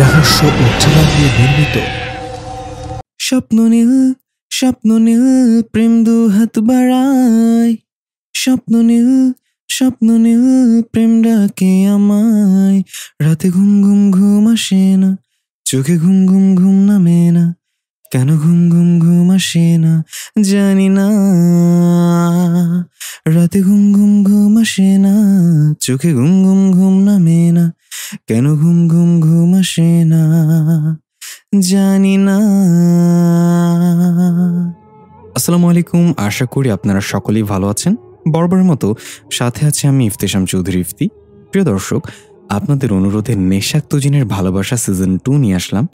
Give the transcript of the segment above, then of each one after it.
রহস্য ও চেনা দিয়ে নির্মিত। স্বপ্ন নীল প্রেম দু হাত বাড়ায়, স্বপ্ন নীল প্রেম ডাকে আমায়। রাতে ঘুম ঘুম ঘুম আসে না, চোখে ঘুম ঘুম ঘুম নামে না, কেন ঘুম ঘুম ঘুম আসে না জানি না। রাতে ঘুম ঘুম ঘুম আসে না, চোখে ঘুম ঘুম ঘুম নামে না, কেন ঘুম ঘুম ঘুম আসে না জানি না। আসসালামু আলাইকুম, আশা করি আপনারা সকলেই ভালো আছেন। বরাবরের মতো সাথে আছে আমি ইফতেশাম চৌধুরী ইফতি। প্রিয় দর্শক, আপনাদের অনুরোধে নেশাক্ত জিনের ভালোবাসা সিজন 2 নিয়ে আসলাম।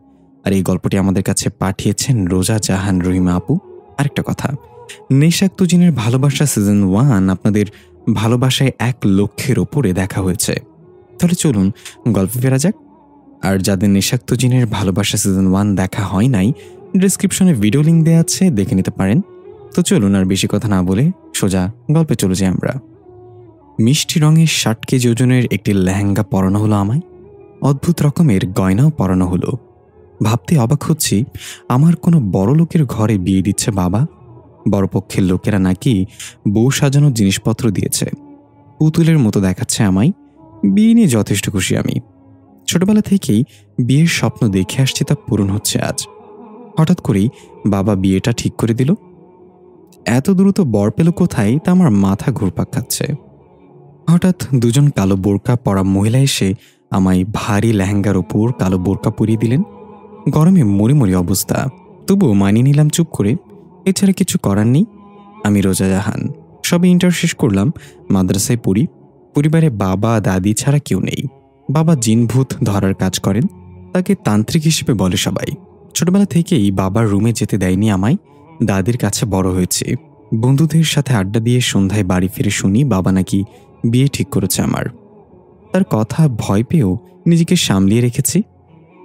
আর এই গল্পটি আমাদের কাছে পাঠিয়েছেন রোজা জাহান রহিমা আপু। আরেকটা কথা, নেশাক্ত জিনের ভালোবাসা সিজন 1 আপনাদের ভালোবাসায় 1 লক্ষের ওপরে দেখা হয়েছে। তাহলে চলুন গল্পে ফেরা যাক। আর যাদের নেশাক্ত জিনের ভালোবাসা সিজন 1 দেখা হয় নাই, ডেসক্রিপশনে ভিডিও লিঙ্ক দেওয়া আছে, দেখে নিতে পারেন। তো চলুন আর বেশি কথা না বলে সোজা গল্পে চলে যাই আমরা। মিষ্টি রঙের 60 কেজি ওজনের একটি লেহেঙ্গা পরানো হলো আমায়। অদ্ভুত রকমের গয়নাও পরানো হলো। ভাবতে অবাক হচ্ছি, আমার কোনো বড় লোকের ঘরে বিয়ে দিচ্ছে বাবা। বড়পক্ষের লোকেরা নাকি বউ সাজানোর জিনিসপত্র দিয়েছে। পুতুলের মতো দেখাচ্ছে আমায়। বিয়ে নিয়ে যথেষ্ট খুশি আমি। ছোটবেলা থেকেই বিয়ের স্বপ্ন দেখে আসছি, তা পূরণ হচ্ছে আজ। হঠাৎ করেই বাবা বিয়েটা ঠিক করে দিল। এত দ্রুত বর পেল কোথায়, তা আমার মাথা ঘুরপাক খাচ্ছে। হঠাৎ দুজন কালো বোরকা পরা মহিলা এসে আমায় ভারী লেহেঙ্গার ওপর কালো বোরকা পরিয়ে দিলেন। গরমে মরি মরি অবস্থা, তবুও মানিয়ে নিলাম চুপ করে। এছাড়া কিছু করার নেই। আমি রোজা জাহান, সবে ইন্টার শেষ করলাম, মাদ্রাসায় পড়ি। পরিবারে বাবা দাদি ছাড়া কেউ নেই। বাবা জিনভূত ধরার কাজ করেন, তাকে তান্ত্রিক হিসেবে বলে সবাই। ছোটবেলা থেকেই বাবার রুমে যেতে দেয়নি আমায়। দাদির কাছে বড় হয়েছে। বন্ধুদের সাথে আড্ডা দিয়ে সন্ধ্যায় বাড়ি ফিরে শুনি বাবা নাকি বিয়ে ঠিক করেছে আমার। তার কথা ভয় পেয়েও নিজেকে সামলিয়ে রেখেছি।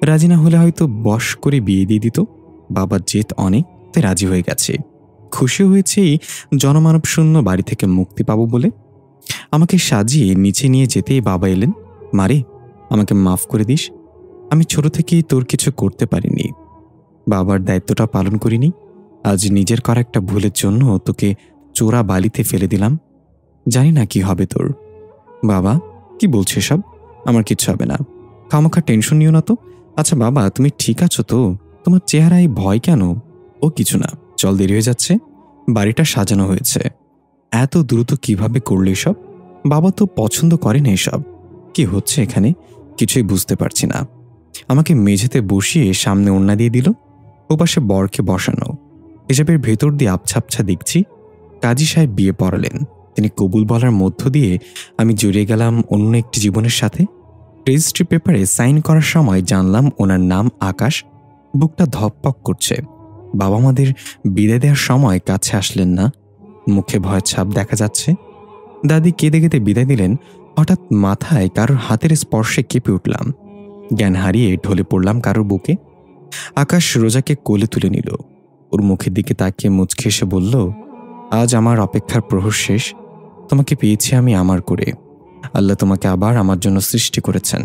রাজি না হলে হয়তো বশ করে বিয়ে দিয়ে দিত। বাবার জেদ অনেক, তাই রাজি হয়ে গেছে। খুশি হয়েছে এই জনমানব শূন্য বাড়ি থেকে মুক্তি পাবো বলে। আমাকে সাজিয়ে নিচে নিয়ে যেতেই বাবা এলেন। মারে, আমাকে মাফ করে দিস, আমি ছোট থেকেই তোর কিছু করতে পারিনি। বাবার দায়িত্বটা পালন করিনি। আজ নিজের করা একটা ভুলের জন্য তোকে চোরা বালিতে ফেলে দিলাম। জানি না কি হবে তোর। বাবা, কি বলছে সব? আমার কিচ্ছু হবে না, খামোখা টেনশন নিও না তো। আচ্ছা বাবা, তুমি ঠিক আছো তো? তোমার চেহারায় ভয় কেন? ও কিছু না, চল, দেরি হয়ে যাচ্ছে। বাড়িটা সাজানো হয়েছে। এত দ্রুত কিভাবে করলে সব? বাবা তো পছন্দ করেন এসব। কি হচ্ছে এখানে কিছুই বুঝতে পারছি না। আমাকে মেঝেতে বসিয়ে সামনে ওড়না দিয়ে দিল, ওপাশে বরকে বসানো। এসবের ভেতর দিয়ে আবছা আবছা দেখছি কাজী সাহেব বিয়ে পড়ালেন। তিনি কবুল বলার মধ্য দিয়ে আমি জড়িয়ে গেলাম অন্য একটি জীবনের সাথে। রেজিস্ট্রি পেপারে সাইন করার সময় জানলাম ওনার নাম আকাশ। বুকটা ধপপক করছে। বাবা আমাদের বিদায় দেওয়ার সময় কাছে আসলেন না, মুখে ভয়ের ছাপ দেখা যাচ্ছে। দাদি কেঁদে কেঁদে বিদায় দিলেন। হঠাৎ মাথায় কারোর হাতের স্পর্শে কেঁপে উঠলাম। জ্ঞান হারিয়ে ঢলে পড়লাম কারোর বুকে। আকাশ রোজাকে কোলে তুলে নিল। ওর মুখের দিকে তাকিয়ে মুচকে এসে বলল, আজ আমার অপেক্ষার প্রহর শেষ। তোমাকে পেয়েছি আমি আমার করে। আল্লাহ তোমাকে আবার আমার জন্য সৃষ্টি করেছেন।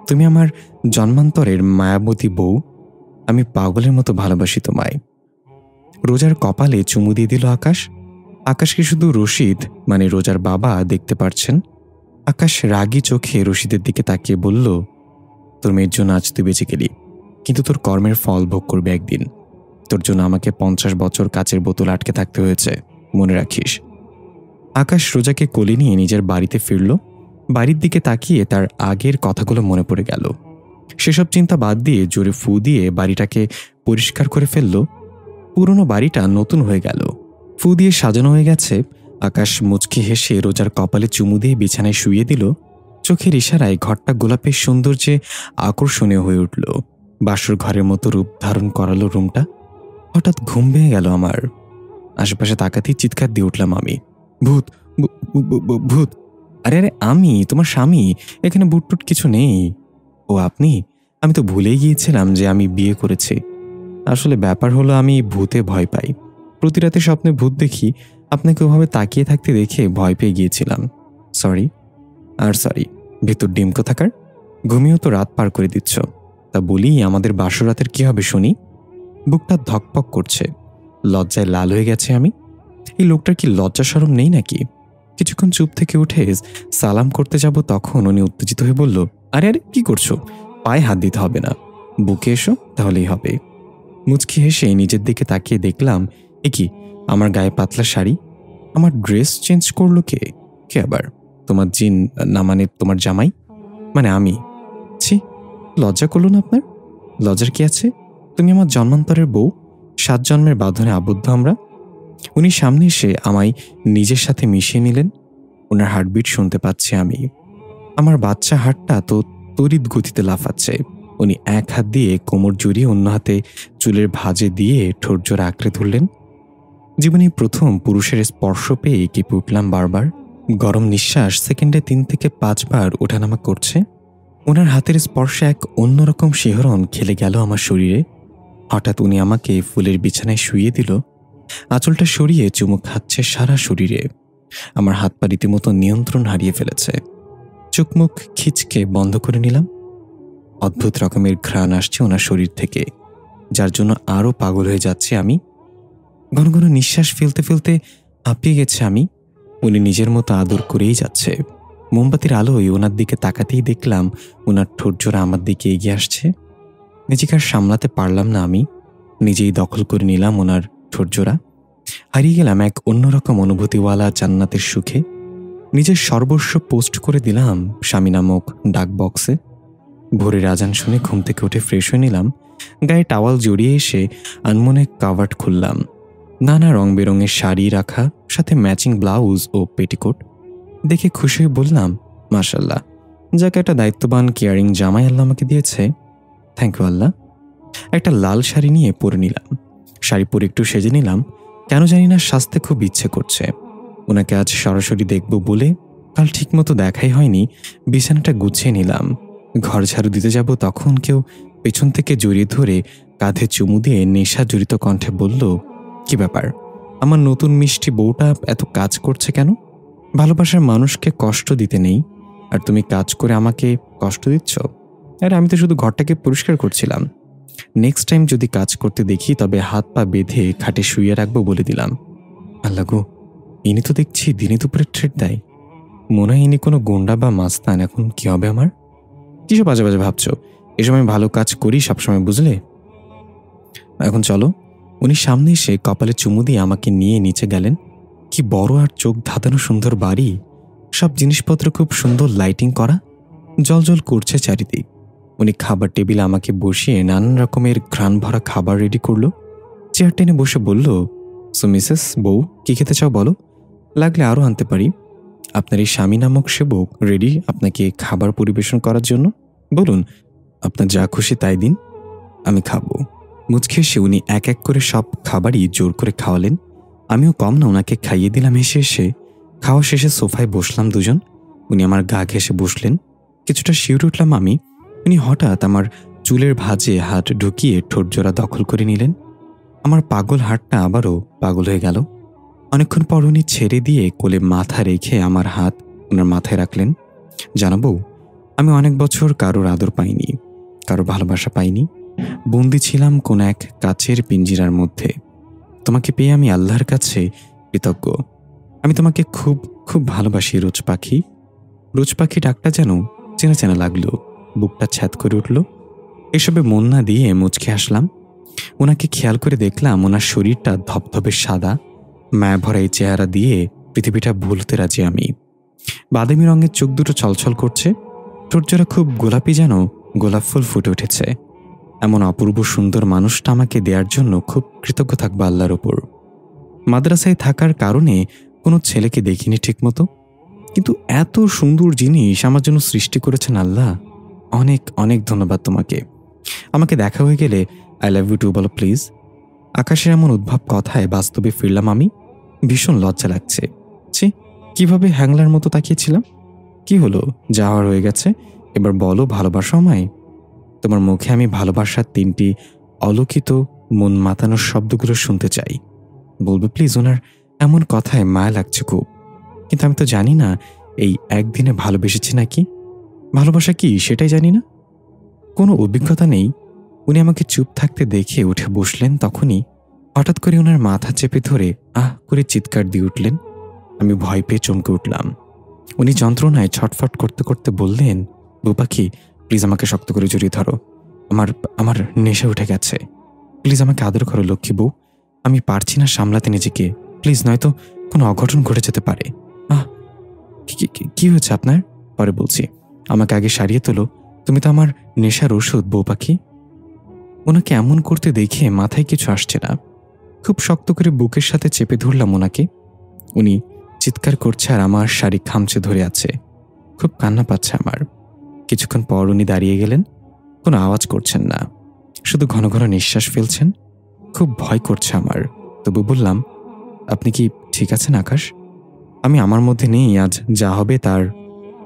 তুমি আমার জন্মান্তরের মায়াবতী বউ। আমি পাগলের মতো ভালোবাসি তোমায়। রোজার কপালে চুমু দিয়ে দিল আকাশ। আকাশকে শুধু রশিদ, মানে রোজার বাবা, দেখতে পারছেন। আকাশ রাগী চোখে রশিদের দিকে তাকিয়ে বলল, তোর মেয়ের জন্য আজ তুই বেঁচে গেলি, কিন্তু তোর কর্মের ফল ভোগ করবে একদিন। তোর জন্য আমাকে 50 বছর কাচের বোতল আটকে থাকতে হয়েছে, মনে রাখিস। আকাশ রোজাকে কোলে নিয়ে নিজের বাড়িতে ফিরল। বাড়ির দিকে তাকিয়ে তার আগের কথাগুলো মনে পড়ে গেল। সেসব চিন্তা বাদ দিয়ে জোরে ফু দিয়ে বাড়িটাকে পরিষ্কার করে ফেলল। পুরনো বাড়িটা নতুন হয়ে গেল, ফু দিয়ে সাজানো হয়ে গেছে। আকাশ মুচকি হেসে রোজার কপালে চুমু দিয়ে বিছানায় শুইয়ে দিল। চোখের ইশারায় ঘরটা গোলাপের সৌন্দর্যে আকর্ষণীয় হয়ে উঠল। বাসর ঘরের মতো রূপ ধারণ করালো রুমটা। হঠাৎ ঘুম ভেঙে গেল আমার। আশেপাশে তাকাতেই চিৎকার দিয়ে উঠলাম আমি, ভূত, ভূত! আরে আরে, আমি তোমার স্বামী, এখানে ভূত টুট কিছু নেই। ও আপনি? আমি তো ভুলেই গিয়েছিলাম যে আমি বিয়ে করেছি। আসলে ব্যাপার হলো, আমি ভূতে ভয় পাই। প্রতি রাতে স্বপ্নে ভূত দেখি। আপনাকে ওভাবে তাকিয়ে থাকতে দেখে ভয় পেয়ে গিয়েছিলাম। সরি। আর সরি, ভেতর ডিম কোথাকার। ঘুমিয়েও তো রাত পার করে দিচ্ছ। তা বলি, আমাদের বাসরাতের কি হবে শুনি? বুকটা ধকপক করছে, লজ্জায় লাল হয়ে গেছে আমি। এই লোকটার কি লজ্জা শরম নেই নাকি? কিছুক্ষণ চুপ থেকে উঠে সালাম করতে যাব, তখন উনি উত্তেজিত হয়ে বলল, আরে আরে কি করছো? পায়ে হাত দিতে হবে না, বুকে এসো, তাহলেই হবে। মুচকি হেসে নিজের দিকে তাকিয়ে দেখলাম, এ কি, আমার গায়ে পাতলা শাড়ি, আমার ড্রেস চেঞ্জ করলো কে? কে আবার? তোমার জিন, না মানে তোমার জামাই, মানে আমি। ছি, লজ্জা করলো না আপনার? লজ্জার কি আছে? তুমি আমার জন্মান্তরের বউ, 7 জন্মের বাঁধনে আবদ্ধ আমরা। উনি সামনে এসে আমায় নিজের সাথে মিশিয়ে নিলেন। ওনার হার্টবিট শুনতে পাচ্ছি আমি। আমার বাচ্চা হাতটা তো তড়িৎ গতিতে লাফাচ্ছে। উনি এক হাত দিয়ে কোমর জড়িয়ে অন্য হাতে চুলের ভাঁজে দিয়ে ঠোঁট জোড়া আঁকড়ে ধরলেন। জীবনে প্রথম পুরুষের স্পর্শ পেয়ে কেঁপে উঠলাম বারবার। গরম নিঃশ্বাস সেকেন্ডে 3 থেকে 5 বার ওঠানামা করছে। ওনার হাতের স্পর্শে এক অন্যরকম শিহরণ খেলে গেল আমার শরীরে। হঠাৎ উনি আমাকে ফুলের বিছানায় শুইয়ে দিল। আঁচলটা সরিয়ে চুমু খাচ্ছে সারা শরীরে। আমার হাত পা রীতিমতো নিয়ন্ত্রণ হারিয়ে ফেলেছে। চোখ মুখ খিচকে বন্ধ করে নিলাম। অদ্ভুত রকমের ঘ্রাণ আসছে ওনার শরীর থেকে, যার জন্য আরও পাগল হয়ে যাচ্ছি আমি। ঘন ঘন নিঃশ্বাস ফেলতে ফেলতে হাঁপিয়ে গেছে আমি। উনি নিজের মতো আদর করেই যাচ্ছে। মোমবাতির আলোয় ওনার দিকে তাকাতেই দেখলাম ওনার ঠোঁটজোড়া আমার দিকে এগিয়ে আসছে। নিজেকে আর সামলাতে পারলাম না আমি, নিজেই দখল করে নিলাম ওনার ঠোঁটজোড়া। হারিয়ে গেলাম এক অন্যরকম অনুভূতিওয়ালা জান্নাতের সুখে। নিজের সর্বস্ব পোস্ট করে দিলাম স্বামী নামক ডাক বক্সে। ভোরের আজান শুনে ঘুম থেকে উঠে ফ্রেশ হয়ে নিলাম। গায়ে টাওয়াল জড়িয়ে এসে আনমনে কাভার্ট খুললাম। নানা রং বেরঙের শাড়ি রাখা, সাথে ম্যাচিং ব্লাউজ ও পেটিকোট। দেখে খুশি হয়ে বললাম, মাশাল্লাহ, যাকে একটা দায়িত্ববান কেয়ারিং জামাই আল্লাহ আমাকে দিয়েছে। থ্যাংক ইউ আল্লাহ। একটা লাল শাড়ি নিয়ে পরে নিলাম। শাড়ি পরে একটু সেজে নিলাম। কেন জানি না সাজতে খুব ইচ্ছে করছে। ওনাকে আজ সরাসরি দেখব বলে কাল ঠিকমতো দেখাই হয়নি। বিছানাটা গুছিয়ে নিলাম। ঘর ঝাড়ু দিতে যাব, তখন কেউ পেছন থেকে জড়িয়ে ধরে কাঁধে চুমু দিয়ে নেশা জড়িত কণ্ঠে বলল, কি ব্যাপার, আমার নতুন মিষ্টি বউটা এত কাজ করছে কেন? ভালোবাসার মানুষকে কষ্ট দিতে নেই, আর তুমি কাজ করে আমাকে কষ্ট দিচ্ছ। আরে আমি তো শুধু ঘরটাকে পরিষ্কার করছিলাম। নেক্সট টাইম যদি কাজ করতে দেখি তবে হাত পা বেঁধে খাটে শুইয়ে রাখবো বলে দিলাম। আল্লাহ গো, ইনি তো দেখছি দিনে দুপুরে ট্রিট দেয়। মনে হয় ইনি কোনো গুন্ডা বা মাস্তান। এখন কি হবে আমার? কিসব বাজে বাজে ভাবছো? এসব আমি ভালো কাজ করি সবসময়, বুঝলে? এখন চলো। উনি সামনে এসে কপালে চুমু দিয়ে আমাকে নিয়ে নিচে গেলেন। কি বড় আর চোখ ধাঁধানো সুন্দর বাড়ি। সব জিনিসপত্র খুব সুন্দর লাইটিং করা, জল জল করছে চারিদিক। উনি খাবার টেবিলে আমাকে বসিয়ে নানান রকমের ঘ্রাণ ভরা খাবার রেডি করলো। চেয়ার টেনে বসে বলল, সো মিসেস বউ, কি খেতে চাও বলো, লাগলে আরও আনতে পারি। আপনার এই স্বামী নামক সেবক রেডি আপনাকে খাবার পরিবেশন করার জন্য। বলুন, আপনার যা খুশি তাই দিন, আমি খাবো। মুচকি এসে উনি এক এক করে সব খাবারই জোর করে খাওয়ালেন। আমিও কম না ওনাকে খাইয়ে দিলাম হেসে হেসে। খাওয়া শেষে সোফায় বসলাম দুজন। উনি আমার গা ঘেঁষে বসলেন। কিছুটা শিউরে উঠলাম আমি। উনি হঠাৎ আমার চুলের ভাঁজে হাত ঢুকিয়ে ঠোঁটজোড়া দখল করে নিলেন। আমার পাগল হাতটা আবারও পাগল হয়ে গেল। অনেকক্ষণ পর উনি ছেড়ে দিয়ে কোলে মাথা রেখে আমার হাত ওনার মাথায় রাখলেন। জানাবো, আমি অনেক বছর কারোর আদর পাইনি, কারো ভালোবাসা পাইনি। বন্দি ছিলাম কোন এক কাচের পিঞ্জিরার মধ্যে। তোমাকে পেয়ে আমি আল্লাহর কাছে কৃতজ্ঞ। আমি তোমাকে খুব খুব ভালোবাসি রোজ পাখি। রোজ পাখি ডাকটা যেন চেনা চেনা লাগলো। বুকটা ছ্যাদ করে উঠল। এসবে মন না দিয়ে মুচকে আসলাম। ওনাকে খেয়াল করে দেখলাম ওনার শরীরটা ধপধপে সাদা। মায়া ভরা এই চেহারা দিয়ে পৃথিবীটা ভুলতে রাজি আমি। বাদামি রঙের চোখ দুটো ছলছল করছে। ঠোঁটজোড়া খুব গোলাপি, যেন গোলাপ ফুল ফুটে উঠেছে। এমন অপূর্ব সুন্দর মানুষটা আমাকে দেওয়ার জন্য খুব কৃতজ্ঞ থাকবো আল্লাহর ওপর। মাদ্রাসায় থাকার কারণে কোনো ছেলেকে দেখিনি ঠিকমতো, কিন্তু এত সুন্দর জিনিস আমার জন্য সৃষ্টি করেছেন আল্লাহ। অনেক অনেক ধন্যবাদ তোমাকে। আমাকে দেখা হয়ে গেলে আই লাভ ইউ টু বলো প্লিজ। আকাশের এমন উদ্ভব কথায় বাস্তবে ফিরলাম আমি। ভীষণ লজ্জা লাগছে। ছি, কিভাবে হ্যাংলার মতো তাকিয়েছিলাম। কি হলো, যাওয়ার হয়ে গেছে, এবার বলো ভালোবাসো আমায়। তোমার মুখে আমি ভালোবাসার 3টি অলৌকিত মন মাতানোর শব্দগুলো শুনতে চাই। বলবে প্লিজ। ওনার এমন কথায় মায়া লাগছে খুব, কিন্তু আমি তো জানি না এই একদিনে ভালোবেসেছি নাকি। ভালোবাসা কি সেটাই জানি না। কোনো অভিজ্ঞতা নেই। উনি আমাকে চুপ থাকতে দেখে উঠে বসলেন। তখনই হঠাৎ করে ওনার মাথা চেপে ধরে আহ করে চিৎকার দিয়ে উঠলেন। আমি ভয় পেয়ে চমকে উঠলাম। উনি যন্ত্রণায় ছটফট করতে করতে বললেন, বউ পাখি, প্লিজ আমাকে শক্ত করে জড়িয়ে ধরো। আমার আমার নেশা উঠে গেছে। প্লিজ আমাকে আদর করো লক্ষ্মী বউ। আমি পারছি না সামলাতে নিজেকে। প্লিজ, নয়তো কোনো অঘটন ঘটে যেতে পারে। আহ কি হয়েছে আপনার? পরে বলছি। আমাকে আগে সারিয়ে তোলো। তুমি তো আমার নেশার ওষুধ, বউ পাখি। ওনাকে এমন করতে দেখে মাথায় কিছু আসছে না। খুব শক্ত করে বুকের সাথে চেপে ধরলাম ওনাকে। উনি চিৎকার করছে আর আমার শাড়ি খামচে ধরে আছে। খুব কান্না পাচ্ছে আমার। কিছুক্ষণ পর উনি দাঁড়িয়ে গেলেন। কোনো আওয়াজ করছেন না, শুধু ঘন ঘন নিঃশ্বাস ফেলছেন। খুব ভয় করছে আমার। তবু বললাম, আপনি কি ঠিক আছেন আকাশ? আমি আমার মধ্যে নেই, আজ যা হবে তার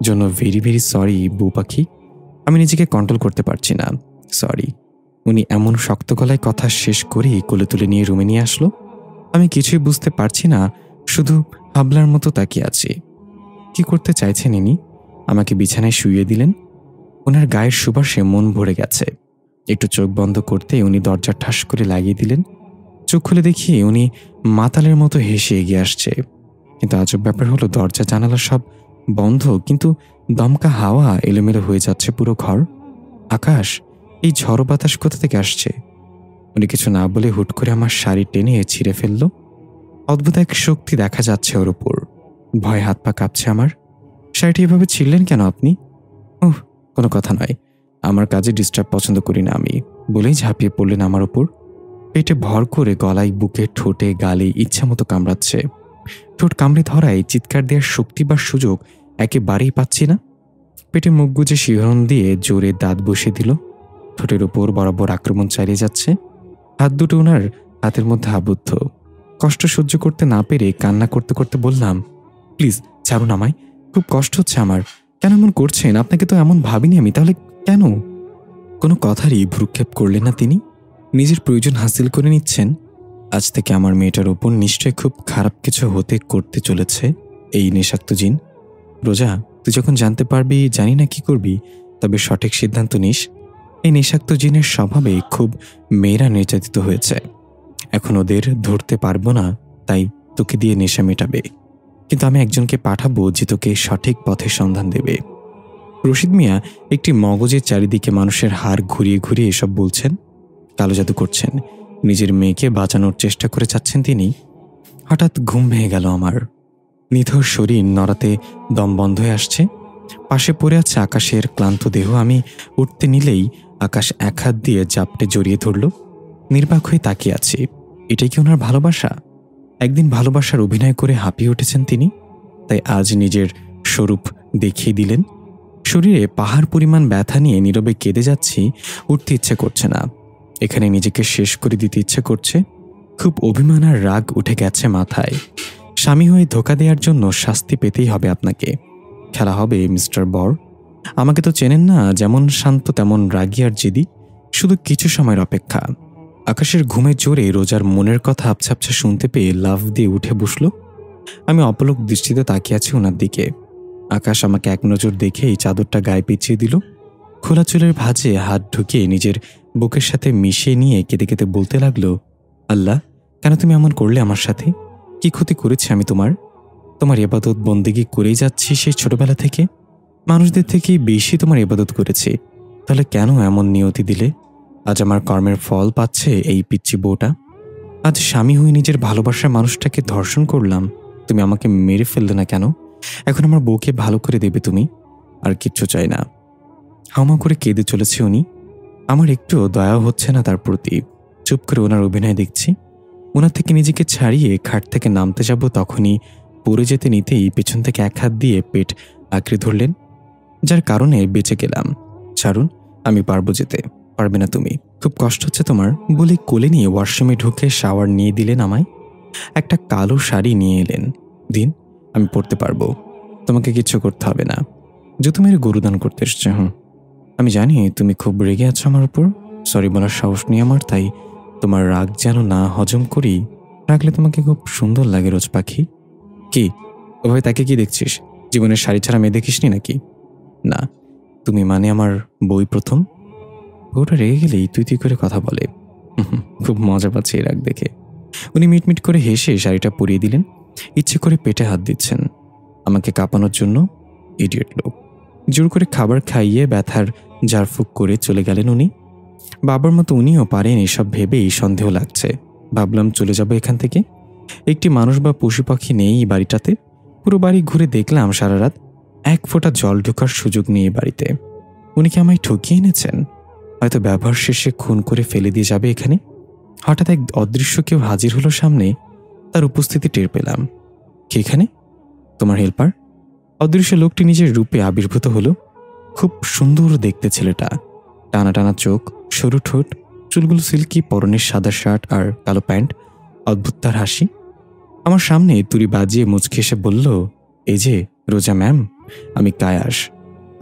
জন্য ভেরি ভেরি সরি বউ পাখি। আমি নিজেকে কন্ট্রোল করতে পারছি না, সরি। উনি এমন শক্ত গলায় কথা শেষ করেই কোলে তুলে নিয়ে রুমে নিয়ে আসলো। আমি কিছুই বুঝতে পারছি না, শুধু হাবলার মতো তাকিয়ে আছি। কি করতে চাইছেন ইনি? আমাকে বিছানায় শুইয়ে দিলেন। ওনার গায়ের সুবাসে মন ভরে গেছে। একটু চোখ বন্ধ করতে উনি দরজা ঠাস করে লাগিয়ে দিলেন। চোখ খুলে দেখি উনি মাতালের মতো হেসে এগিয়ে আসছে। কিন্তু আজব ব্যাপার হলো, দরজা জানালা সব বন্ধ, কিন্তু দমকা হাওয়া এলোমেলো হয়ে যাচ্ছে পুরো ঘর। আকাশ, এই ঝড়ো বাতাস কোথা থেকে আসছে? উনি কিছু না বলে হুট করে আমার শাড়ি টেনে ছিঁড়ে ফেলল। অদ্ভুত এক শক্তি দেখা যাচ্ছে ওর উপর। ভয়ে হাত পা কাঁপছে আমার। শাড়িটি এভাবে ছিঁড়লেন কেন আপনি? ওহ, কোনো কথা নয়। আমার কাজে ডিস্টার্ব পছন্দ করি না আমি, বলেই ঝাঁপিয়ে পড়লেন আমার ওপর। পেটে ভর করে গলায়, বুকে, ঠোঁটে, গালে ইচ্ছা মতো কামড়াচ্ছে। ঠোঁট কামড়ে ধরায় চিৎকার দেওয়ার শক্তি বা সুযোগ একেবারেই পাচ্ছি না। পেটে মুখ গুজে শিহরণ দিয়ে জোরে দাঁত বসিয়ে দিল। ঠোঁটের ওপর বরাবর আক্রমণ চালিয়ে যাচ্ছে। হাত দুটো ওনার হাতের মধ্যে আবদ্ধ। কষ্ট সহ্য করতে না পেরে কান্না করতে করতে বললাম, প্লিজ ছাড়ুন আমায়, খুব কষ্ট হচ্ছে আমার। কেন এমন করছেন? আপনাকে তো এমন ভাবিনি আমি, তাহলে কেন? কোনো কথারই ভ্রুক্ষেপ করলেন না তিনি। নিজের প্রয়োজন হাসিল করে নিচ্ছেন। আজ থেকে আমার মেয়েটার ওপর নিশ্চয় খুব খারাপ কিছু হতে করতে চলেছে এই নেশাক্ত জিন। রোজা, তুই যখন জানতে পারবি, জানি না কি করবি, তবে সঠিক সিদ্ধান্ত নিস। এই নেশাক্ত জিনের স্বভাবে খুব মেয়েরা নির্যাতিত হয়েছে। এখন ওদের ধরতে পারবো না, তাই তোকে দিয়ে নেশা মেটাবে। কিন্তু আমি একজনকে পাঠাবো যে তোকে সঠিক পথের সন্ধান দেবে। রশিদ মিয়া একটি মগজের চারিদিকে মানুষের হাড় ঘুরিয়ে ঘুরিয়ে এসব বলছেন। কালো জাদু করছেন। নিজের মেয়েকে বাঁচানোর চেষ্টা করে যাচ্ছেন তিনি। হঠাৎ ঘুম ভেঙে গেল আমার। নিথর শরীর নড়াতে দম বন্ধ হয়ে আসছে। পাশে পড়ে আছে আকাশের ক্লান্ত দেহ। আমি উঠতে নিলেই আকাশ এক হাত দিয়ে জাপটে জড়িয়ে ধরল। নির্বাক হয়ে তাকিয়ে আছি। এটাই কি ওনার ভালোবাসা? একদিন ভালোবাসার অভিনয় করে হাঁপিয়ে উঠেছেন তিনি, তাই আজ নিজের স্বরূপ দেখিয়ে দিলেন। শরীরে পাহাড় পরিমাণ ব্যথা নিয়ে নীরবে কেঁদে যাচ্ছি। উঠতে ইচ্ছে করছে না। এখানে নিজেকে শেষ করে দিতে ইচ্ছে করছে। খুব অভিমান আর রাগ উঠে গেছে মাথায়। স্বামী হয়ে ধোঁকা দেওয়ার জন্য শাস্তি পেতেই হবে আপনাকে। খেলা হবে মিস্টার বর। আমাকে তো চেনেন না, যেমন শান্ত তেমন রাগী আর জেদি। শুধু কিছু সময়ের অপেক্ষা। আকাশের ঘুমের জোরে রোজার মনের কথা আবছা আবছা শুনতে পেয়ে লাফ দিয়ে উঠে বসল। আমি অপলক দৃষ্টিতে তাকিয়ে আছি ওনার দিকে। আকাশ আমাকে এক নজর দেখেই চাদরটা গায়ে পেঁচিয়ে দিল। খোলা চুলের ভাঁজে হাত ঢুকিয়ে নিজের বুকের সাথে মিশিয়ে নিয়ে কেঁদে কেঁদে বলতে লাগলো, আল্লাহ, কেন তুমি এমন করলে আমার সাথে? কি ক্ষতি করেছি আমি তোমার? তোমার ইবাদত বন্দেগী করেই যাচ্ছি সেই ছোটবেলা থেকে। মানুষদের থেকেই বেশি তোমার ইবাদত করেছি, তাহলে কেন এমন নিয়তি দিলে? আজ আমার কর্মের ফল পাচ্ছে এই পিচ্চি বউটা। আজ স্বামী হয়ে নিজের ভালোবাসার মানুষটাকে ধর্ষণ করলাম, তুমি আমাকে মেরে ফেললে না কেন? এখন আমার বউকে ভালো করে দেবে তুমি, আর কিচ্ছু চাই না। হামা করে কেঁদে চলেছে উনি। আমার একটুও দয়া হচ্ছে না তার প্রতি। চুপ করে ওনার অভিনয় দেখছি। ওনার থেকে নিজেকে ছাড়িয়ে খাট থেকে নামতে যাব, তখনই পড়ে যেতে নিতেই পেছন থেকে এক হাত দিয়ে পেট আঁকড়ে ধরলেন, যার কারণে বেঁচে গেলাম। ছাড়ুন, আমি পারবো যেতে। পারবে না তুমি, খুব কষ্ট হচ্ছে তোমার, বলে কোলে নিয়ে ওয়াশরুমে ঢুকে শাওয়ার নিয়ে দিলেন আমায়। একটা কালো শাড়ি নিয়ে এলেন। দিন, আমি পরতে পারবো, তোমাকে কিচ্ছু করতে হবে না। জুতো মেরে গরুদান করতে এসছে। আমি জানি তুমি খুব রেগে আছো আমার উপর। সরি বলার সাহস নেই আমার, তাই তোমার রাগ যেন না হজম করি। রাগলে তোমাকে খুব সুন্দর লাগে রোজ পাখি। কি ওভাবে তাকে কি দেখছিস? জীবনের শাড়ি ছাড়া মেয়ে দেখিসনি নাকি? না, তুমি মানে আমার বই প্রথম। বউটা রেগে গেলেই তুই তুই করে কথা বলে। খুব মজা পাচ্ছে এই রাগ দেখে। উনি মিটমিট করে হেসে শাড়িটা পরিয়ে দিলেন। ইচ্ছে করে পেটে হাত দিচ্ছেন আমাকে কাঁপানোর জন্য। ইডিয়েট লোক। জোর করে খাবার খাইয়ে ব্যথার ঝাড়ফুঁক করে চলে গেলেন উনি। বাবার মতো উনিও পারেন এসব ভেবেই সন্দেহ লাগছে। ভাবলাম চলে যাব এখান থেকে। একটি মানুষ বা পশু পাখি নেই এই বাড়িটাতে। পুরো বাড়ি ঘুরে দেখলাম সারা রাত, এক ফোঁটা জল ঢোকার সুযোগ নেই বাড়িতে। উনি কি আমায় ঠকিয়ে এনেছেন? হয়তো ব্যবহার শেষে খুন করে ফেলে দিয়ে যাবে এখানে। হঠাৎ এক অদৃশ্য কেউ হাজির হলো সামনে। তার উপস্থিতি টের পেলাম। কে এখানে? তোমার হেল্পার। অদৃশ্য লোকটি নিজের রূপে আবির্ভূত হলো। খুব সুন্দর দেখতে ছেলেটা। টানা টানা চোখ, সরু ঠোঁট, চুলগুলো সিল্কি, পরনের সাদা শার্ট আর কালো প্যান্ট। অদ্ভুত তার হাসি। আমার সামনে তুড়ি বাজিয়ে মুচকি এসে বলল, এই যে রোজা ম্যাম, আমি কায়াস।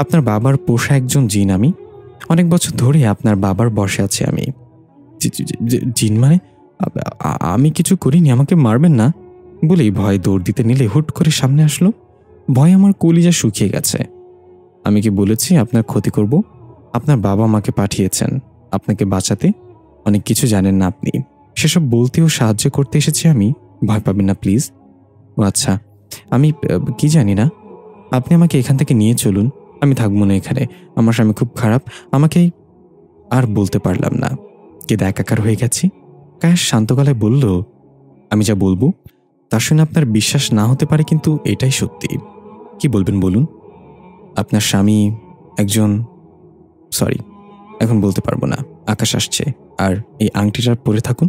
আপনার বাবার পোষা একজন জিন আমি। অনেক বছর ধরে আপনার বাবার বসে আছে আমি। জিন মানে? আমি কিছু করিনি, আমাকে মারবেন না বলেই ভয় দৌড় দিতে নিলে হুট করে সামনে আসলো। ভয় আমার কলিজা শুকিয়ে গেছে। আমি কি বলেছি আপনার ক্ষতি করব? আপনার বাবা আমাকে পাঠিয়েছেন আপনাকে বাঁচাতে। অনেক কিছু জানেন না আপনি। সেসব বলতেও সাহায্য করতে এসেছি আমি। ভয় পাবেন না প্লিজ। ও আচ্ছা, আমি কি জানি না। আপনি আমাকে এখান থেকে নিয়ে চলুন। আমি থাকবো না এখানে। আমার স্বামী খুব খারাপ। আমাকেই আর বলতে পারলাম না। কেঁদে একাকার হয়ে গেছি। কায়াস শান্ত গলায় বলল, আমি যা বলবো তা শুনে আপনার বিশ্বাস না হতে পারে, কিন্তু এটাই সত্যি। কি বলবেন বলুন। আপনার স্বামী একজন, সরি এখন বলতে পারবো না, আকাশ আসছে। আর এই আংটিটা পরে থাকুন।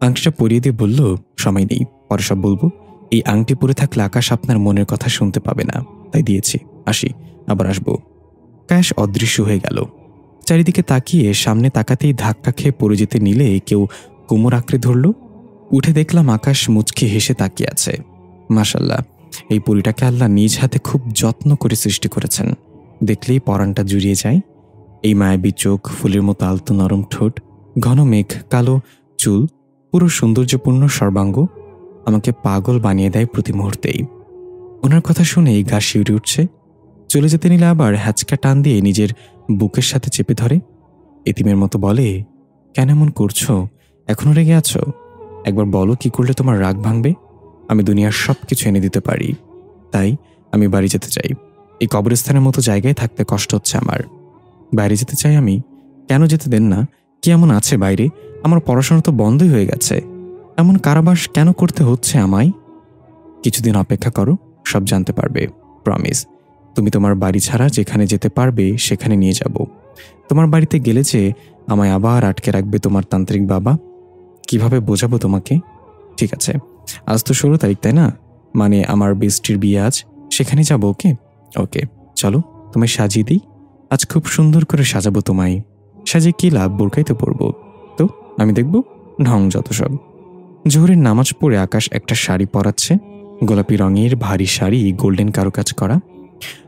আংটিটা পরিয়ে দিয়ে বলল, সময় নেই, পরে সব বলবো। এই আংটি পরে থাকলে আকাশ আপনার মনের কথা শুনতে পাবে না, তাই দিয়েছি। আসি, আবার আসবো। কায়াস অদৃশ্য হয়ে গেল। চারিদিকে তাকিয়ে সামনে তাকাতেই ধাক্কা খেয়ে পড়ে যেতে নিলে কেউ কোমর আঁকড়ে ধরল। উঠে দেখলাম আকাশ মুচকি হেসে তাকিয়ে আছে। মাশাল্লাহ, এই পরীটাকে আল্লাহ নিজ হাতে খুব যত্ন করে সৃষ্টি করেছেন। দেখলেই পরাণটা জুড়িয়ে যায়। এই মায়াবী চোখ, ফুলের মতো আলতো নরম ঠোঁট, ঘন মেঘ কালো চুল, পুরো সৌন্দর্যপূর্ণ সর্বাঙ্গ আমাকে পাগল বানিয়ে দেয় প্রতি মুহূর্তেই। ওনার কথা শুনেই গা শিউরে উঠছে। চলে যেতে নিলে আবার হ্যাচকা টান দিয়ে নিজের বুকের সাথে চেপে ধরে। এতিমের মতো বলে, কেন এমন করছো? এখনো রেগে আছো? একবার বলো কি করলে তোমার রাগ ভাঙবে। আমি দুনিয়ার সব কিছু এনে দিতে পারি। তাই আমি বাড়ি যেতে চাই। এই কবরস্থানের মতো জায়গায় থাকতে কষ্ট হচ্ছে আমার। বাইরে যেতে চাই আমি। কেন যেতে দেন না? কি এমন আছে বাইরে? আমার পড়াশোনা তো বন্ধই হয়ে গেছে। এমন কারাবাস কেন করতে হচ্ছে আমায়? কিছুদিন অপেক্ষা করো, সব জানতে পারবে। প্রমিস। তুমি তোমার বাড়ি ছাড়া যেখানে যেতে পারবে সেখানে নিয়ে যাব। তোমার বাড়িতে গেলে যে আমায় আবার আটকে রাখবে তোমার তান্ত্রিক বাবা। কিভাবে বোঝাবো তোমাকে? ঠিক আছে, আজ তো 16 তারিখ, তাই না? মানে আমার বেস্টির বিয়ে আজ। সেখানে যাবো। ওকে ওকে, চলো তোমায় সাজিয়ে দিই। আজ খুব সুন্দর করে সাজাবো তোমায়। সাজিয়ে কি লাভ, বোরকাই তো পরবো। তো আমি দেখবো ঢং যত সব। জোহরের নামাজ পড়ে আকাশ একটা শাড়ি পরাচ্ছে। গোলাপি রঙের ভারী শাড়ি, গোল্ডেন কারুকাজ করা।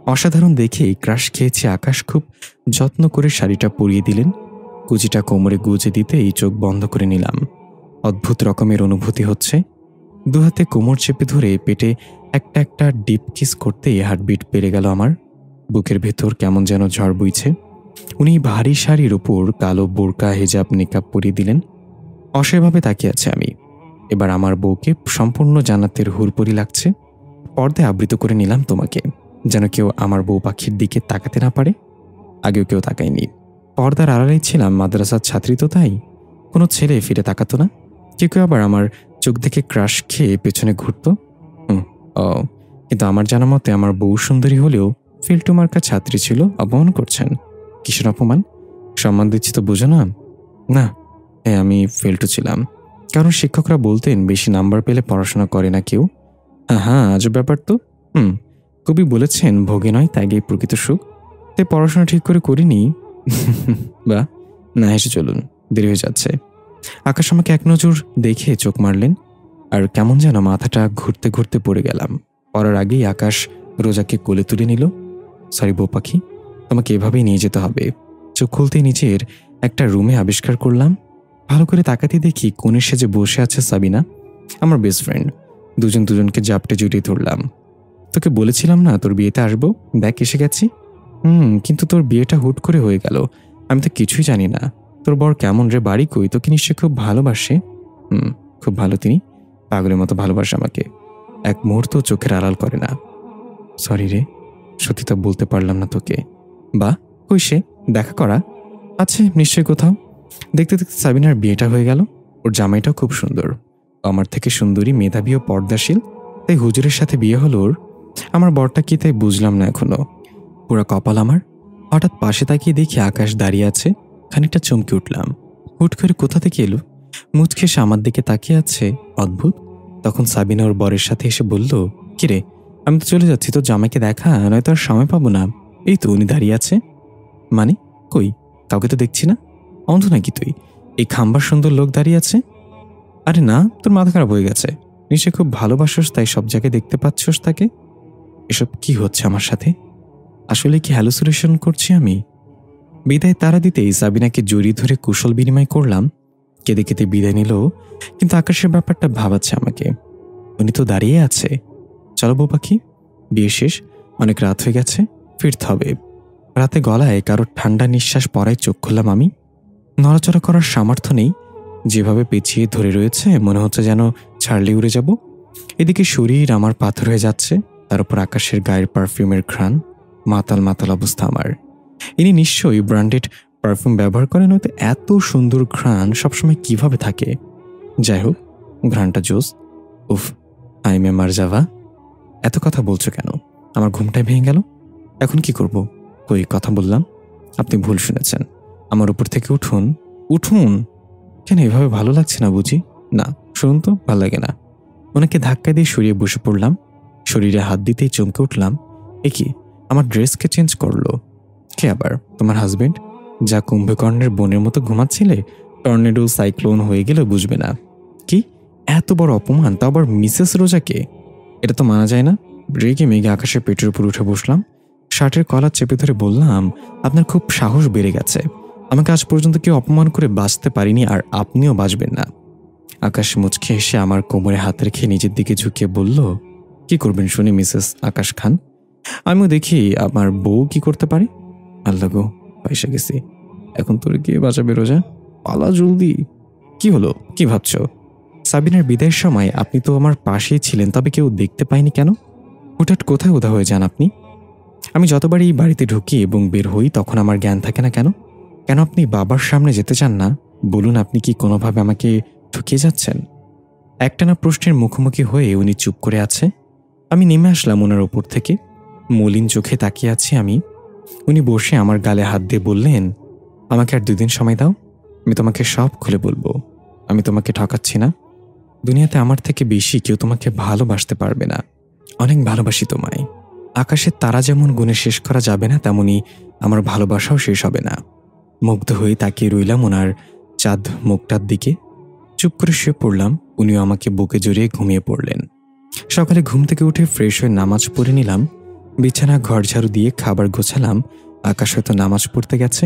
অসাধারণ দেখে ক্রাশ খেয়েছে আকাশ। খুব যত্ন করে শাড়িটা পরিয়ে দিলেন। কুচিটা কোমরে গুজে দিতে এই চোখ বন্ধ করে নিলাম। অদ্ভুত রকমের অনুভূতি হচ্ছে। দুহাতে কোমর চেপে ধরে পেটে একটা একটা ডিপ কিস করতেই হার্টবিট বেড়ে গেল আমার। বুকের ভেতর কেমন যেন ঝড় বইছে। উনি ভারী শাড়ির উপর কালো বোরকা, হেজাব, নিকাব পরিয়ে দিলেন। অসহায়ভাবে তাকিয়ে আছে আমি। এবার আমার বউকে সম্পূর্ণ জান্নাতের হুরপরি লাগছে। পর্দায় আবৃত করে নিলাম তোমাকে, যেন কেউ আমার বউ পাখির দিকে তাকাতে না পারে। আগেও কেউ তাকায়নি। পর্দার আড়ালেই ছিলাম, মাদ্রাসার ছাত্রী তো, তাই কোনো ছেলে ফিরে তাকাতো না। কেউ কেউ আবার আমার চোখ দেখে ক্রাশ খেয়ে পেছনে ঘুরত। ও, কিন্তু আমার জানা মতে আমার বউ সুন্দরী হলেও ফিল্টু মার্কা ছাত্রী ছিল। অপমান করছেন? কিসের অপমান? সম্মান দিচ্ছি তো বুঝো না? না, হ্যাঁ আমি ফেল্টু ছিলাম। কারণ শিক্ষকরা বলতেন বেশি নাম্বার পেলে পড়াশোনা করে না কেউ। হ্যাঁ, আজব ব্যাপার তো। কবি বলেছেন ভোগে নয় ত্যাগেই প্রকৃত সুখ। তাই পড়াশোনা ঠিক করে করিনি। বা না, হেসে চলুন, দেরি হয়ে যাচ্ছে। আকাশ আমাকে এক নজর দেখে চোখ মারলেন। আর কেমন যেন মাথাটা ঘুরতে ঘুরতে পড়ে গেলাম। পড়ার আগেই আকাশ রোজাকে কোলে তুলে নিল। সরি বউ পাখি, তোমাকে এভাবেই নিয়ে যেতে হবে। চোখ খুলতেই নিজের একটা রুমে আবিষ্কার করলাম। ভালো করে তাকাতে দেখি কোণে সেজে বসে আছে সাবিনা, আমার বেস্ট ফ্রেন্ড। দুজন দুজনকে জাপটে জুটিয়ে ধরলাম। তোকে বলেছিলাম না তোর বিয়েতে আসবো, দেখ এসে গেছি। কিন্তু তোর বিয়েটা হুট করে হয়ে গেল। আমি তো কিছুই জানি না। তোর বর কেমন রে, বাড়ি কই? তোকে নিশ্চয়ই খুব ভালোবাসে। খুব ভালো তিনি, পাগলের মতো ভালোবাসে আমাকে, এক মুহূর্ত চোখের আড়াল করে না। সরি রে, সত্যি তো বলতে পারলাম না তোকে। বা কই সে, দেখা করা আছে নিশ্চয়ই কোথাও। দেখতে দেখতে সাবিনার বিয়েটা হয়ে গেল। ওর জামাইটাও খুব সুন্দর, আমার থেকে সুন্দরী, মেধাবী ও পর্দাশীল, তাই হুজুরের সাথে বিয়ে হলো ওর। আমার বরটা কি তাই বুঝলাম না এখনো। পুরা কপাল আমার। হঠাৎ পাশে তাকিয়ে দেখি আকাশ দাঁড়িয়ে আছে। খানিকটা চমকে উঠলাম। হুট করে কোথা থেকে এলো, মুচকে সে আমার দিকে তাকিয়ে আছে, অদ্ভুত। তখন সাবিনা ওর বরের সাথে এসে বলল, কিরে, আমি তো চলে যাচ্ছি, তোর জামাইকে দেখা, নয়তো আর সময় পাবো না। এই তো উনি দাঁড়িয়ে আছে। মানে কই, কাউকে তো দেখছি না। অন্ধ নাকি তুই? এই খাম্বার সুন্দর লোক দাঁড়িয়ে আছে। আরে না, তোর মাথা খারাপ হয়ে গেছে, নিশ্চয়ই খুব ভালোবাসোস তাই সব জায়গায় দেখতে পাচ্ছস তাকে। এসব কি হচ্ছে আমার সাথে? আসলে কি হ্যালুসিনেশন করছি আমি? বিদায় তারা দিতেই সাবিনাকে জড়িয়ে ধরে কুশল বিনিময় করলাম। কেঁদে কেঁদে বিদায় নিল, কিন্তু আকাশের ব্যাপারটা ভাবাচ্ছে আমাকে। উনি তো দাঁড়িয়ে আছে। চলো বউ পাখি, বিয়ে শেষ, অনেক রাত হয়ে গেছে, ফিরতে হবে। রাতে গলায় কারোর ঠান্ডা নিঃশ্বাস পড়ায় চোখ খুললাম আমি। নড়াচড়া করার সামর্থ্য নেই, যেভাবে পেঁচিয়ে ধরে রয়েছে মনে হচ্ছে যেন ছাড়লে উড়ে যাব। এদিকে শরীর আমার পাথর হয়ে যাচ্ছে, তার উপর আকাশের গায়ের পারফিউমের ঘ্রাণ। মাতাল মাতাল অবস্থা আমার। ইনি নিশ্চয়ই ব্র্যান্ডেড পারফিউম ব্যবহার করেন, হয়তো এত সুন্দর ঘ্রাণ সবসময় কিভাবে থাকে। যাই হোক, ঘ্রাণটা জোস। উফ, আই মে মার যাওয়া। এত কথা বলছো কেন? আমার ঘুমটাই ভেঙে গেল। এখন কি করব? কই, কথা বললাম। আপনি ভুল শুনেছেন, আমার উপর থেকে উঠুন। উঠুন কেন? এভাবে ভালো লাগছে না বুঝি? না, শুনুন তো, ভালো লাগে না। ওনাকে ধাক্কা দিয়ে সরিয়ে বসে পড়লাম। শরীরে হাত দিতেই চমকে উঠলাম। এ কি, আমার ড্রেসকে চেঞ্জ করলো কে আবার? তোমার হাজবেন্ড। যা কুম্ভকর্ণের বোনের মতো ঘুমাচ্ছিলে, টর্নেডো সাইক্লোন হয়ে গেলে বুঝবে না। কি এত বড় অপমান, তা আবার মিসেস রোজাকে! এটা তো মানা যায় না। রেগে মেঘে আকাশের পেটের উপর উঠে বসলাম। শার্টের কলার চেপে ধরে বললাম, আপনার খুব সাহস বেড়ে গেছে। আমাকে আজ পর্যন্ত কেউ অপমান করে বাঁচতে পারিনি, আর আপনিও বাঁচবেন না। আকাশ মুচকে এসে আমার কোমরে হাত রেখে নিজের দিকে ঝুঁকিয়ে বলল, কি করবেন শুনি মিসেস আকাশ খান? আমিও দেখি আমার বউ কি করতে পারে। আল্লাহ গো, পয়সা গেছি। এখন তোর কে বাঁচাবে রোজা? পালা জলদি। কি হলো, কি ভাবছ? সাবিনার বিদায়ের সময় আপনি তো আমার পাশেই ছিলেন, তবে কেউ দেখতে পায়নি কেন? হঠাৎ কোথায় উদা হয়ে যান আপনি? আমি যতবার এই বাড়িতে ঢুকি এবং বের হই তখন আমার জ্ঞান থাকে না কেন? কেন আপনি বাবার সামনে যেতে চান না? বলুন, আপনি কি কোনোভাবে আমাকে ঠকিয়ে যাচ্ছেন? একটানা প্রশ্নের মুখোমুখি হয়ে উনি চুপ করে আছে। আমি নেমে আসলাম ওনার ওপর থেকে। মলিন চোখে তাকিয়ে আছি আমি। উনি বসে আমার গালে হাত দিয়ে বললেন, আমাকে আর 2 দিন সময় দাও, আমি তোমাকে সব খুলে বলবো। আমি তোমাকে ঠকাচ্ছি না। দুনিয়াতে আমার থেকে বেশি কেউ তোমাকে ভালোবাসতে পারবে না। অনেক ভালোবাসি তোমায়। আকাশের তারা যেমন গুণে শেষ করা যাবে না, তেমনি আমার ভালোবাসাও শেষ হবে না। মুগ্ধ হয়ে তাকিয়ে রইলাম ওনার চাঁদ মুখটার দিকে। চুপ করে শুয়ে পড়লাম। উনিও আমাকে বুকে জড়িয়ে ঘুমিয়ে পড়লেন। সকালে ঘুম থেকে উঠে ফ্রেশ হয়ে নামাজ পড়ে নিলাম। বিছানা ঘর ঝাড়ু দিয়ে খাবার গোছালাম। আকাশ হয়তো নামাজ পড়তে গেছে।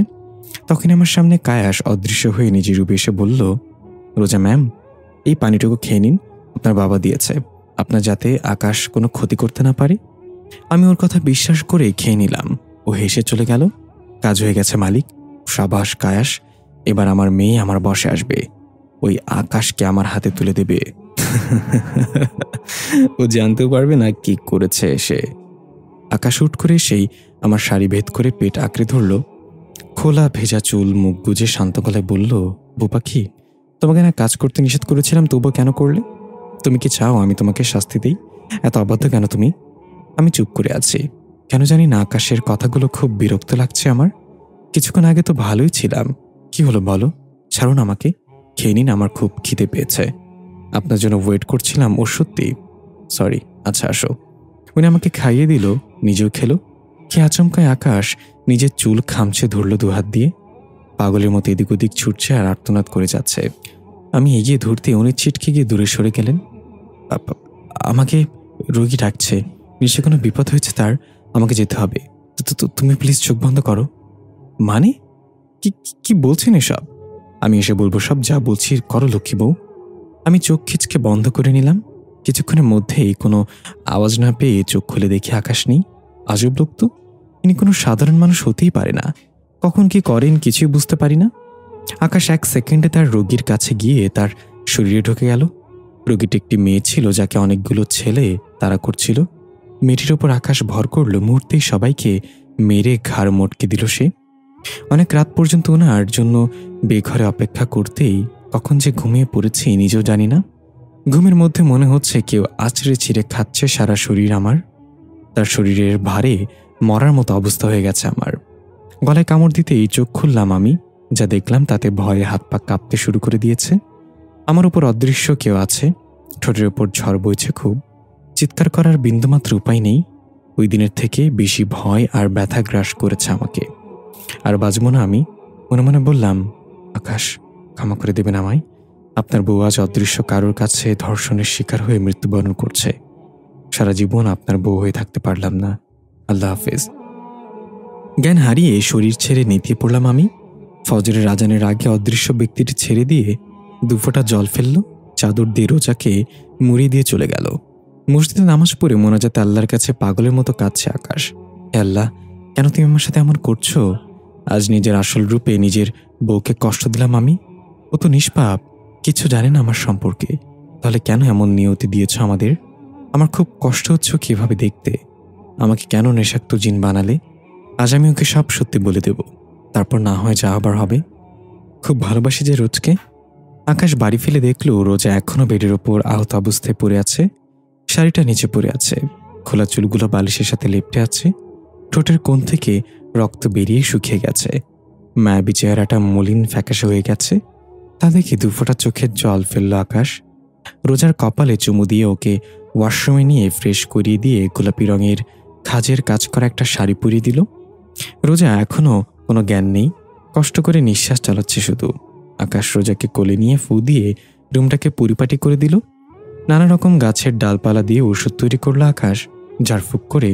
তখন আমার সামনে কায়াস অদৃশ্য হয়ে নিজের রূপে এসে বলল, রোজা ম্যাম, এই পানিটুকু খেয়ে নিন, আপনার বাবা দিয়েছে, আপনার যাতে আকাশ কোনো ক্ষতি করতে না পারে। আমি ওর কথা বিশ্বাস করে খেয়ে নিলাম। ও হেসে চলে গেল। কাজ হয়ে গেছে মালিক। সাবাস কায়াস, এবার আমার মেয়ে আমার বসে আসবে, ওই আকাশকে আমার হাতে তুলে দেবে। ও জানতেও পারবে না কি করেছে সে। আকাশ উঠ করে এসেই আমার শাড়ি ভেদ করে পেট আঁকড়ে ধরল। খোলা ভেজা চুল মুখ গুজে শান্ত গলায় বলল, বউ পাখি, তোমাকে না কাজ করতে নিষেধ করেছিলাম, তবুও কেন করলে? তুমি কি চাও আমি তোমাকে শাস্তি দিই? এত অবাধ্য কেন তুমি? আমি চুপ করে আছি। কেন জানি না আকাশের কথাগুলো খুব বিরক্ত লাগছে আমার। কিছুক্ষণ আগে তো ভালোই ছিলাম। কি হলো বলো? ছাড়ুন আমাকে, খেয়ে নিন, আমার খুব খিদে পেয়েছে। আপনার জন্য ওয়েট করছিলাম। ও সত্যি সরি। আচ্ছা আসো। উনি আমাকে খাইয়ে দিল, নিজেও খেলো। খেয়ে আচমকায় আকাশ নিজের চুল খামছে ধরল 2 হাত দিয়ে। পাগলের মতো এদিক ওদিক ছুটছে আর আর্তনাদ করে যাচ্ছে। আমি এগিয়ে ধরতে উনি ছিটকে গিয়ে দূরে সরে গেলেন। আমাকে রোগী ডাকছে, নিশ্চয় কোনো বিপদ হয়েছে তার, আমাকে যেতে হবে। তুমি প্লিজ চোখ বন্ধ করো। মানে কি কি বলছেন এসব? আমি এসে বলবো সব, যা বলছি করো লক্ষ্মী বউ। আমি চোখ খিচকে বন্ধ করে নিলাম। কিছুক্ষণের মধ্যেই কোনো আওয়াজ না পেয়ে চোখ খুলে দেখি আকাশ নেই। আজব লোক তো, ইনি কোনো সাধারণ মানুষ হতেই পারে না। কখন কি করেন কিছুই বুঝতে পারি না। আকাশ 1 সেকেন্ডে তার রোগীর কাছে গিয়ে তার শরীরে ঢুকে গেল। রোগীটি একটি মেয়ে ছিল যাকে অনেকগুলো ছেলে তাড়া করছিল। মেয়েটির ওপর আকাশ ভর করল, মুহূর্তেই সবাইকে মেরে ঘাড় মটকে দিল সে। অনেক রাত পর্যন্ত ওনার জন্য বেঘরে অপেক্ষা করতেই কখন যে ঘুমিয়ে পড়েছি নিজেও জানি না। ঘুমের মধ্যে মনে হচ্ছে কেউ আছড়ে ছিঁড়ে খাচ্ছে সারা শরীর আমার। তার শরীরের ভারে মরার মতো অবস্থা হয়ে গেছে আমার। গলায় কামড় দিতেই চোখ খুললাম আমি, যা দেখলাম তাতে ভয়ে হাত পা কাঁপতে শুরু করে দিয়েছে। আমার উপর অদৃশ্য কেউ আছে, ঠোঁটের উপর ঝড় বইছে খুব। চিৎকার করার বিন্দুমাত্র উপায় নেই। ওই দিনের থেকে বেশি ভয় আর ব্যথা গ্রাস করেছে আমাকে। আর বাজব না আমি। মনে মনে বললাম, আকাশ, ক্ষমা করে দেবেন আমায়। আপনার বউ আজ অদৃশ্য কারোর কাছে ধর্ষণের শিকার হয়ে মৃত্যুবরণ করছে। সারা জীবন আপনার বউ হয়ে থাকতে পারলাম না। আল্লাহ হাফেজ। জ্ঞান হারিয়ে শরীর ছেড়ে নেতিয়ে পড়লাম আমি। ফজরের আজানের আগে অদৃশ্য ব্যক্তিটি ছেড়ে দিয়ে দুফোঁটা জল ফেলল, চাদর দিয়ে রোজাকে মুড়িয়ে দিয়ে চলে গেল। মসজিদে নামাজ পড়ে মোনাজাতে আল্লাহর কাছে পাগলের মতো কাঁদছে আকাশ। হে আল্লাহ, কেন তুমি আমার সাথে এমন করছো? আজ নিজের আসল রূপে নিজের বউকে কষ্ট দিলাম আমি। ও তো নিষ্পাপ, কিছু জানে না আমার সম্পর্কে। তাহলে কেন এমন নিয়তি দিয়েছ আমাদের? আমার খুব কষ্ট হচ্ছে কিভাবে দেখতে। আমাকে কেন নেশাক্ত জিন বানালে? আজ আমি ওকে সব সত্যি বলে দেব, তারপর না হয় যা আবার হবে। খুব ভালোবাসি যে রোজকে। আকাশ বাড়ি ফেলে দেখল রোজা এখনো বেডের ওপর আহত অবস্থায় পড়ে আছে। শাড়িটা নিচে পড়ে আছে, খোলা চুলগুলো বালিশের সাথে লেপ্টে আছে। ঠোঁটের কোণ থেকে রক্ত বেরিয়ে শুকিয়ে গেছে। মায়াবী চেহারাটা মলিন ফ্যাকাশে হয়ে গেছে। তা দেখে দুফোঁটা চোখের জল ফেলল আকাশ। রোজার কপালে চুমু দিয়ে ওকে ওয়াশরুমে নিয়ে ফ্রেশ করিয়ে দিয়ে গোলাপি রঙের খাজের কাজ করা একটা শাড়ি পরিয়ে দিল। রোজা এখনও কোনো জ্ঞান নেই, কষ্ট করে নিঃশ্বাস চালাচ্ছে শুধু। আকাশ রোজাকে কোলে নিয়ে ফু দিয়ে রুমটাকে পরিপাটি করে দিল। নানা রকম গাছের ডালপালা দিয়ে ওষুধ তৈরি করলো আকাশ, ঝাড়ফুঁক করে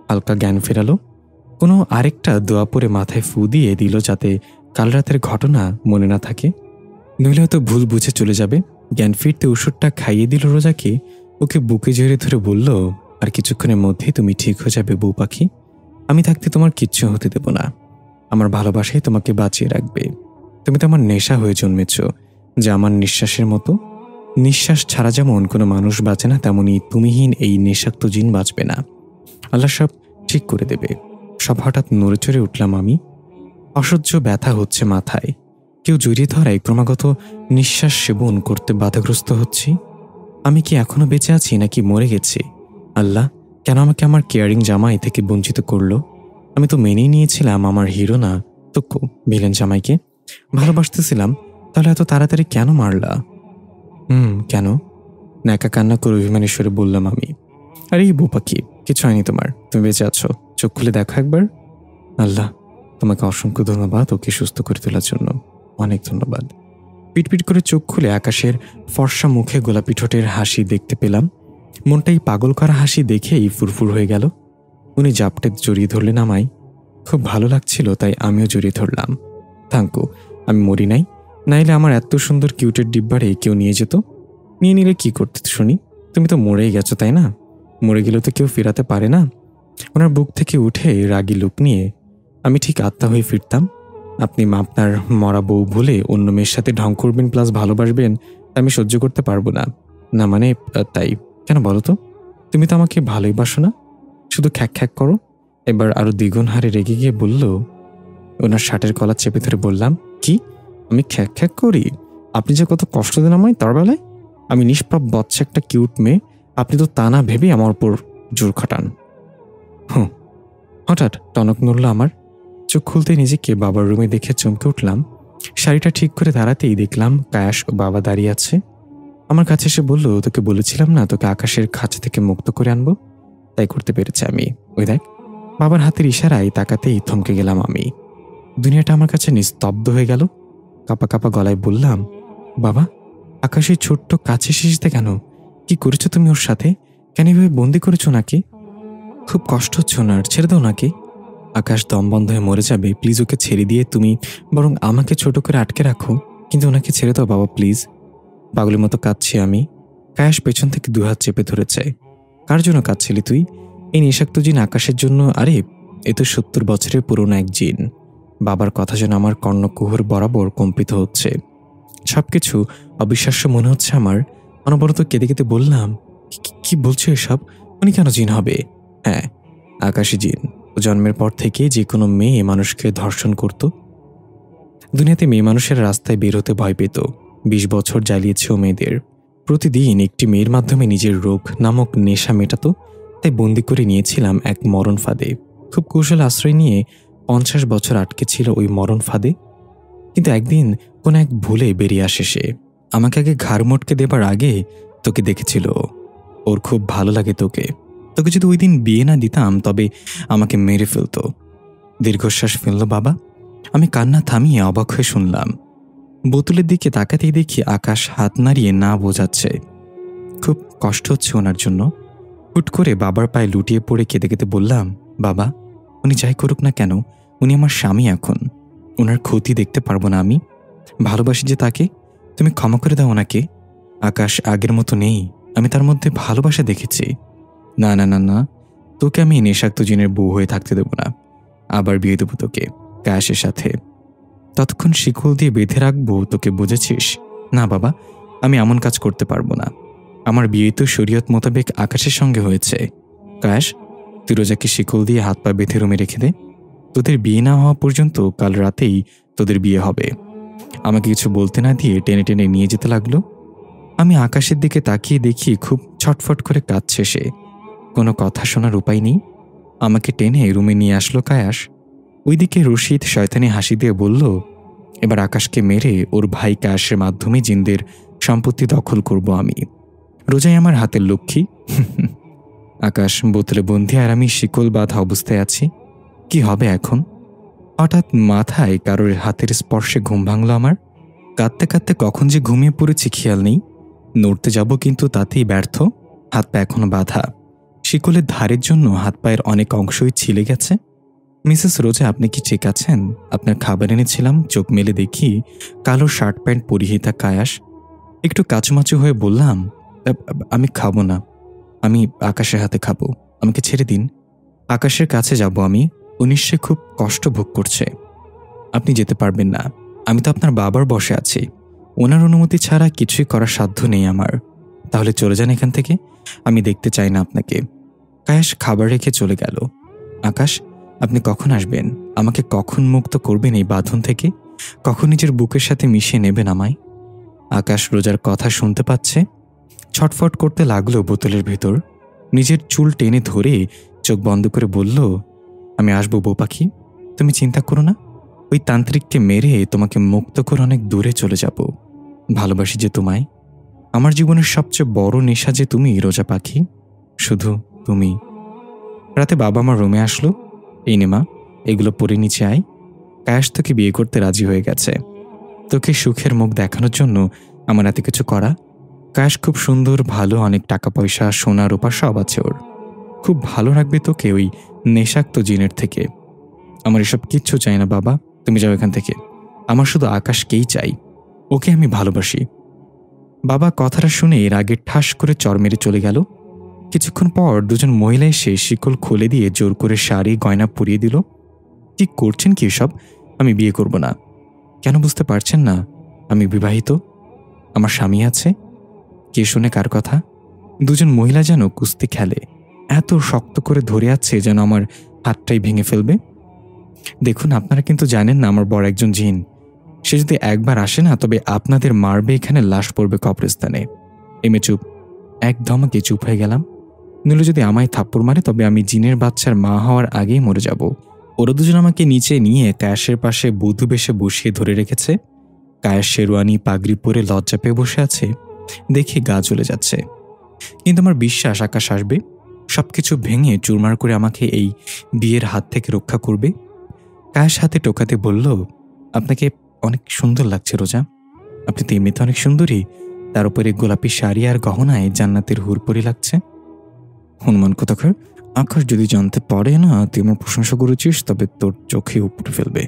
হালকা জ্ঞান ফেরালো। কোনো আরেকটা দোয়া পরে মাথায় ফু দিয়ে দিল যাতে কাল রাতের ঘটনা মনে না থাকে, নইলে হয়তো ভুল বুঝে চলে যাবে। জ্ঞান ফিরতে ওষুধটা খাইয়ে দিল রোজাকে। ওকে বুকে জড়িয়ে ধরে বলল, আর কিছুক্ষণের মধ্যেই তুমি ঠিক হয়ে যাবে বউ পাখি। আমি থাকতে তোমার কিচ্ছু হতে দেব না। আমার ভালোবাসাই তোমাকে বাঁচিয়ে রাখবে। তুমি তো আমার নেশা হয়ে জন্মেছ, যা আমার নিঃশ্বাসের মতো। নিঃশ্বাস ছাড়া যেমন কোনো মানুষ বাঁচে না, তেমনি তুমিহীন এই নেশাক্ত জিন বাঁচবে না। আল্লাহ সব ঠিক করে দেবে। সব হঠাৎ নড়ে চড়ে উঠলাম আমি। অসহ্য ব্যথা হচ্ছে মাথায়। কেউ জড়িয়ে ধরায় ক্রমাগত নিঃশ্বাস সেবন করতে বাধাগ্রস্ত হচ্ছি। আমি কি এখনো বেঁচে আছি নাকি মরে গেছি? আল্লাহ, কেন আমাকে আমার কেয়ারিং জামাই থেকে বঞ্চিত করলো? আমি তো মেনেই নিয়েছিলাম আমার হিরো না তো ভিলেন জামাইকে। ভালোবাসতেছিলাম, তাহলে এত তাড়াতাড়ি কেন মারলা? কেন? ন্যাকা কান্না করে অভিমানেশ্বরে বললাম আমি। আরে এই বউ পাখি, কিছু হয়নি তোমার, তুমি বেঁচে আছো। চোখ খুলে দেখো একবার। আল্লাহ, তোমাকে অসংখ্য ধন্যবাদ ওকে সুস্থ করে তোলার জন্য, অনেক ধন্যবাদ। পিটপিট করে চোখ খুলে আকাশের ফর্সা মুখে গোলাপি ঠোঁটের হাসি দেখতে পেলাম। মনটাই পাগল করা হাসি দেখেই ফুরফুর হয়ে গেল। উনি জাপটে জড়িয়ে ধরলেন আমায়। খুব ভালো লাগছিল, তাই আমিও জড়িয়ে ধরলাম। থ্যাঙ্কু, আমি মরি নাই, নাইলে আমার এত সুন্দর কিউটের ডিব্বারে কেউ নিয়ে যেত। নিয়ে নিলে কি করতে শুনি? তুমি তো মরেই গেছো, তাই না? মরে গেলেও তো কেউ ফেরাতে পারে না। ওনার বুক থেকে উঠে রাগী লুক নিয়ে আমি ঠিক আত্মা হয়ে ফিরতাম। আপনি আপনার মরা বউ ভুলে অন্য মেয়ের সাথে ঢং করবেন প্লাস ভালোবাসবেন, আমি সহ্য করতে পারবো না। না মানে তাই কেন বলো তো? তুমি তো আমাকে ভালোই বাসো না, শুধু খ্যাক খ্যাক করো। এবার আরো দ্বিগুণ হারে রেগে গিয়ে বলল। ওনার শার্টের কলার চেপে ধরে বললাম, কি আমি খ্যাক খ্যাক করি? আপনি যে কত কষ্ট দেন আমায় তার বেলায়। আমি নিষ্পাপ বৎসে একটা কিউট মেয়ে, আপনি তো তা না ভেবে আমার উপর জোর খাটান। হঠাৎ টনক নড়ল আমার। চোখ খুলতে নিজেকে বাবার রুমে দেখে চমকে উঠলাম। শাড়িটা ঠিক করে দাঁড়াতেই দেখলাম কায়াস ও বাবা দাঁড়িয়ে আছে। আমার কাছে এসে বলল, তোকে বলেছিলাম না তোকে আকাশের খাঁচা থেকে মুক্ত করে আনবো? তাই করতে পেরেছি আমি। ওই দেখ। বাবার হাতের ইশারায় তাকাতেই থমকে গেলাম আমি। দুনিয়াটা আমার কাছে নিস্তব্ধ হয়ে গেল। কাপা কাপা গলায় বললাম, বাবা, আকাশের ছোট্ট কাছে শিশিতে কেন? কি করেছো তুমি ওর সাথে? কেন এভাবে বন্দি করেছো নাকি? খুব কষ্ট হচ্ছে ওনার, ছেড়ে দাও নাকি। আকাশ দম বন্ধ হয়ে মরে যাবে, প্লিজ ওকে ছেড়ে দিয়ে তুমি বরং আমাকে ছোট করে আটকে রাখো, কিন্তু ওনাকে ছেড়ে দাও বাবা প্লিজ। পাগলের মতো কাঁদছি আমি। কায়াস পেছন থেকে দুহাত চেপে ধরেছে। কার জন্য কাঁদছিলি তুই? এই নেশাক্ত জিন আকাশের জন্য? আরে এ তো 70 বছরের পুরনো এক জিন। বাবার কথা যেন আমার কর্ণকুহর বরাবর কম্পিত হচ্ছে। সবকিছু অবিশ্বাস্য মনে হচ্ছে আমার। অনবরত কেঁদে কেঁদে বললাম, কি বলছো এসব? উনি কেন জিন হবে? হ্যাঁ, আকাশী জিন। ও জন্মের পর থেকে যে কোনো মেয়ে মানুষকে ধর্ষণ করত। দুনিয়াতে মেয়ে মানুষের রাস্তায় বের হতে ভয় পেত। 20 বছর জ্বালিয়েছে ও মেয়েদের। প্রতিদিন একটি মেয়ের মাধ্যমে নিজের রোগ নামক নেশা মেটাতো। তাই বন্দি করে নিয়েছিলাম এক মরণ ফাঁদে। খুব কৌশল আশ্রয় নিয়ে 50 বছর আটকে ছিল ওই মরণ ফাঁদে। কিন্তু একদিন কোন এক ভুলে বেরিয়ে আসে সে। আমাকে আগে ঘাড় মোটকে দেবার আগে তোকে দেখেছিল। ওর খুব ভালো লাগে তোকে। তোকে যদি ওই দিন বিয়ে না দিতাম তবে আমাকে মেরে ফেলতো। দীর্ঘশ্বাস ফেলল বাবা। আমি কান্না থামিয়ে অবাক হয়ে শুনলাম। বোতলের দিকে তাকাতেই দেখি আকাশ হাত নাড়িয়ে না বোঝাচ্ছে। খুব কষ্ট হচ্ছে ওনার জন্য। হুট করে বাবার পায়ে লুটিয়ে পড়ে কেঁদে কেঁদে বললাম, বাবা, উনি যাই করুক না কেন, উনি আমার স্বামী। এখন ওনার ক্ষতি দেখতে পারবো না আমি। ভালোবাসি যে তাকে। তুমি ক্ষমা করে দাও ওনাকে। আকাশ আগের মতো নেই। আমি তার মধ্যে ভালোবাসা দেখেছি। না না না না, তোকে আমি নেশাক্ত জিনের বউ হয়ে থাকতে দেব না। আবার বিয়ে দেবো তোকে কায়েসের সাথে। ততক্ষণ শিকল দিয়ে বেঁধে রাখবো তোকে, বুঝেছিস? না বাবা, আমি এমন কাজ করতে পারবো না। আমার বিয়ে তো শরীয়ত মোতাবেক আকাশের সঙ্গে হয়েছে। কায়েস, তুই রোজাকে শিকল দিয়ে হাত পা বেঁধে রুমে রেখে দে। তোদের বিয়ে না হওয়া পর্যন্ত কাল রাতেই তোদের বিয়ে হবে। আমাকে কিছু বলতে না দিয়ে টেনে টেনে নিয়ে যেতে লাগলো। আমি আকাশের দিকে তাকিয়ে দেখি খুব ছটফট করে কাঁদছে সে। কোনো কথা শোনার উপায় নেই। আমাকে টেনে রুমে নিয়ে আসলো কায়াস। ওইদিকে রশিদ শয়তানি হাসি দিয়ে বলল, এবার আকাশকে মেরে ওর ভাই কায়াসের মাধ্যমে জিনদের সম্পত্তি দখল করব আমি। রোজাই আমার হাতের লক্ষ্মী। আকাশ বোতলে বন্দি আর আমি শিকল বাঁধা অবস্থায় আছি। কি হবে এখন? হঠাৎ মাথায় কারোর হাতের স্পর্শে ঘুম ভাঙল আমার। কাঁদতে কাঁদতে কখন যে ঘুমিয়ে পড়েছি খেয়াল নেই। নড়তে যাব কিন্তু তাতেই ব্যর্থ। হাত পা এখনো বাঁধা। শিকলের ধারের জন্য হাত পায়ের অনেক অংশই ছিলে গেছে। মিসেস রোজা, আপনি কি ঠিক আছেন? আপনার খাবার এনেছিলাম। চোখ মেলে দেখি কালো শার্ট প্যান্ট পরিহিতা কায়াস। একটু কাচুমাচু হয়ে বললাম, আমি খাবো না। আমি আকাশের হাতে খাবো। আমাকে ছেড়ে দিন। আকাশের কাছে যাব আমি। সে খুব কষ্ট ভোগ করছে। আপনি যেতে পারবেন না। আমি তো আপনার বাবার বসে আছি। ওনার অনুমতি ছাড়া কিছুই করার সাধ্য নেই আমার। তাহলে চলে যান এখান থেকে। আমি দেখতে চাই না আপনাকে। কায়াস খাবার রেখে চলে গেল। আকাশ, আপনি কখন আসবেন? আমাকে কখন মুক্ত করবেন এই বাঁধন থেকে? কখন নিজের বুকের সাথে মিশিয়ে নেবেন আমায়? আকাশ রোজার কথা শুনতে পাচ্ছে। ছটফট করতে লাগলো বোতলের ভেতর। নিজের চুল টেনে ধরে চোখ বন্ধ করে বলল, আমি আসবো বউ পাখি। তুমি চিন্তা করো না। ওই তান্ত্রিককে মেরে তোমাকে মুক্ত করে অনেক দূরে চলে যাব। ভালোবাসি যে তোমায়। আমার জীবনের সবচেয়ে বড় নেশা যে তুমি, রোজা পাখি। শুধু তুমি। রাতে বাবা আমার রুমে আসলো। এই নে মা, এগুলো পরে নিচে আয়। কায়াস তোকে বিয়ে করতে রাজি হয়ে গেছে। তোকে সুখের মুখ দেখানোর জন্য আমার এত কিছু করা। কায়াস খুব সুন্দর, ভালো, অনেক টাকা পয়সা, সোনা রূপা সব আছে ওর। খুব ভালো রাখবে তোকে ওই নেশাক্ত জিনের থেকে। আমার এসব কিচ্ছু চাই না বাবা। তুমি যাও এখান থেকে। আমার শুধু আকাশকেই চাই। ওকে আমি ভালোবাসি। বাবা কথাটা শুনে রাগে ঠাস করে চর মেরে চলে গেল। কিছুক্ষণ পর দুজন মহিলা এসে শিকল খুলে দিয়ে জোর করে শাড়ি গয়না পরিয়ে দিল। কি করছেন কি সব? আমি বিয়ে করব না। কেন বুঝতে পারছেন না? আমি বিবাহিত। আমার স্বামী আছে। কে শুনে কার কথা? দুজন মহিলা যেন কুস্তি খেলে। এত শক্ত করে ধরে আছে যেন আমার হাতটাই ভেঙে ফেলবে। দেখুন, আপনারা কিন্তু জানেন না আমার বড় একজন জিন। সে যদি একবার আসে না, তবে আপনাদের মারবে, এখানে লাশ পড়বে কবরস্থানে। এমে চুপ। এক ধমকে চুপ হয়ে গেলাম। নইলে যদি আমায় থাপ্পড় মারে তবে আমি জিনের বাচ্চার মা হওয়ার আগেই মরে যাব। ওরা দুজন আমাকে নিচে নিয়ে কায়াসের পাশে বধূ বেশে বসিয়ে ধরে রেখেছে। কায়াস শেরওয়ানি পাগড়ি পরে লজ্জা পেয়ে বসে আছে। দেখে গা জ্বলে যাচ্ছে। কিন্তু আমার বিশ্বাস আকাশ আসবে, সবকিছু ভেঙে চুরমার করে আমাকে এই বিয়ের হাত থেকে রক্ষা করবে। কায়াস হাতে টোকাতে বলল, আপনাকে অনেক সুন্দর লাগছে রোজা। আপনি তো এমনিতে অনেক সুন্দরী, তার উপরে গোলাপি শাড়ি আর গহনায় জান্নাতের হুরপরি লাগছে। হনুমান কোথাকার, আকাশ যদি জানতে পারে না তুই আমার প্রশংসা করেছিস তবে তোর চোখে উপড়ে ফেলবে।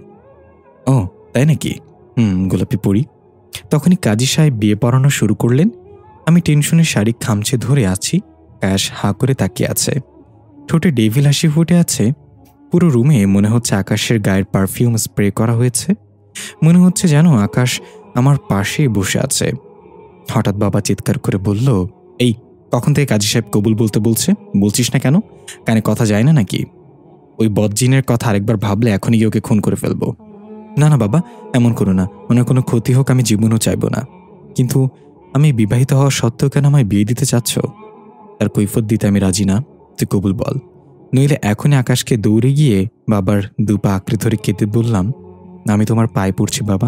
ও তাই নাকি? গোলাপি পরি। তখনই কাজী সাহেব বিয়ে পড়ানো শুরু করলেন। আমি টেনশনে শাড়ি খামচে ধরে আছি। কায়াস হাঁ করে তাকিয়ে আছে। ঠোঁটে ডেভিল হাসি ফুটে আছে। পুরো রুমে মনে হচ্ছে আকাশের গায়ের পারফিউম স্প্রে করা হয়েছে। মনে হচ্ছে যেন আকাশ আমার পাশেই বসে আছে। হঠাৎ বাবা চিৎকার করে বলল, এই কখন থেকে কাজী সাহেব কবুল বলতে বলছে, বলছিস না কেন? কানে কথা যায় না নাকি? ওই বদজিনের কথা আরেকবার ভাবলে এখনই গিয়ে ওকে খুন করে ফেলবো। না না বাবা, এমন করো না, ওনার কোনো ক্ষতি হোক আমি জীবনও চাইব না। কিন্তু আমি বিবাহিত হওয়া সত্ত্বেও কেন আমায় বিয়ে দিতে চাচ্ছ? তার কৈফত দিতে আমি রাজি না। তুই কবুল বল, নইলে এখনই আকাশকে দৌড়ে গিয়ে বাবার দুপা আঁকড়ে ধরে কেঁদে বললাম, আমি তোমার পায়ে পড়ছি বাবা,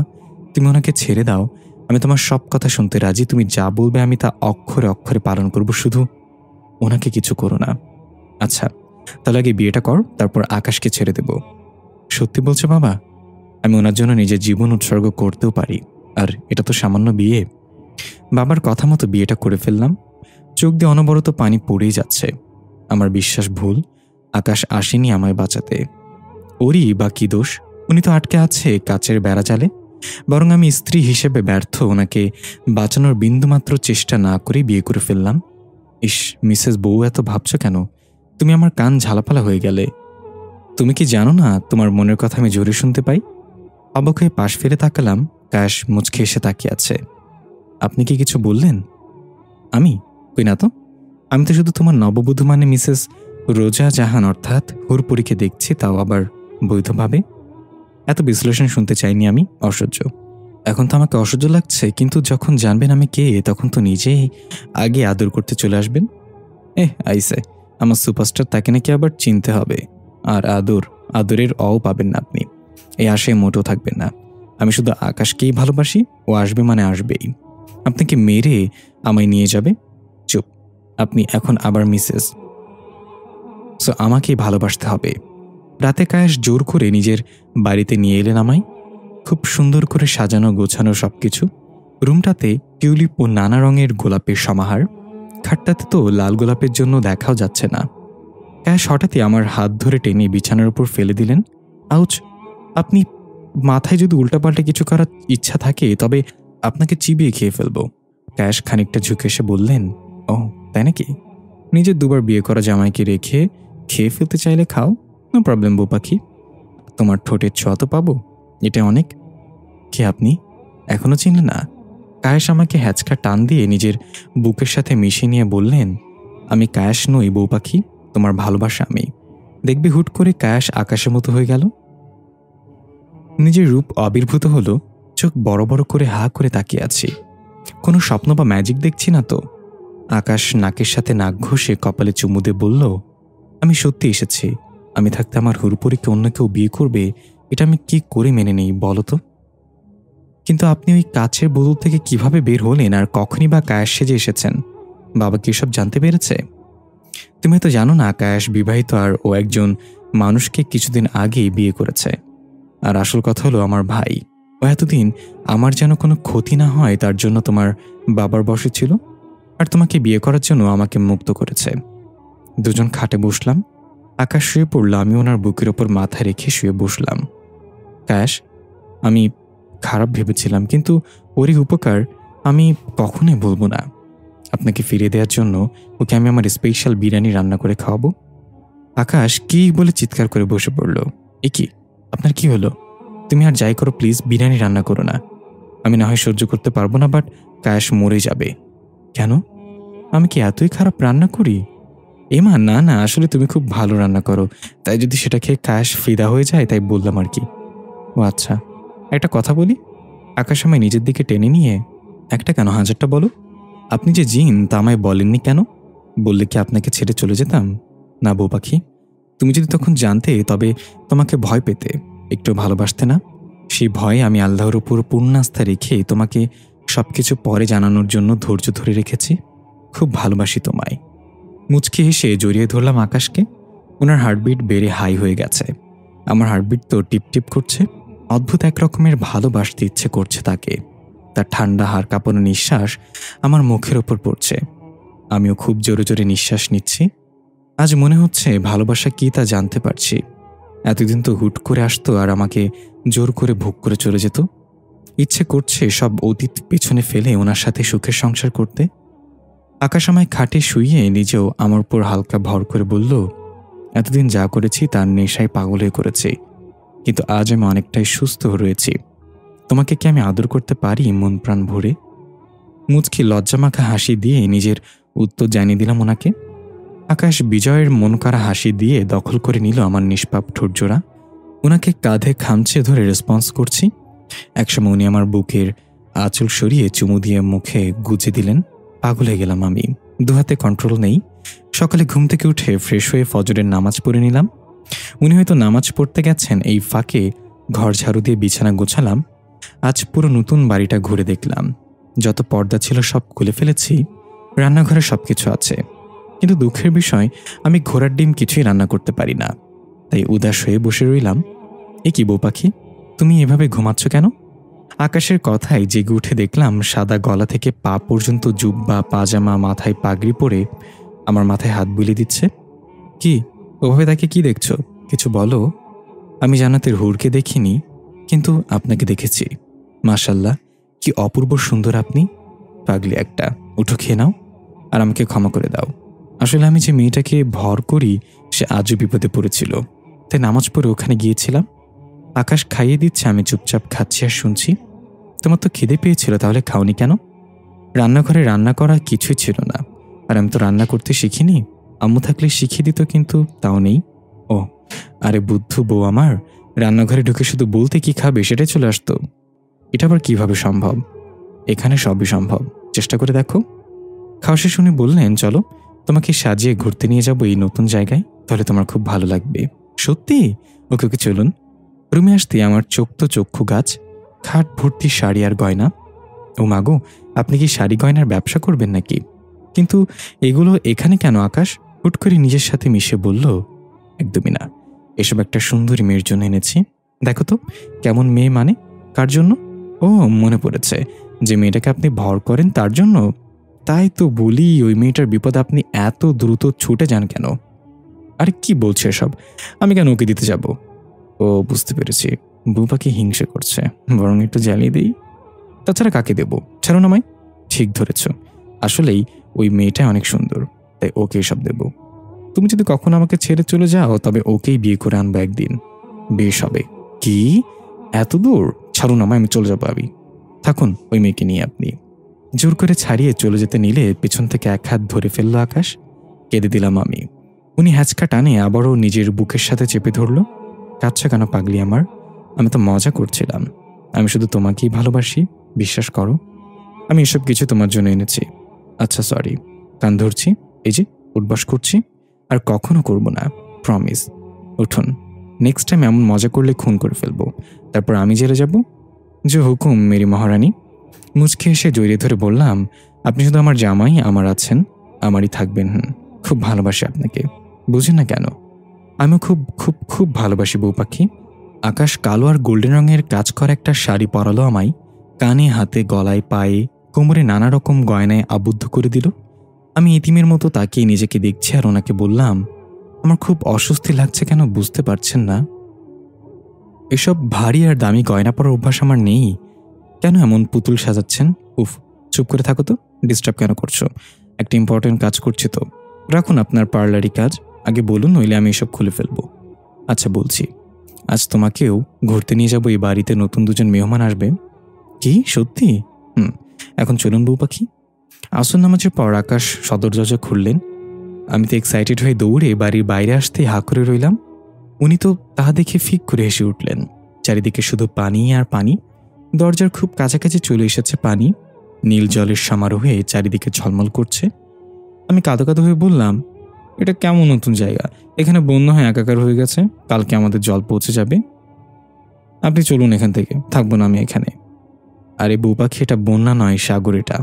তুমি ওনাকে ছেড়ে দাও। আমি তোমার সব কথা শুনতে রাজি, তুমি যা বলবে আমি তা অক্ষরে অক্ষরে পালন করব, শুধু ওনাকে কিছু করো না। আচ্ছা, তাহলে আগে বিয়েটা কর, তারপর আকাশকে ছেড়ে দেব। সত্যি বলছো বাবা? আমি ওনার জন্য নিজের জীবন উৎসর্গ করতেও পারি, আর এটা তো সামান্য বিয়ে। বাবার কথা মতো বিয়েটা করে ফেললাম। চোখ দিয়ে অনবরত পানি পড়েই যাচ্ছে। আমার বিশ্বাস ভুল, আকাশ আসেনি আমায় বাঁচাতে। ওরই বা কি দোষ? উনি তো আটকে আছে কাচের বেড়া জালে। বরং আমি স্ত্রী হিসেবে ব্যর্থ, ওনাকে বাঁচানোর বিন্দুমাত্র চেষ্টা না করে বিয়ে করে ফেললাম। ইস মিসেস বউ, এত ভাবছ কেন? তুমি আমার কান ঝালাপালা হয়ে গেলে। তুমি কি জানো না তোমার মনের কথা আমি জোরে শুনতে পাই? অবাক হয়ে পাশ ফিরে তাকালাম। কাশ মুচকে এসে তাকিয়ে আছে। আপনি কি কিছু বললেন? আমি কই না তো। আমি তো শুধু তোমার নববধূ মানে মিসেস রোজা জাহান অর্থাৎ হুরপুরীকে দেখছি, তাও আবার বৈধভাবে। এত বিশ্লেষণ শুনতে চাইনি আমি, অসহ্য। এখন তো আমাকে অসহ্য লাগছে, কিন্তু যখন জানবেন আমি কে, তখন তো নিজেই আগে আদর করতে চলে আসবেন। আইসে আমার সুপারস্টার, তাকে নাকি আবার চিনতে হবে। আর আদরের পাবেন না আপনি, এই আশায় মোটেও থাকবেন না। আমি শুধু আকাশকেই ভালোবাসি, ও আসবে মানে আসবেই। আপনাকে মেরে আমায় নিয়ে যাবে। চুপ, আপনি এখন আবার মিসেস, সো আমাকেই ভালোবাসতে হবে। রাতে কায়েস জোর করে নিজের বাড়িতে নিয়ে এলেন আমায়। খুব সুন্দর করে সাজানো গোছানো সবকিছু। রুমটাতে টিউলিপ ও নানা রঙের গোলাপের সমাহার। খাটটাতে তো লাল গোলাপের জন্য দেখাও যাচ্ছে না। কায়েস হঠাৎই আমার হাত ধরে টেনে বিছানার উপর ফেলে দিলেন। আউচ! আপনি, মাথায় যদি উল্টাপাল্টা কিছু করার ইচ্ছা থাকে তবে আপনাকে চিবিয়ে খেয়ে ফেলব। কায়েস খানিকটা ঝুঁকে এসে বললেন, ও তাই নাকি? নিজের দুবার বিয়ে করা জামাইকে রেখে খেয়ে ফেলতে চাইলে খাও, নো প্রবলেম বউ পাখি। তোমার ঠোঁটের ছোঁয়া তো পাবো, এটা অনেক। কে আপনি? এখনো চিনলে না? কায়েস আমাকে হ্যাচকা টান দিয়ে নিজের বুকের সাথে মিশিয়ে নিয়ে বললেন, আমি কায়েস নই বউ পাখি, তোমার ভালোবাসা আমি। দেখবি হুট করে কায়েস আকাশের মতো হয়ে গেল। নিজের রূপ আবির্ভূত হলো। চোখ বড় বড় করে হা করে তাকিয়ে আছি। কোনো স্বপ্ন বা ম্যাজিক দেখছি না তো। আকাশ নাকের সাথে নাক ঘষে কপালে চুমু দিয়ে বলল, আমি সত্যি এসেছি। আমি থাকতে আমার হুরপুরীকে অন্য কেউ বিয়ে করবে, এটা আমি কি করে মেনে নেই বলো তো? কিন্তু আপনি ওই কাছের বোতল থেকে কিভাবে বের হলেন, আর কখনই বা কায়েস সেজে এসেছেন? বাবা কি এসব জানতে পেরেছে? তুমি তো জানো না কায়েস বিবাহিত, আর ও একজন মানুষকে কিছুদিন আগেই বিয়ে করেছে। আর আসল কথা হলো আমার ভাই, ও এতদিন আমার যেন কোনো ক্ষতি না হয় তার জন্য তোমার বাবার বশে ছিল, আর তোমাকে বিয়ে করার জন্য আমাকে মুক্ত করেছে। দুজন খাটে বসলাম। আকাশ শুয়ে পড়ল, আমি ওনার বুকের ওপর মাথা রেখে শুয়ে বসলাম। কায়েস, আমি খারাপ ভেবেছিলাম, কিন্তু ওরই উপকার আমি কখনোই বলবো না। আপনাকে ফিরিয়ে দেওয়ার জন্য ওকে আমি আমার স্পেশাল বিরিয়ানি রান্না করে খাওয়াবো। আকাশ কি বলে চিৎকার করে বসে পড়ল। এ কি, আপনার কি হলো? তুমি আর যাই করো প্লিজ বিরিয়ানি রান্না করো না। আমি না হয় সহ্য করতে পারবো না, বাট কায়েস মরে যাবে। কেন? আমি কি এতই খারাপ রান্না করি? এমা না না, আসলে তুমি খুব ভালো রান্না করো, তাই যদি সেটা খেয়ে কায়েস ফিদা হয়ে যায় তাই বললাম আর কি। ও আচ্ছা, একটা কথা বলি। আকাশ আমায় নিজের দিকে টেনে নিয়ে, একটা কেন, হাজারটা বলো। আপনি যে জিন তা আমায় বলেননি কেন? বললে কি আপনাকে ছেড়ে চলে যেতাম? না বউ পাখি, তুমি যদি তখন জানতে তবে তোমাকে ভয় পেতে, একটু ভালোবাসতে না। সেই ভয়ে আমি আল্লাহর উপর পূর্ণ আস্থা রেখে তোমাকে সবকিছু পরে জানানোর জন্য ধৈর্য ধরে রেখেছি। খুব ভালোবাসি তোমায়। মুচকি হেসে জড়িয়ে ধরলাম আকাশকে। ওনার হার্টবিট বেড়ে হাই হয়ে গেছে। আমার হার্টবিট তো টিপ টিপ করছে। অদ্ভুত এক রকমের ভালোবাসতে ইচ্ছে করছে তাকে। তার ঠান্ডা হাড় কাঁপানো নিঃশ্বাস আমার মুখের ওপর পড়ছে। আমিও খুব জোরে জোরে নিঃশ্বাস নিচ্ছি। আজ মনে হচ্ছে ভালোবাসা কি তা জানতে পারছি। এতদিন তো হুট করে আসতো আর আমাকে জোর করে ভোগ করে চলে যেত। ইচ্ছে করছে সব অতীত পেছনে ফেলে ওনার সাথে সুখের সংসার করতে। আকাশ আমায় খাটে শুইয়ে নিজেও আমার উপর হালকা ভর করে বলল, এতদিন যা করেছি তার নেশায় পাগল হয়ে করেছি, কিন্তু আজ আমি অনেকটাই সুস্থ রয়েছি। তোমাকে কি আমি আদর করতে পারি মন প্রাণ ভরে? মুচকি লজ্জামাখা হাসি দিয়ে নিজের উত্তর জানিয়ে দিলাম ওনাকে। আকাশ বিজয়ের মন কাড়া হাসি দিয়ে দখল করে নিল আমার নিষ্পাপ ঠোঁটজোড়া। ওনাকে কাঁধে খামচে ধরে রেসপন্স করছি। একসময় উনি আমার বুকের আঁচল সরিয়ে চুমু দিয়ে মুখে গুজে দিলেন। পাগল হয়ে গেলাম আমি, দুহাতে কন্ট্রোল নেই। সকালে ঘুম থেকে উঠে ফ্রেশ হয়ে ফজরের নামাজ পড়ে নিলাম। উনি হয়তো নামাজ পড়তে গেছেন, এই ফাঁকে ঘর ঝাড়ু দিয়ে বিছানা গোছালাম। আজ পুরো নতুন বাড়িটা ঘুরে দেখলাম। যত পর্দা ছিল সব খুলে ফেলেছি। রান্নাঘরে সবকিছু আছে, কিন্তু দুঃখের বিষয় আমি ঘোড়ার ডিম কিছুই রান্না করতে পারি না। তাই উদাস হয়ে বসে রইলাম। এ কি বউ পাখি, তুমি এভাবে ঘুমাচ্ছ কেন? আকাশের কথায় জেগে উঠে দেখলাম সাদা গলা থেকে পা পর্যন্ত জুব্বা পাজামা, মাথায় পাগড়ি পরে আমার মাথায় হাত বুলিয়ে দিচ্ছে। কি ওভাবে তাকে কি দেখছো? কিছু বলো। আমি জান্নাতের হুরকে দেখিনি, কিন্তু আপনাকে দেখেছি। মাশাল্লাহ, কি অপূর্ব সুন্দর আপনি। পাগলি একটা, উঠো খেয়ে নাও আর আমাকে ক্ষমা করে দাও। আসলে আমি যে মেয়েটাকে ভর করি সে আজও বিপদে পড়েছিল, তাই নামাজ পড়ে ওখানে গিয়েছিলাম। আকাশ খাইয়ে দিচ্ছে, আমি চুপচাপ খাচ্ছি আর শুনছি। তোমার তো খিদে পেয়েছিল, তাহলে খাওনি কেন? রান্নাঘরে রান্না করা কিছুই ছিল না, আর আমি তো রান্না করতে শিখিনি। আম্মু থাকলে শিখিয়ে দিত, কিন্তু তাও নেই। ও আরে বুদ্ধু বউ আমার, রান্নাঘরে ঢুকে শুধু বলতে কি খাবে সেটাই চলে আসতো। এটা আবার কিভাবে সম্ভব? এখানে সবই সম্ভব, চেষ্টা করে দেখো। খাওয়া শেষ উনি বললেন, চলো তোমাকে সাজিয়ে ঘুরতে নিয়ে যাবো এই নতুন জায়গায়, তাহলে তোমার খুব ভালো লাগবে। সত্যি? ওকে ওকে চলুন। রুমে আসতে আমার চোখ তো চক্ষু গাছ, খাট ভর্তি শাড়ি আর গয়না। ও মাগো, আপনি কি শাড়ি গয়নার ব্যবসা করবেন নাকি? কিন্তু এগুলো এখানে কেন আকাশ? হুট করে নিজের সাথে মিশে বলল, একদমই না, এসব একটা সুন্দরী মেয়ের জন্য এনেছি। দেখো তো কেমন মেয়ে, মানে কার জন্য? ও মনে পড়েছে, যে মেয়েটাকে আপনি ভর করেন তার জন্য। তাই তো বলি, ওই মেয়েটার বিপদ আপনি এত দ্রুত ছুটে যান কেন? আরে কি বলছে এসব? আমি কেন ওকে দিতে যাব? ও বুঝতে পেরেছি, বউ পাখি হিংসে করছে, বরং একটু জ্বালিয়ে দিই। তাছাড়া কাকে দেব? ছাড়ো না মাই। ঠিক ধরেছ, আসলেই ওই মেয়েটা অনেক সুন্দর, তাই ওকে এসব দেব। তুমি যদি কখনো আমাকে ছেড়ে চলে যাও, তবে ওকেই বিয়ে করে আনবো একদিন। বেশ হবে। কি এত দূর? ছাড়ো না মাই, আমি চলে যাবো। আমি থাকুন, ওই মেয়েকে নিয়ে আপনি। জোর করে ছাড়িয়ে চলে যেতে নিলে পেছন থেকে এক হাত ধরে ফেলল আকাশ। কেঁদে দিলাম আমি। উনি হ্যাঁচকা টানে আবারও নিজের বুকের সাথে চেপে ধরল। কাঁদছ কেন পাগলি আমার? আমি তো মজা করছিলাম। আমি শুধু তোমাকেই ভালোবাসি, বিশ্বাস করো। আমি এসব কিছু তোমার জন্য এনেছি। আচ্ছা সরি, কান ধরছি, এই যে উঠবাস করছি, আর কখনো করব না, প্রমিস। উঠুন, নেক্সট টাইম এমন মজা করলে খুন করে ফেলবো, তারপর আমি জেলে যাব। যে হুকুম মেরি মহারানী। মুচকে এসে জড়িয়ে ধরে বললাম, আপনি শুধু আমার জামাই, আমার আছেন, আমারই থাকবেন। খুব ভালোবাসি আপনাকে, বুঝেন না কেন? আমিও খুব খুব খুব ভালোবাসি বউ পাখি। আকাশ কালো আর গোল্ডেন রঙের কাজ করা একটা শাড়ি পরালো আমায়। কানে, হাতে, গলায়, পায়ে, কোমরে নানা রকম গয়নায় আবদ্ধ করে দিল। আমি ইতিমের মতো তাকিয়ে নিজেকে দেখছি আর ওনাকে বললাম, আমার খুব অস্বস্তি লাগছে কেন বুঝতে পারছেন না? এসব ভারী আর দামি গয়না পরার অভ্যাস আমার নেই। কেন এমন পুতুল সাজাচ্ছেন? উফ, চুপ করে থাকো তো, ডিস্টার্ব কেন করছো? একটা ইম্পর্টেন্ট কাজ করছি তো। রাখুন আপনার পার্লারি কাজ, আগে বলুন, নইলে আমি এসব খুলে ফেলবো। আচ্ছা বলছি, আজ তোমাকেও ঘুরতে নিয়ে যাবো। এই বাড়িতে নতুন দুজন মেহমান আসবে। কি সত্যি? এখন চলুন বউ পাখি। আসর নামাজের পর আকাশ সদর দরজা খুললেন। আমি তো এক্সাইটেড হয়ে দৌড়ে বাড়ির বাইরে আসতে হা করে রইলাম। উনি তো তা দেখে ফিক করে হেসে উঠলেন। চারিদিকে শুধু পানি আর পানি। দরজার খুব কাছাকাছি চলে এসেছে পানি। নীল জলের সমারোহে চারিদিকে ঝলমল করছে। আমি কাঁদো কাঁদো হয়ে বললাম, এটা কেমন নতুন জায়গা? এখানে বন্যা হয়ে একাকার হয়ে গেছে, কালকে আমাদের জল পৌঁছে যাবে। আপনি চলুন এখান থেকে, থাকবো না আমি এখানে। আরে বউ পাখি, এটা বন্যা নয়, সাগর এটা।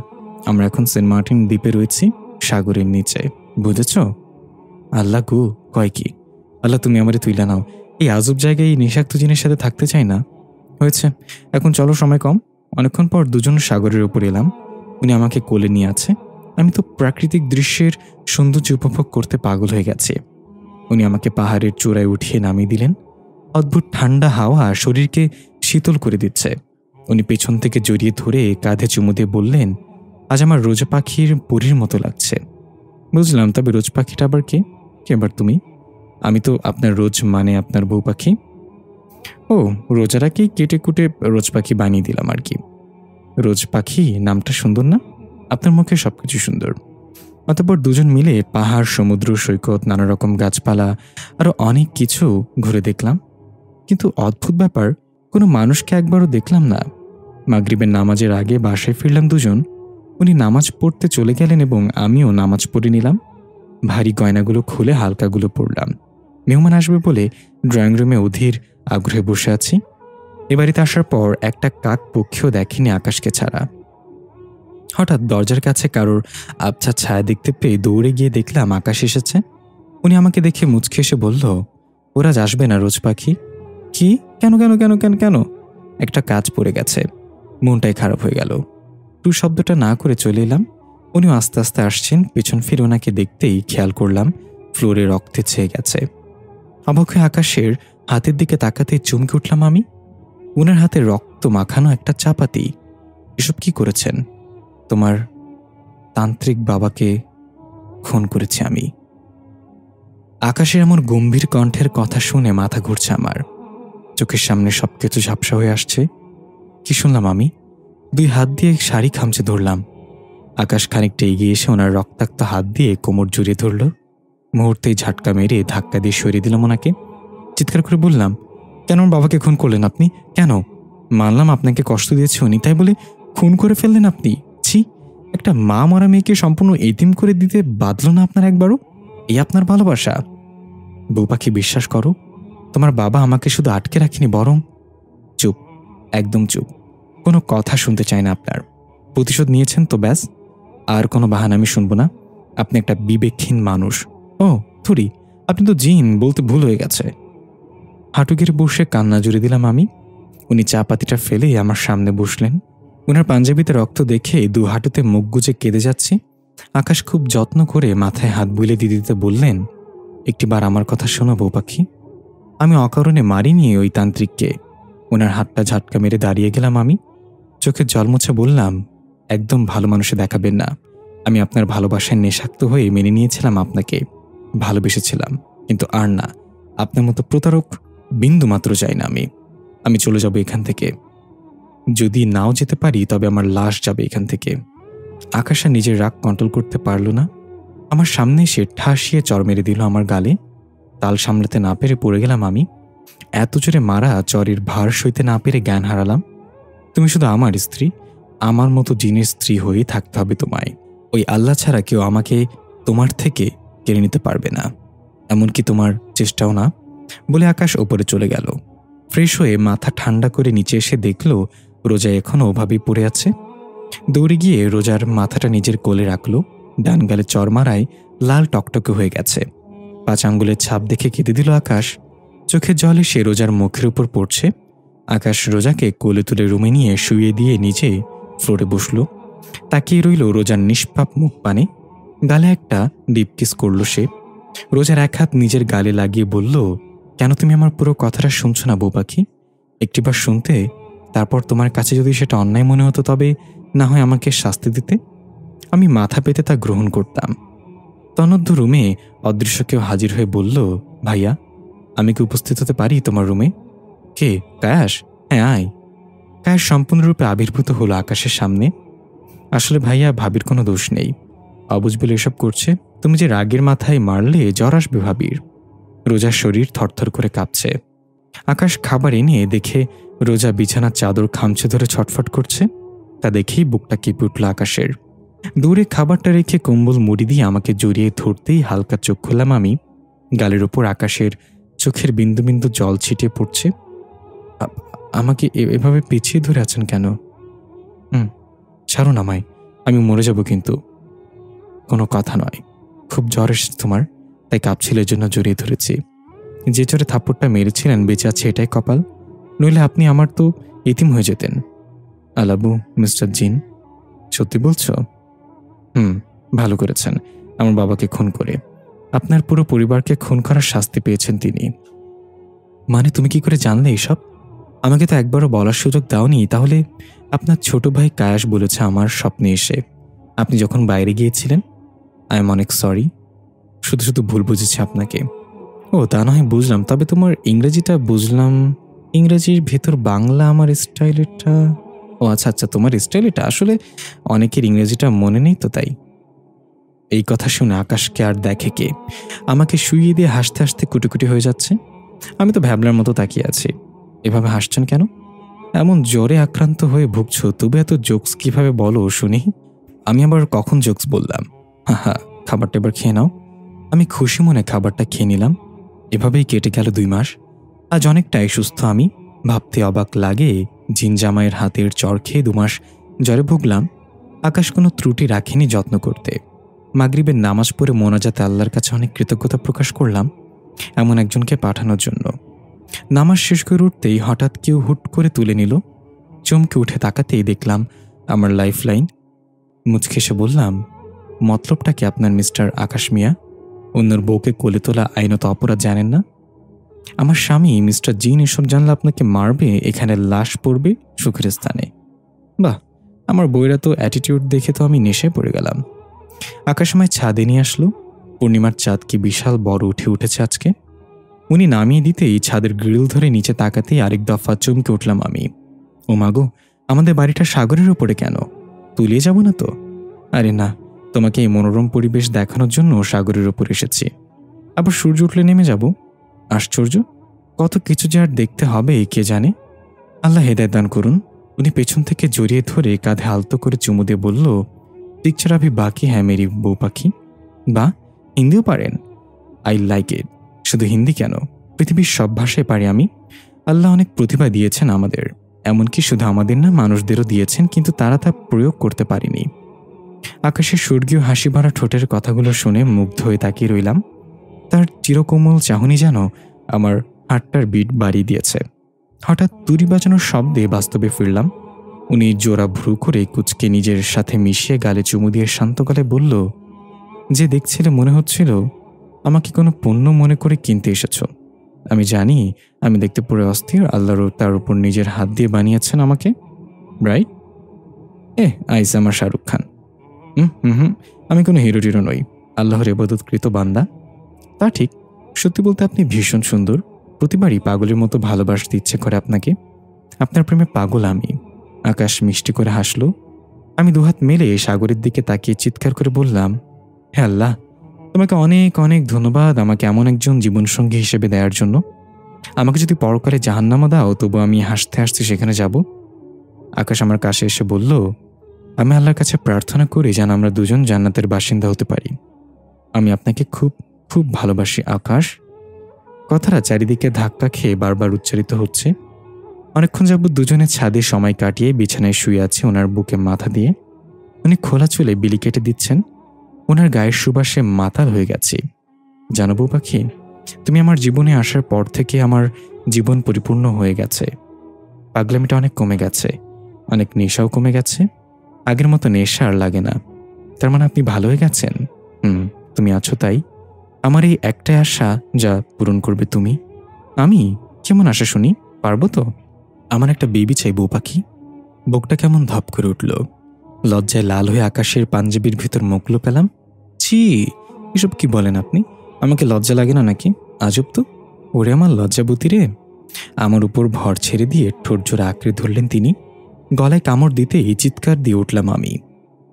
আমরা এখন সেন্ট মার্টিন দ্বীপে রয়েছি, সাগরের নিচে, বুঝেছ? আল্লাহ গো, কয় কি? আল্লাহ তুমি আমারে তুইলা নাও, এই আজব জায়গায় এই নিষাক্ত জিনের সাথে থাকতে চাই না। হয়েছে, এখন চলো, সময় কম। অনেকক্ষণ পর দুজন সাগরের উপর এলাম। উনি আমাকে কোলে নিয়ে আছে। আমি তো প্রাকৃতিক দৃশ্যের সৌন্দর্য উপভোগ করতে পাগল হয়ে গেছে। উনি আমাকে পাহাড়ের চূড়ায় উঠিয়ে নামিয়ে দিলেন। অদ্ভুত ঠান্ডা হাওয়া শরীরকে শীতল করে দিচ্ছে। উনি পেছন থেকে জড়িয়ে ধরে কাঁধে চুমু দিয়ে বললেন, আজ আমার রোজ পাখির পরীর মতো লাগছে। বুঝলাম, তবে রোজ পাখিটা আবার কে? কে আবার তুমি? আমি তো আপনার রোজ মানে আপনার বউ পাখি। ও, রোজারাকেই কেটে কুটে রোজ পাখি বানিয়ে দিলাম আর কি। রোজ পাখি নামটা সুন্দর না? আপনার মুখে সবকিছু সুন্দর। অতঃপর দুজন মিলে পাহাড়, সমুদ্র সৈকত, নানা রকম গাছপালা আরো অনেক কিছু ঘুরে দেখলাম। কিন্তু অদ্ভুত ব্যাপার, কোনো মানুষকে একবারও দেখলাম না। মাগরিবের নামাজের আগে বাসায় ফিরলাম দুজন। উনি নামাজ পড়তে চলে গেলেন এবং আমিও নামাজ পড়ে নিলাম। ভারী গয়নাগুলো খুলে হালকাগুলো পরলাম। মেহমান আসবে বলে ড্রয়িং রুমে অধীর আগ্রহে বসে আছি। এ বাড়িতে আসার পর একটা কাক পক্ষীও দেখেনি আকাশকে ছাড়া। হঠাৎ দরজার কাছে কারোর আবছা ছায়া দেখতে পেয়ে দৌড়ে গিয়ে দেখলাম আকাশ এসেছে। উনি আমাকে দেখে মুচকে এসে বলল, ওরা আসবে না রোজ পাখি? কি? কেন কেন কেন কেন কেন? একটা কাজ পড়ে গেছে। মনটাই খারাপ হয়ে গেল। টু শব্দটা না করে চলে এলাম। উনিও আস্তে আস্তে আসছেন। পেছন ফিরে ওনাকে দেখতেই খেয়াল করলাম ফ্লোরে রক্তে ছেয়ে গেছে। অবাক হয়ে আকাশের হাতের দিকে তাকাতেই চমকে উঠলাম আমি। উনার হাতে রক্ত মাখানো একটা চাপাতি। এসব কি করেছেন? তোমার তান্ত্রিক বাবাকে খুন করেছি আমি। আকাশের এমন গম্ভীর কণ্ঠের কথা শুনে মাথা ঘুরছে আমার। চোখের সামনে সবকিছু ঝাপসা হয়ে আসছে। কি শুনলাম আমি? 2 হাত দিয়ে শাড়ি খামচে ধরলাম। আকাশ খানিকটা এগিয়ে এসে ওনার রক্তাক্ত হাত দিয়ে কোমর জড়িয়ে ধরল। মুহূর্তেই ঝাটকা মেরে ধাক্কা দিয়ে সরিয়ে দিলাম ওনাকে। চিৎকার করে বললাম, কেন আমার বাবাকে খুন করলেন আপনি? কেন? মানলাম আপনাকে কষ্ট দিয়েছে উনি, তাই বলে খুন করে ফেললেন আপনি? ছি! একটা মা মরা মেয়েকে সম্পূর্ণ এতিম করে দিতে বাধল না আপনার একবারও? এই আপনার ভালোবাসা? বউ পাখি, বিশ্বাস করো, তোমার বাবা আমাকে শুধু আটকে রাখেনি, বরং... চুপ, একদম চুপ। কোনো কথা শুনতে চাই না আপনার। প্রতিশোধ নিয়েছেন তো ব্যাস। আর কোনো বাহানা আমি শুনবো না। আপনি একটা বিবেকহীন মানুষ। ও থুরি, আপনি তো জিন, বলতে ভুল হয়ে গেছে। হাঁটু গেড়ে বসে কান্না জুড়ে দিলাম আমি। উনি চা পাতিটা ফেলে আমার সামনে বসলেন। উনার পাঞ্জাবিতে রক্ত দেখে 2 হাঁটুতে মুখ গুজে কেঁদে যাচ্ছি। আকাশ খুব যত্ন করে মাথায় হাত বুলিয়ে দিতে দিতে বললেন, একটিবার আমার কথা শোনো বউ পাখি। আমি অকারণে মারিনি ওই তান্ত্রিককে। ওনার হাতটা ঝাটকা মেরে দাঁড়িয়ে গেলাম আমি। চোখের জল মুছে বললাম, একদম ভালো মানুষে দেখাবেন না। আমি আপনার ভালোবাসায় নেশাক্ত হয়ে মেনে নিয়েছিলাম আপনাকে, ভালোবেসেছিলাম, কিন্তু আর না। আপনার মতো প্রতারক বিন্দু মাত্র চাই না আমি চলে যাব এখান থেকে। যদি নাও যেতে পারি তবে আমার লাশ যাবে এখান থেকে। আকাশা নিজের রাগ কন্ট্রোল করতে পারল না। আমার সামনে এসে ঠাসিয়ে চর মেরে দিল আমার গালে। তাল সামলাতে না পেরে পড়ে গেলাম আমি। এত জোরে মারা চরের ভার সইতে না পেরে জ্ঞান হারালাম। তুমি শুধু আমার স্ত্রী, আমার মতো জিনের স্ত্রী হয়েই থাকতে হবে তোমায়। ওই আল্লাহ ছাড়া কেউ আমাকে তোমার থেকে কেড়ে নিতে পারবে না, এমনকি তোমার চেষ্টাও না। বলে আকাশ ওপরে চলে গেল। ফ্রেশ হয়ে মাথা ঠান্ডা করে নিচে এসে দেখল রোজা এখনও ওভাবেই পড়ে আছে। দৌড়ে গিয়ে রোজার মাথাটা নিজের কোলে রাখল। ডান গালে চর মারায় লাল টকটকে হয়ে গেছে। 5 আঙ্গুলের ছাপ দেখে কেঁদে দিল আকাশ। চোখের জলে সে রোজার মুখের উপর পড়ছে। আকাশ রোজাকে কোলে তুলে রুমে নিয়ে শুইয়ে দিয়ে নিজে ফ্লোরে বসল। তাকিয়ে রইল রোজার নিষ্পাপ মুখ পানে। গালে একটা ডিপ কিস করল সে। রোজার এক হাত নিজের গালে লাগিয়ে বলল, কেন তুমি আমার পুরো কথাটা শুনছো না বউ পাখি? একটিবার শুনতে, তারপর তোমার কাছে যদি সেটা অন্যায় মনে হতো তবে না হয় আমাকে শাস্তি দিতে। আমি মাথা পেতে তা গ্রহণ করতাম। তন্মধ্য রুমে অদৃশ্য কেউ হাজির হয়ে বলল, ভাইয়া, আমি কি উপস্থিত হতে পারি তোমার রুমে? কে? কায়াস? হ্যাঁ, আয়। কায়াস সম্পূর্ণরূপে আবির্ভূত হলো আকাশের সামনে। আসলে ভাইয়া, ভাবির কোনো দোষ নেই। অবুঝ বলে এসব করছে। তুমি যে রাগের মাথায় মারলে জ্বর আসবে ভাবির। রোজার শরীর থরথর করে কাঁপছে। আকাশ খাবার এনে দেখে রোজা বিছানার চাদর খামচে ধরে ছটফট করছে। তা দেখেই বুকটা কেঁপে উঠল আকাশের। দূরে খাবারটা রেখে কম্বল মুড়ি দিয়ে আমাকে জড়িয়ে ধরতেই হালকা চোখ খুললাম আমি। গালের ওপর আকাশের চোখের বিন্দু বিন্দু জল ছিটিয়ে পড়ছে। আমাকে এভাবে পিছিয়ে ধরে আছেন কেন? ছাড়ুন আমায়, আমি মরে যাব কিন্তু। কোনো কথা নয়, খুব জ্বর এসেছে তোমার, তাই কাঁপছিল, এর জন্য জড়িয়ে ধরেছি। যে জ্বরে থাপ্পড়টা মেরেছিলেন বেঁচে আছে এটাই কপাল, নইলে আপনি আমার তো এতিম হয়ে যেতেন। আলাবু মিস্টার জিন, সত্যি বলছো? ভালো করেছেন আমার বাবাকে খুন করে। আপনার পুরো পরিবারকে খুন করার শাস্তি পেয়েছেন তিনি। মানে তুমি কি করে জানলে এসব? আমাকে তো একবারও বলার সুযোগ দাওনি। তাহলে আপনার ছোট ভাই কায়াস বলেছে আমার স্বপ্নে এসে, আপনি যখন বাইরে গিয়েছিলেন। আই এম অনেক সরি, শুধু শুধু ভুল বুঝেছি আপনাকে। ও তা না হয় বুঝলাম, তবে তোমার ইংরেজিটা বুঝলাম। ইংরেজির ভেতর বাংলা আমার স্টাইল এটা। ও আচ্ছা আচ্ছা, তোমার স্টাইল এটা। আসলে অনেকের ইংরেজিটা মনে নেই তো তাই। এই কথা শুনে আকাশকে আর দেখে কে? আমাকে শুইয়ে দিয়ে হাসতে হাসতে কুটিকুটি হয়ে যাচ্ছে। আমি তো ভ্যাবলার মতো তাকিয়ে আছি। এভাবে হাসছেন কেন? এমন জ্বরে আক্রান্ত হয়ে ভুগছো, তবে এত জোকস কিভাবে বলো শুনি? আমি আবার কখন জোকস বললাম? হা হা, খাবারটা এবার খেয়ে নাও। আমি খুশি মনে খাবারটা খেয়ে নিলাম। এভাবেই কেটে গেল 2 মাস। আজ অনেকটাই সুস্থ আমি। ভাবতে অবাক লাগে, জিন জামাইয়ের হাতের চর খেয়ে 2 মাস জ্বরে ভুগলাম। আকাশ কোনো ত্রুটি রাখেনি যত্ন করতে। মাগরিবের নামাজ পড়ে মোনাজাতে আল্লাহর কাছে অনেক কৃতজ্ঞতা প্রকাশ করলাম এমন একজনকে পাঠানোর জন্য। নামাজ শেষ করে উঠতেই হঠাৎ কেউ হুট করে তুলে নিল। চমকে উঠে তাকাতেই দেখলাম আমার লাইফ লাইন। মুচকে এসে বললাম, মতলবটা কি আপনার মিস্টার আকাশ মিয়া? অন্যের বউকে কোলে তোলা আইনত অপরাধ জানেন না? আমার স্বামী মিস্টার জিন এসব জানলে আপনাকে মারবে, এখানে লাশ পড়বে সুখের স্থানে। বাহ, আমার বইরা তো অ্যাটিটিউড দেখে তো আমি নেশে পড়ে গেলাম। আকাশ আমায় ছাদে নিয়ে আসলো। পূর্ণিমার চাঁদ কি বিশাল বড় উঠেছে আজকে। উনি নামিয়ে দিতেই ছাদের গ্রিল ধরে নিচে তাকাতেই আরেক দফা চমকে উঠলাম আমি। ও মাগো, আমাদের বাড়িটা সাগরের উপরে কেন? তুলিয়ে যাব না তো? আরে না, তোমাকে এই মনোরম পরিবেশ দেখানোর জন্য সাগরের উপর এসেছি। আবার সূর্য উঠলে নেমে যাব? আশ্চর্য, কত কিছু যে আর দেখতে হবে কে জানে। আল্লাহ হেদায়েত দান করুন। উনি পেছন থেকে জড়িয়ে ধরে কাঁধে আলতো করে চুমু দিয়ে বলল, পিকচার আভি বাকি হ্যাঁ মেরি বউ পাখি। বা, হিন্দিও পারেন? I like it. শুধু হিন্দি কেন, পৃথিবীর সব ভাষায় পারি আমি। আল্লাহ অনেক প্রতিভা দিয়েছেন আমাদের, এমনকি শুধু আমাদের না, মানুষদেরও দিয়েছেন, কিন্তু তারা তা প্রয়োগ করতে পারেনি। আকাশের স্বর্গীয় হাসি ভরা ঠোঁটের কথাগুলো শুনে মুগ্ধ হয়ে তাকিয়ে রইলাম। তার চিরকোমল চাহনি যেন আমার হাতটার বিট বাড়িয়ে দিয়েছে। হঠাৎ তুড়ি বাজানোর শব্দে বাস্তবে ফিরলাম। উনি জোড়া ভ্রু করে কুচকে নিজের সাথে মিশিয়ে গালে চুমু দিয়ে শান্ত গলায় বলল, যে দেখছিলে মনে হচ্ছিল আমাকে কোনো পণ্য মনে করে কিনতে এসেছ। আমি জানি আমি দেখতে পুরো অস্থির, আল্লাহরও তার উপর নিজের হাত দিয়ে বানিয়েছেন আমাকে, রাইট? আইস আমার শাহরুখ খান। হুম, আমি কোনো হিরো টিরো নই, আল্লাহর ইবাদতকৃত বান্দা। তা ঠিক, সত্যি বলতে আপনি ভীষণ সুন্দর। প্রতিবারই পাগলের মতো ভালোবাসতে ইচ্ছে করে আপনাকে। আপনার প্রেমে পাগল আমি। আকাশ মিষ্টি করে হাসলো। আমি দুহাত মেলে সাগরের দিকে তাকিয়ে চিৎকার করে বললাম, হে আল্লাহ, তোমাকে অনেক অনেক ধন্যবাদ আমাকে এমন একজন জীবনসঙ্গী হিসেবে দেওয়ার জন্য। আমাকে যদি পরকালে জাহান্নামা দাও, তবু আমি হাসতে হাসতে সেখানে যাব। আকাশ আমার কাছে এসে বলল, আমি আল্লাহর কাছে প্রার্থনা করি যেন আমরা দুজন জান্নাতের বাসিন্দা হতে পারি। আমি আপনাকে খুব খুব ভালোবাসি আকাশ। কথাটা চারিদিকে ধাক্কা খেয়ে বারবার উচ্চারিত হচ্ছে। অনেকক্ষণ যাবৎ দুজনে ছাদে সময় কাটিয়ে বিছানায় শুয়ে আছে ওনার বুকে মাথা দিয়ে। উনি খোলা চুলে বিলি কেটে দিচ্ছেন। ওনার গায়ের সুবাসে মাতাল হয়ে গেছে। জানো বউ পাখি, তুমি আমার জীবনে আসার পর থেকে আমার জীবন পরিপূর্ণ হয়ে গেছে। পাগলামিটা অনেক কমে গেছে, অনেক নেশাও কমে গেছে। আগের মতো নেশা আর লাগে না। তার মানে আপনি ভালো হয়ে গেছেন। তুমি আছো তাই। আমার এই একটাই আশা যা পূরণ করবে তুমি। আমি কেমন আশা শুনি, পারবো তো? আমার একটা বেবি চাই বউ পাখি। বুকটা কেমন ধপ করে উঠল। লজ্জায় লাল হয়ে আকাশের পাঞ্জাবির ভিতর মুখলো পেলাম। ছি, এসব কি বলেন আপনি? আমাকে লজ্জা লাগে না নাকি? আজব তো। ওরে আমার লজ্জাবতী রে। আমার উপর ভর ছেড়ে দিয়ে ঠোঁট জোড়া আঁকড়ে ধরলেন তিনি। গলায় কামড় দিতেই চিৎকার দিয়ে উঠলাম আমি।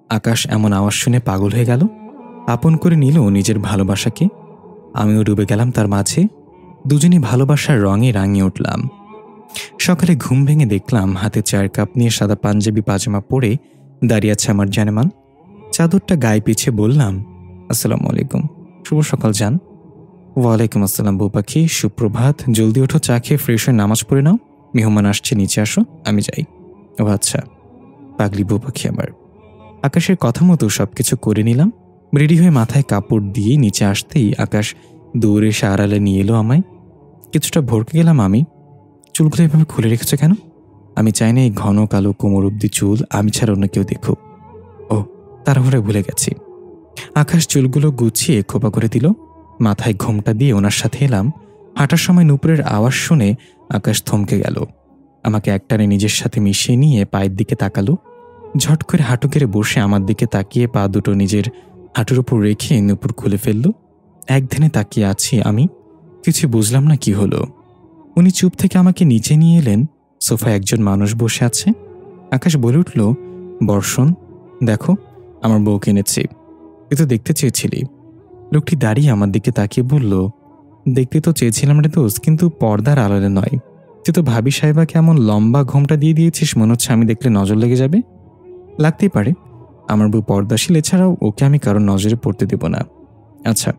আকাশ এমন আওয়াজ শুনে পাগল হয়ে গেল, আপন করে নিল নিজের ভালোবাসাকে। আমিও ডুবে গেলাম তার মাঝে। দুজনই ভালোবাসার রঙে রাঙিয়ে উঠলাম। সকালে ঘুম ভেঙে দেখলাম হাতে চায়ের কাপ নিয়ে সাদা পাঞ্জাবি পাজামা পরে দাঁড়িয়ে আছে আমার জানেমান। চাদরটা গায়ে পিছিয়ে বললাম, আসসালামু আলাইকুম, শুভ সকাল জান। ওয়ালাইকুম আসসালাম বউ পাখি, সুপ্রভাত। জলদি ওঠো, চা খেয়ে ফ্রেশ হয়ে নামাজ পড়ে নাও। মেহমান আসছে, নিচে আসো, আমি যাই। ও আচ্ছা, পাগলি বউ পাখি আমার। আকাশের কথা মতো সবকিছু করে নিলাম। রেডি হয়ে মাথায় কাপড় দিয়ে নিচে আসতেই আকাশ দৌড়ে এসে আড়ালে নিয়ে এলো আমায়। কিছুটা ভরকে গেলাম আমি। চুলগুলো এভাবে খুলে রেখেছে কেন? আমি চাই না এই ঘন কালো কোমর অব্দি চুল আমি ছাড়া অন্য কেউ দেখুক। ও, তাড়াহুড়ো ভুলে গেছি। আকাশ চুলগুলো গুছিয়ে খোপা করে দিল। মাথায় ঘোমটা দিয়ে ওনার সাথে এলাম। হাঁটার সময় নুপুরের আওয়াজ শুনে আকাশ থমকে গেল। আমাকে একটানে নিজের সাথে মিশিয়ে নিয়ে পায়ের দিকে তাকালো। ঝট করে হাঁটু গেড়ে বসে আমার দিকে তাকিয়ে পা দুটো নিজের হাঁটুর উপর রেখে নুপুর খুলে ফেলল। এক ধ্যানে তাকিয়ে আছি আমি। কিছু বুঝলাম না কি হলো। উনি চুপ থেকে আমাকে নিচে নিয়ে এলেন। সোফায় একজন মানুষ বসে আছে। আকাশ বলে উঠল, বর্ষণ, দেখো আমার বউকে এনেছি। তুই তো দেখতে চেয়েছিলি। লোকটি দাঁড়িয়ে আমার দিকে তাকিয়ে বলল, দেখতে তো চেয়েছিলাম রে দোস্ত, কিন্তু পর্দার আড়ালে নয়। তুই তো ভাবি সাহেবাকে এমন লম্বা ঘোমটা দিয়ে দিয়েছিস, মনে হচ্ছে আমি দেখলে নজর লেগে যাবে। লাগতেই পারে, আমার বউ পর্দাশীল, এছাড়াও ওকে আমি কারোর নজরে পড়তে দেব না। আচ্ছা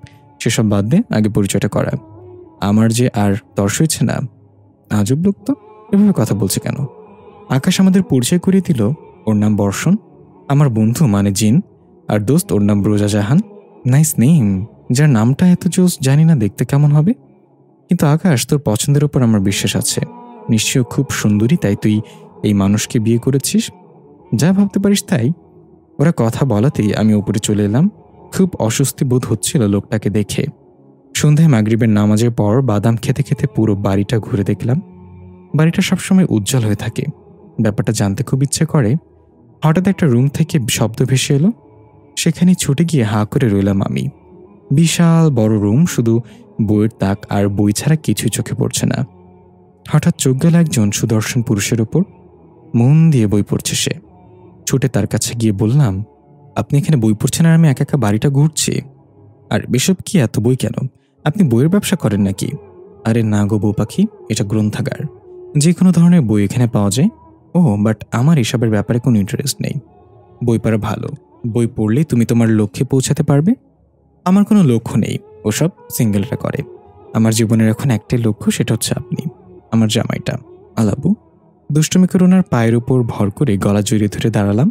সেসব বাদ দে, আগে পরিচয়টা করা। আমার যে আর তর্স হয়েছে না। আজব লোক তো, এভাবে কথা বলছে কেন? আকাশ আমাদের পরিচয় করিয়ে দিল। ওর নাম বর্ষণ, আমার বন্ধু মানে জিন। আর দোস্ত ওর নাম রোজা জাহান। Nice name. যার নামটা এত জোস জানি না দেখতে কেমন হবে, কিন্তু আকাশ তোর পছন্দের উপর আমার বিশ্বাস আছে। নিশ্চয় খুব সুন্দরী, তাই তুই এই মানুষকে বিয়ে করেছিস। যা ভাবতে পারিস তাই। ওরা কথা বলাতেই আমি উপরে চলে এলাম। খুব অস্বস্তি বোধ হচ্ছিল লোকটাকে দেখে। সন্ধ্যায় মাগরিবের নামাজের পর বাদাম খেতে খেতে পুরো বাড়িটা ঘুরে দেখলাম। বাড়িটা সবসময় উজ্জ্বল হয়ে থাকে। ব্যাপারটা জানতে খুব ইচ্ছে করে। হঠাৎ একটা রুম থেকে শব্দ ভেসে এলো। সেখানে ছুটে গিয়ে হাঁ করে রইলাম আমি। বিশাল বড় রুম, শুধু বইয়ের তাক আর বই ছাড়া কিছুই চোখে পড়ছে না। হঠাৎ চোখ গেল একজন সুদর্শন পুরুষের ওপর। মন দিয়ে বই পড়ছে সে। ছুটে তার কাছে গিয়ে বললাম, আপনি এখানে বই পড়ছেন আর আমি একা একা বাড়িটা ঘুরছি? আর এসব কি, এত বই কেন? আপনি বইয়ের ব্যবসা করেন নাকি? আরে না গো বউ পাখি, এটা গ্রন্থাগার। যে কোনো ধরনের বই এখানে পাওয়া যায়। ও বাট আমার এসবের ব্যাপারে কোনো ইন্টারেস্ট নেই। বই পড়া ভালো, বই পড়লেই তুমি তোমার লক্ষ্যে পৌঁছাতে পারবে। আমার কোনো লক্ষ্য নেই, ওসব সিঙ্গেলরা করে। আমার জীবনের এখন একটাই লক্ষ্য, সেটা হচ্ছে আপনি, আমার জামাইটা। আলাবু দুষ্টুমি করে ওনার পায়ের উপর ভর করে গলা জড়িয়ে ধরে দাঁড়ালাম।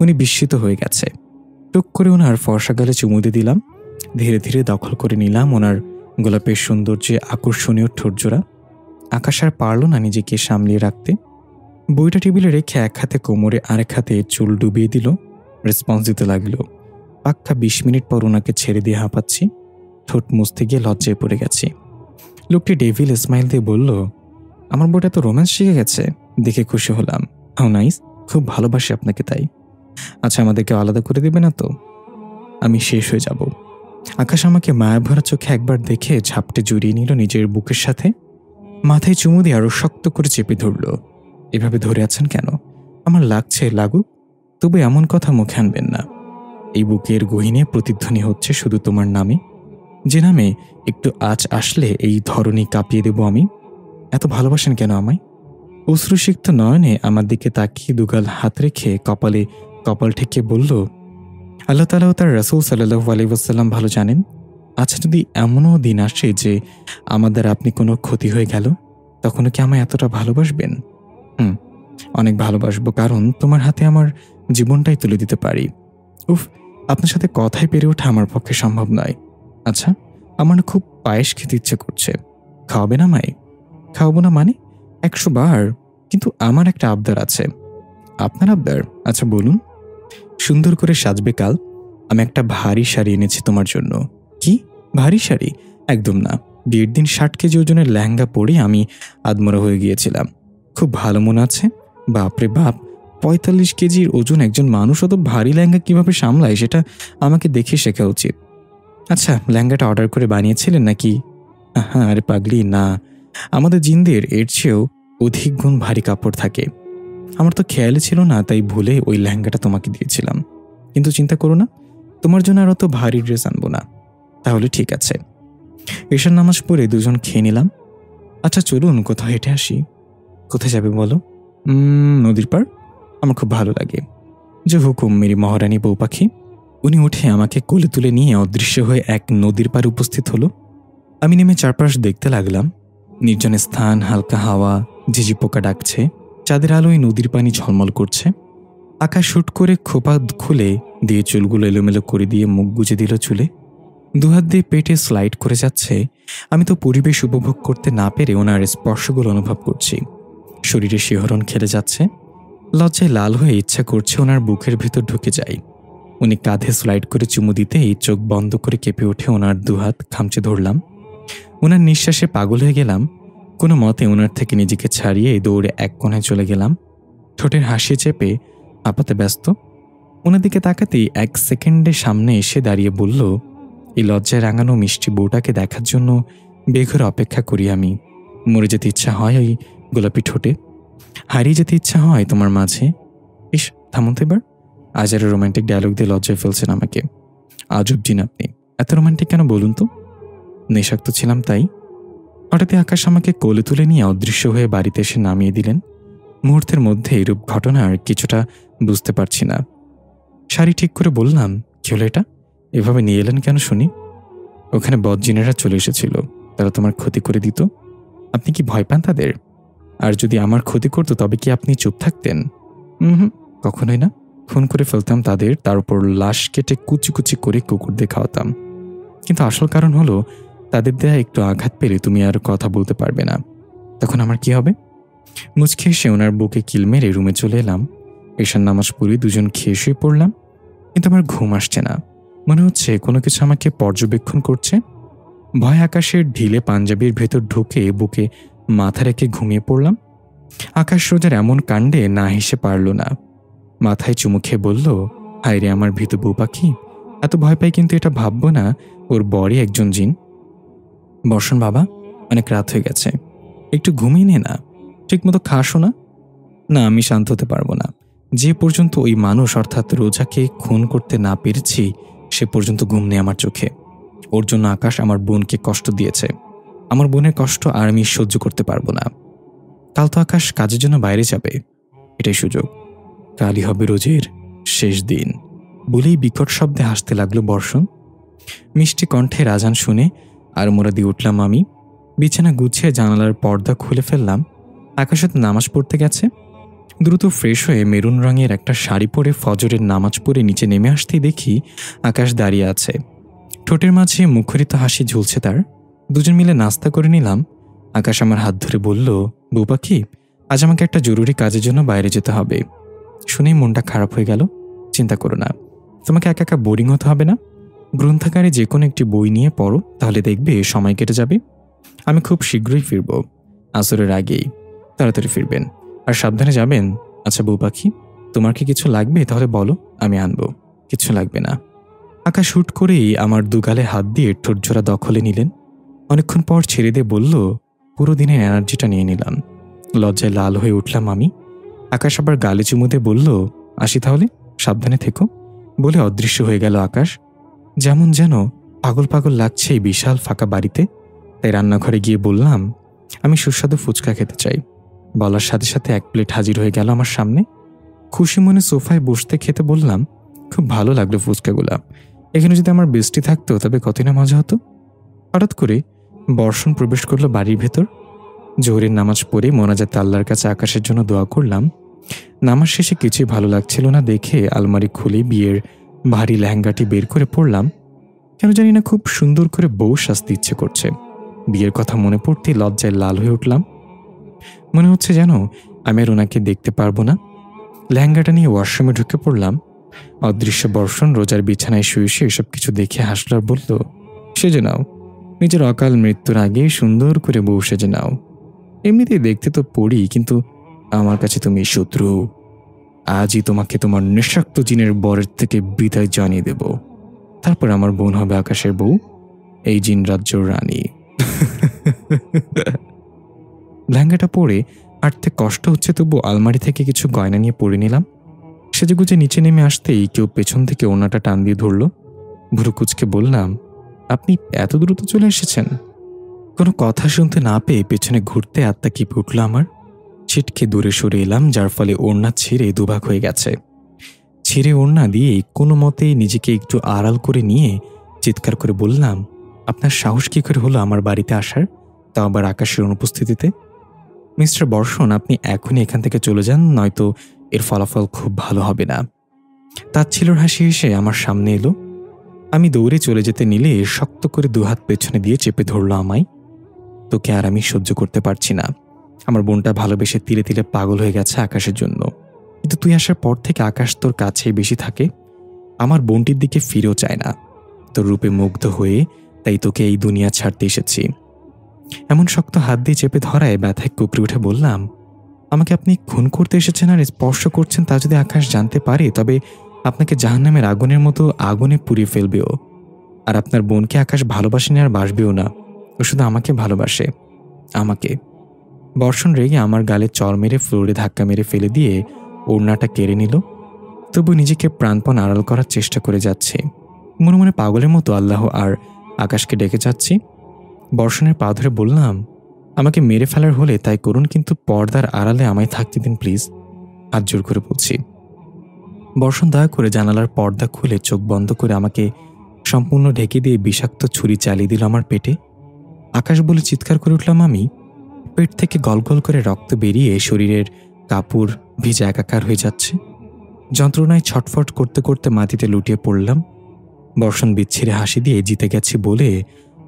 উনি বিস্মিত হয়ে গেছে। টুক করে ওনার ফর্সা গালে চুমু দিয়ে দিলাম। ধীরে ধীরে দখল করে নিলাম ওনার গোলাপের সৌন্দর্যে আকর্ষণীয় ঠোঁটজোড়া। আকাশ আর পারল না নিজেকে সামলিয়ে রাখতে। বইটা টেবিলে রেখে এক হাতে কোমরে আরেক হাতে চুল ডুবিয়ে দিল। রেসপন্স দিতে লাগলো। পাক্কা 20 মিনিট পর ওনাকে ছেড়ে দিয়ে হাঁপাচ্ছি। ঠোঁট মুছতে গিয়ে লজ্জায় পড়ে গেছি। লোকটি ডেভিল স্মাইল দিয়ে বলল, আমার বইটা তো রোম্যান্স শিখে গেছে। দেখে খুশি হলাম। হাউ নাইস, খুব ভালোবাসি আপনাকে তাই। আচ্ছা আমাদেরকে আলাদা করে দেবে না তো? আমি শেষ হয়ে যাব। আকাশ আমাকে মায়া ভরা চোখে একবার দেখে ঝাপটে জড়িয়ে নিল নিজের বুকের সাথে। মাথায় চুমু দিয়ে আরো শক্ত করে চেপে ধরল। এভাবে ধরে আছেন কেন? আমার লাগছে লাগুক, তবু এমন কথা মুখে আনবেন না। এই বুকের গহীনে প্রতিধ্বনি হচ্ছে শুধু তোমার নামে, যে নামে একটু আঁচ আসলে এই ধরনী কাঁপিয়ে দেব আমি। এত ভালোবাসেন কেন আমায়? অশ্রুসিক্ত নয়নে আমার দিকে তাকিয়ে দুগাল হাত রেখে কপালে কপাল ঠেকে বলল, আল্লাহ তাআলা ও তার রাসূল সাল্লাল্লাহু আলাইহি ওয়াসাল্লাম ভালো জানেন। আচ্ছা যদি এমনও দিন আসে যে আমাদের আপনি কোনো ক্ষতি হয়ে গেল, তখনও কি আমায় এতটা ভালোবাসবেন? অনেক ভালোবাসবো, কারণ তোমার হাতে আমার জীবনটাই তুলে দিতে পারি। উফ, আপনার সাথে কথাই পেরে ওঠা আমার পক্ষে সম্ভব নয়। আচ্ছা আমার না খুব পায়েস খেতে ইচ্ছে করছে, খাওয়াবেন আমায়? খাওয়াবো না মানে? 100 বার। কিন্তু আমার একটা আবদার আছে। আপনার আবদার? আচ্ছা বলুন। সুন্দর করে সাজবে কাল। আমি একটা ভারী শাড়ি এনেছি তোমার জন্য। কি ভারী শাড়ি? একদম না। বিয়ের দিন 60 কেজি ওজনের লেহেঙ্গা পরে আমি আদমরা হয়ে গিয়েছিলাম। খুব ভালো মনে আছে। বাপরে বাপ, 45 কেজির ওজন একজন মানুষ অত ভারী লেহেঙ্গা কিভাবে সামলায় সেটা আমাকে দেখে শেখা উচিত। আচ্ছা লেহেঙ্গাটা অর্ডার করে বানিয়েছিলেন নাকি? হ্যাঁ আরে পাগলি না, আমাদের জিনদের এর চেয়েও অধিক গুণ ভারী কাপড় থাকে। আমার তো খেয়ালই ছিল না, তাই ভুলে ওই লেহেঙ্গাটা তোমাকে দিয়েছিলাম। কিন্তু চিন্তা করো না, তোমার জন্য আর অত ভারী ড্রেস আনবো না। তাহলে ঠিক আছে। এশার নামাজ পড়ে দুজন খেয়ে নিলাম। আচ্ছা চলুন কোথাও হেঁটে আসি। কোথায় যাবে বলো? নদীর পাড়। আমার খুব ভালো লাগে। যে হুকুম মেরি মহারানী বউ পাখি। উনি উঠে আমাকে কোলে তুলে নিয়ে অদৃশ্য হয়ে এক নদীর পাড়ে উপস্থিত হলো। আমি নেমে চারপাশ দেখতে লাগলাম। নির্জন স্থান, হালকা হাওয়া, ঝিঝি পোকা ডাকছে, চাঁদের আলোয় নদীর পানি ঝলমল করছে। আকাশ শুট করে খোপা খুলে দিয়ে চুলগুলো এলোমেলো করে দিয়ে মুখ গুজে দিল চুলে। দুহাত দিয়ে পেটে স্লাইড করে যাচ্ছে। আমি তো পরিবেশ উপভোগ করতে না পেরে ওনার স্পর্শগুলো অনুভব করছি। শরীরে শিহরণ খেলে যাচ্ছে। লজ্জায় লাল হয়ে ইচ্ছা করছে ওনার বুকের ভেতর ঢুকে যাই। উনি কাঁধে স্লাইড করে চুমু দিতেই চোখ বন্ধ করে কেঁপে উঠে ওনার দুহাত খামচে ধরলাম। ওনার নিঃশ্বাসে পাগল হয়ে গেলাম। কোনো মতে ওনার থেকে নিজেকে ছাড়িয়ে দৌড়ে এক কোণায় চলে গেলাম। ঠোঁটের হাসি চেপে আপাতে ব্যস্ত। ওনার দিকে তাকাতেই 1 সেকেন্ডে সামনে এসে দাঁড়িয়ে বলল, এই লজ্জায় রাঙানো মিষ্টি বউটাকে দেখার জন্য বেঘরে অপেক্ষা করি আমি। মরে যেতে ইচ্ছা হয় ওই গোলাপি ঠোঁটে, হারিয়ে যেতে ইচ্ছা হয় তোমার মাঝে। ইস, থামুন তো এবার। আজ আর রোমান্টিক ডায়লগ দিয়ে লজ্জায় ফেলছেন আমাকে। আজব জিন আপনি, এত রোমান্টিক কেন বলুন তো? নেশাক্ত ছিলাম তাই। হঠাৎই আকাশ আমাকে কোলে তুলে নিয়ে অদৃশ্য হয়ে বাড়িতে এসে নামিয়ে দিলেন। মুহূর্তের মধ্যে এরূপ ঘটনার কিছুটা বুঝতে পারছি না। শাড়ি ঠিক করে বললাম, কি হলো এটা? এভাবে নিয়ে এলেন কেন শুনি? ওখানে বদজিনেরা চলে এসেছিল, তারা তোমার ক্ষতি করে দিত। আপনি কি ভয় পান তাদের? আর যদি আমার ক্ষতি করতো তবে কি আপনি চুপ থাকতেন? হুম, কখনোই না। খুন করে ফেলতাম তাদের, তার উপর লাশ কেটে কুচি কুচি করে কুকুরদের খাওয়াতাম। কিন্তু আসল কারণ হলো, তাদের দেয়া একটু আঘাত পেলে তুমি আর কথা বলতে পারবে না। তখন আমার কি হবে? মুচকে এসে ওনার বুকে কিল মেরে রুমে চলে এলাম। এশার নামাজ পড়ে দুজন খেয়ে শুয়ে পড়লাম। কিন্তু আমার ঘুম আসছে না। মনে হচ্ছে কোনো কিছু আমাকে পর্যবেক্ষণ করছে। ভয় আকাশের ঢিলে পাঞ্জাবির ভেতর ঢুকে বুকে মাথা রেখে ঘুমিয়ে পড়লাম। আকাশ রোজার এমন কাণ্ডে না হেসে পারল না। মাথায় চুমু খেয়ে বলল, হায় রে আমার ভীতু বউ পাখি, এত ভয় পাই কিন্তু এটা ভাববো না ওর বরই একজন জিন। বর্ষণ বাবা, অনেক রাত হয়ে গেছে, একটু ঘুমিয়ে নে না। ঠিক মতো খাসো না? না, আমি শান্ত হতে পারবো না। যে পর্যন্ত ওই মানুষ অর্থাৎ রোজাকে খুন করতে না পেরেছি সে পর্যন্ত ঘুম নেই আমার চোখে। ওর জন্য আকাশ আমার বোনকে কষ্ট দিয়েছে। আমার বোনের কষ্ট আর আমি সহ্য করতে পারবো না। কাল তো আকাশ কাজের জন্য বাইরে যাবে, এটাই সুযোগ। কালই হবে রোজের শেষ দিন। বলেই বিকট শব্দে হাসতে লাগলো বর্ষণ। মিষ্টি কণ্ঠে রাজান শুনে আর মোরা দিয়ে উঠলাম আমি। বিছানা গুছিয়ে জানালার পর্দা খুলে ফেললাম। আকাশ হয়তো নামাজ পড়তে গেছে। দ্রুত ফ্রেশ হয়ে মেরুন রঙের একটা শাড়ি পরে ফজরের নামাজ পড়ে নিচে নেমে আসতেই দেখি আকাশ দাঁড়িয়ে আছে। ঠোঁটের মাঝে মুখরিত হাসি ঝুলছে তার। দুজন মিলে নাস্তা করে নিলাম। আকাশ আমার হাত ধরে বলল, বউ পাখি, আজ আমাকে একটা জরুরি কাজের জন্য বাইরে যেতে হবে। শুনেই মনটা খারাপ হয়ে গেল। চিন্তা করো না, তোমাকে একা একা বোরিং হতে হবে না। গ্রন্থাগারে যে কোনো একটি বই নিয়ে পড়ো, তাহলে দেখবে সময় কেটে যাবে। আমি খুব শীঘ্রই ফিরব, আসরের আগেই। তাড়াতাড়ি ফিরবেন আর সাবধানে যাবেন। আচ্ছা বউ পাখি, তোমার কি কিছু লাগবে? তাহলে বলো, আমি আনবো। কিছু লাগবে না। আকাশ হুট করেই আমার দুগালে হাত দিয়ে ঠোঁটজোড়া দখলে নিলেন। অনেকক্ষণ পর ছেড়ে দিয়ে বলল, পুরো দিনের এনার্জিটা নিয়ে নিলাম। লজ্জায় লাল হয়ে উঠলাম আমি। আকাশ আবার গালে চুমু দিয়ে বলল, আসি তাহলে, সাবধানে থেকো। বলে অদৃশ্য হয়ে গেল আকাশ। যেমন যেন পাগল পাগল লাগছে এই বিশাল ফাঁকা বাড়িতে। তাই রান্নাঘরে গিয়ে বললাম, আমি সুস্বাদু ফুচকা খেতে চাই। বলার সাথে সাথে এক প্লেট হাজির হয়ে গেল আমার সামনে। খুশি মনে সোফায় বসতে খেতে বললাম, খুব ভালো লাগলো ফুচকাগুলা। এখানে যদি আমার বেস্টি থাকতো তবে কতই না মজা হতো। হঠাৎ করে বর্ষণ প্রবেশ করলো বাড়ির ভেতর। জোহরের নামাজ পড়ে মোনাজাতে আল্লাহর কাছে আকাশের জন্য দোয়া করলাম। নামাজ শেষে কিছুই ভালো লাগছিল না দেখে আলমারি খুলে বিয়ের ভারী লেহেঙ্গাটি বের করে পড়লাম। কেন জানি না খুব সুন্দর করে বউ সাজতে ইচ্ছে করছে। বিয়ের কথা মনে পড়তেই লজ্জায় লাল হয়ে উঠলাম। মনে হচ্ছে যেন আমি আর ওনাকে দেখতে পারবো না। লেহেঙ্গাটা নিয়ে ওয়াশরুমে ঢুকে পড়লাম। অদৃশ্য বর্ষণ রোজার বিছানায় শুয়ে শুয়ে এসব কিছু দেখে হাসল আর বলল, সেজে নাও, নিজের অকাল মৃত্যুর আগে সুন্দর করে বউ সেজে নাও। এমনিতেই দেখতে তো পড়ি, কিন্তু আমার কাছে তুমি শত্রু। আজই তোমাকে তোমার নেশাক্ত জিনের বরের থেকে বিদায় জানিয়ে দেব। তারপর আমার বোন হবে আকাশের বউ, এই জিন রাজ্যর রানী। লেহেঙ্গাটা পরে আটতে কষ্ট হচ্ছে, তবু আলমারি থেকে কিছু গয়না নিয়ে পরে নিলাম। সেজেগুজে নিচে নেমে আসতেই কেউ পেছন থেকে ওনাটা টান দিয়ে ধরল। ভুরু কুচকে বললাম, আপনি এত দ্রুত চলে এসেছেন? কোনো কথা শুনতে না পেয়ে পেছনে ঘুরতে আত্মা কেঁপে উঠল আমার। ছিটকে দূরে সরে এলাম, যার ফলে ওড়না ছিঁড়ে দুভাগ হয়ে গেছে। ছিঁড়ে ওড়না দিয়ে কোনো মতে নিজেকে একটু আড়াল করে নিয়ে চিৎকার করে বললাম, আপনার সাহস কী করে হলো আমার বাড়িতে আসার, তাও আবার আকাশের অনুপস্থিতিতে? মিস্টার বর্ষণ, আপনি এখনই এখান থেকে চলে যান, নয়তো এর ফলাফল খুব ভালো হবে না। তাচ্ছিল্যের হাসি এসে আমার সামনে এলো। আমি দৌড়ে চলে যেতে নিলে শক্ত করে দুহাত পেছনে দিয়ে চেপে ধরল আমায়। তোকে আর আমি সহ্য করতে পারছি না। আমার বোনটা ভালোবেসে তিলে তিলে পাগল হয়ে গেছে আকাশের জন্য, কিন্তু তুই আসার পর থেকে আকাশ তোর কাছেই বেশি থাকে। আমার বোনটির দিকে ফিরেও চায় না। তোর রূপে মুগ্ধ হয়ে তাই তোকে এই দুনিয়া ছাড়তে এসেছি। এমন শক্ত হাত দিয়ে চেপে ধরায় ব্যথায় কুপড়ে উঠে বললাম, আমাকে আপনি খুন করতে এসেছেন আর স্পর্শ করছেন, তা যদি আকাশ জানতে পারে তবে আপনাকে জাহান্নামের আগুনের মতো আগুনে পুড়িয়ে ফেলবেও। আর আপনার বোনকে আকাশ ভালোবাসেনি আর বাসবেও না। ও শুধু আমাকে ভালোবাসে, আমাকে। বর্ষণ রেগে আমার গালে চড় মেরে ফ্লোরে ধাক্কা মেরে ফেলে দিয়ে ওড়নাটা কেড়ে নিল। তবু নিজেকে প্রাণপণ আড়াল করার চেষ্টা করে যাচ্ছে। মনে মনে পাগলের মতো আল্লাহ আর আকাশকে ডেকে যাচ্ছি। বর্ষণের পা ধরে বললাম, আমাকে মেরে ফেলার হলে তাই করুন, কিন্তু পর্দার আড়ালে আমায় থাকতে দিন প্লিজ, হাত জোর করে বলছি। বর্ষণ দয়া করে জানালার পর্দা খুলে চোখ বন্ধ করে আমাকে সম্পূর্ণ ঢেকে দিয়ে বিষাক্ত ছুরি চালিয়ে দিল আমার পেটে। আকাশ বলে চিৎকার করে উঠলাম আমি। পেট থেকে গলগল করে রক্ত বেরিয়ে শরীরের কাপড় ভিজে একাকার হয়ে যাচ্ছে। যন্ত্রণায় ছটফট করতে করতে মাটিতে লুটিয়ে পড়লাম। বর্ষণ বিচ্ছিরে হাসি দিয়ে জিতে গেছি বলে